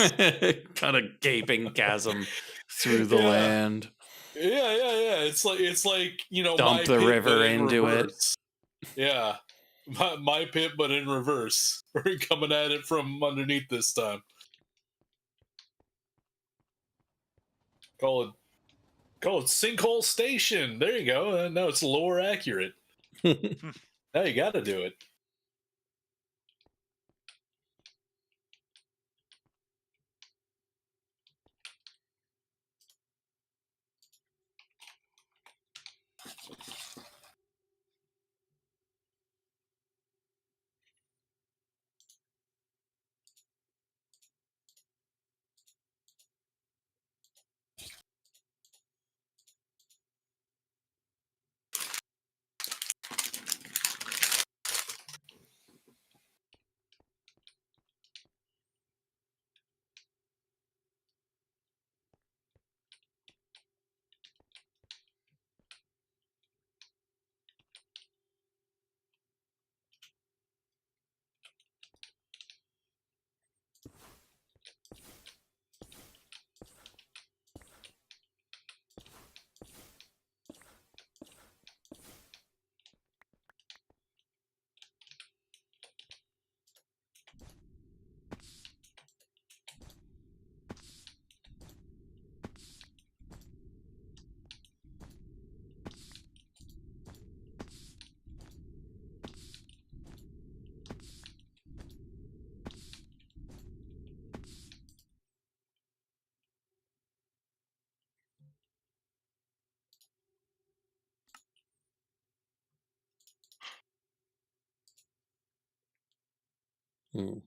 Cut a gaping chasm through the Yeah. land. Yeah. It's like Dump my the pit, river but in into it. reverse. Yeah, my pit, but in reverse. We're coming at it from underneath this time. Call it sinkhole station. There you go. Now it's lore accurate. Now you got to do it. Hmm.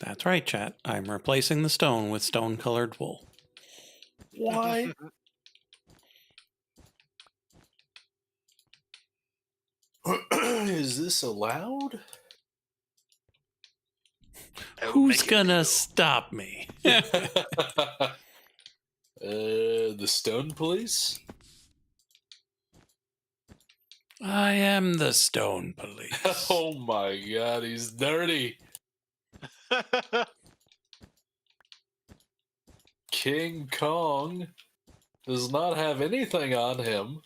That's right, chat. I'm replacing the stone with stone-colored wool. Why? Is this allowed? I will Who's make it gonna legal. stop me? The stone police? I am the stone police. Oh my god, he's dirty. King Kong does not have anything on him.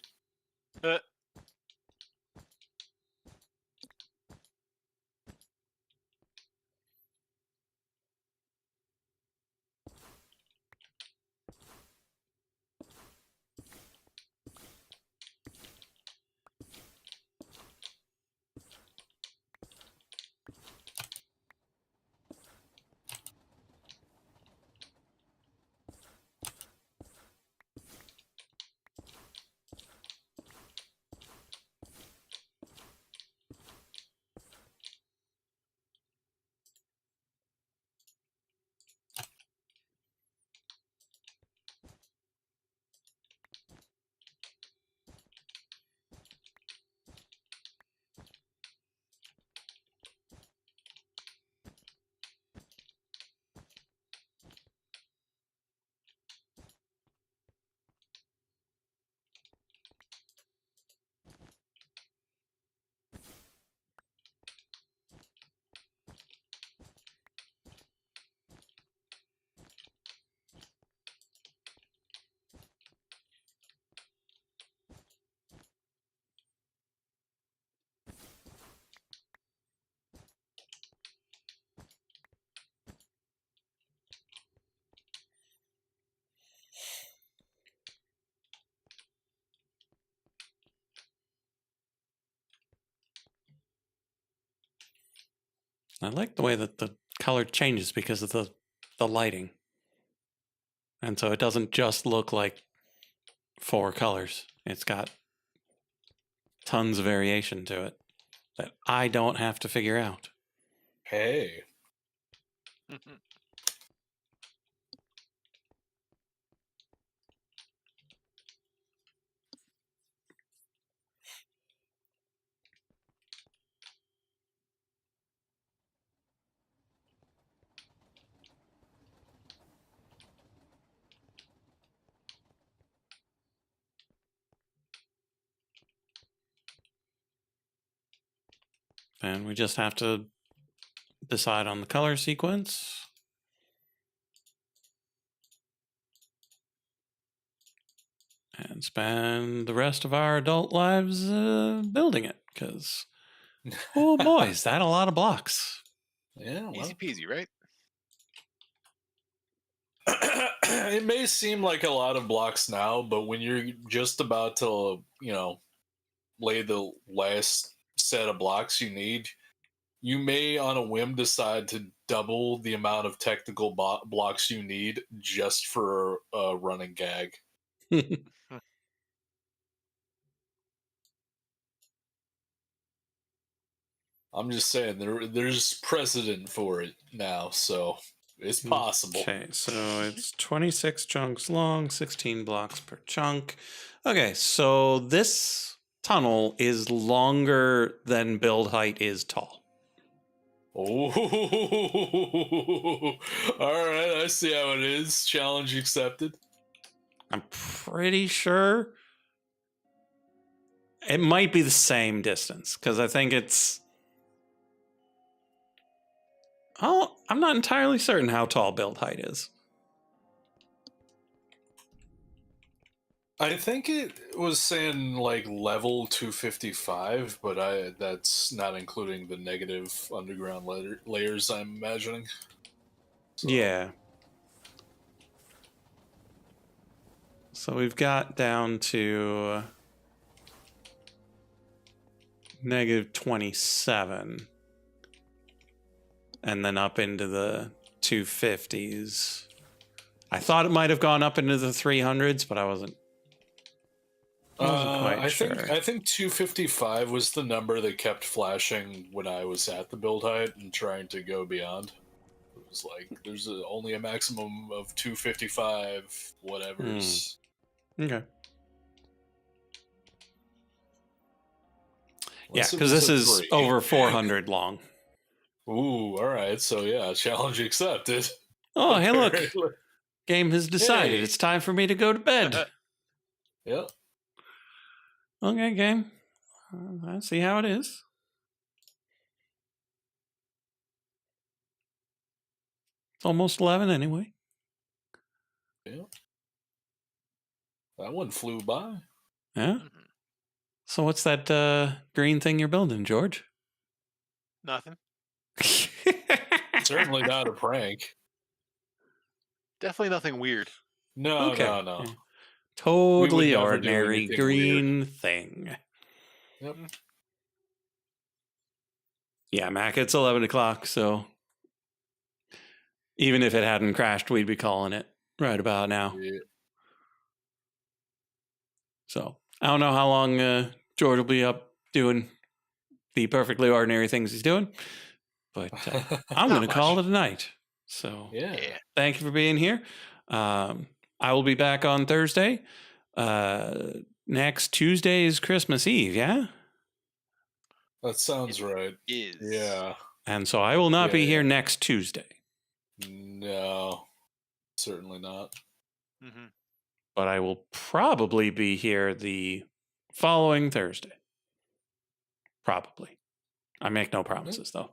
I like the way that the color changes because of the lighting. And so it doesn't just look like 4 colors. It's got tons of variation to it that I don't have to figure out. Hey. And we just have to decide on the color sequence. And spend the rest of our adult lives building it. Because, oh boy, is that a lot of blocks. Yeah, well. Easy peasy, right? It may seem like a lot of blocks now, but when you're just about to, lay the last set of blocks you need, you may on a whim decide to double the amount of technical blocks you need just for a running gag. I'm just saying there's precedent for it now, so it's possible. Okay, so it's 26 chunks long, 16 blocks per chunk. Okay, so this tunnel is longer than build height is tall. Oh, all right. I see how it is. Challenge accepted. I'm pretty sure it might be the same distance because I think it's. Oh, I'm not entirely certain how tall build height is. I think it was saying like level 255, but that's not including the negative underground layers I'm imagining. So. Yeah. So we've got down to negative 27. And then up into the 250s. I thought it might have gone up into the 300s, but I wasn't quite sure. I think 255 was the number that kept flashing when I was at the build height and trying to go beyond. It was like there's only a maximum of 255 whatever's. Okay. Unless yeah, because this is 3. over 400 long. Ooh, all right. So yeah, challenge accepted. Oh, hey, look. Game has decided Hey. it's time for me to go to bed. Yep. Okay, game. I see how it is. It's almost 11 anyway. Yeah. That one flew by. Yeah? So what's that green thing you're building, George? Nothing. Certainly not a prank. Definitely nothing weird. No, Okay. no. Yeah. Totally never do ordinary anything green thing. Yep. Yeah, Mac, it's 11 o'clock, so even if it hadn't crashed, we'd be calling it right about now. Yeah. So I don't know how long George will be up doing the perfectly ordinary things he's doing, but I'm going to call it a night. So Yeah. thank you for being here. I will be back on Thursday. Next Tuesday is Christmas Eve, yeah? That sounds right. Is. Yeah. And so I will not be Yeah. here next Tuesday, No. Certainly not. Mm-hmm. but I will probably be here the following Thursday. Probably. I make no promises, though.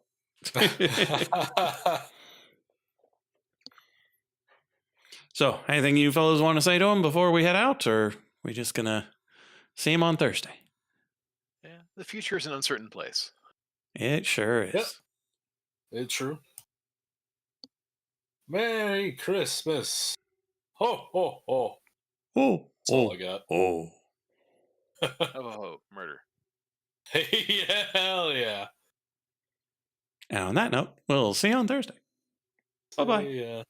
So, anything you fellows want to say to him before we head out, or we just gonna see him on Thursday? Yeah. The future is an uncertain place. It sure is. Yep. It's true. Merry Christmas. Ho, ho, ho. Oh, That's all I got. oh. Oh, murder. Hey, yeah, hell yeah. And on that note, we'll see you on Thursday. Bye bye. Yeah.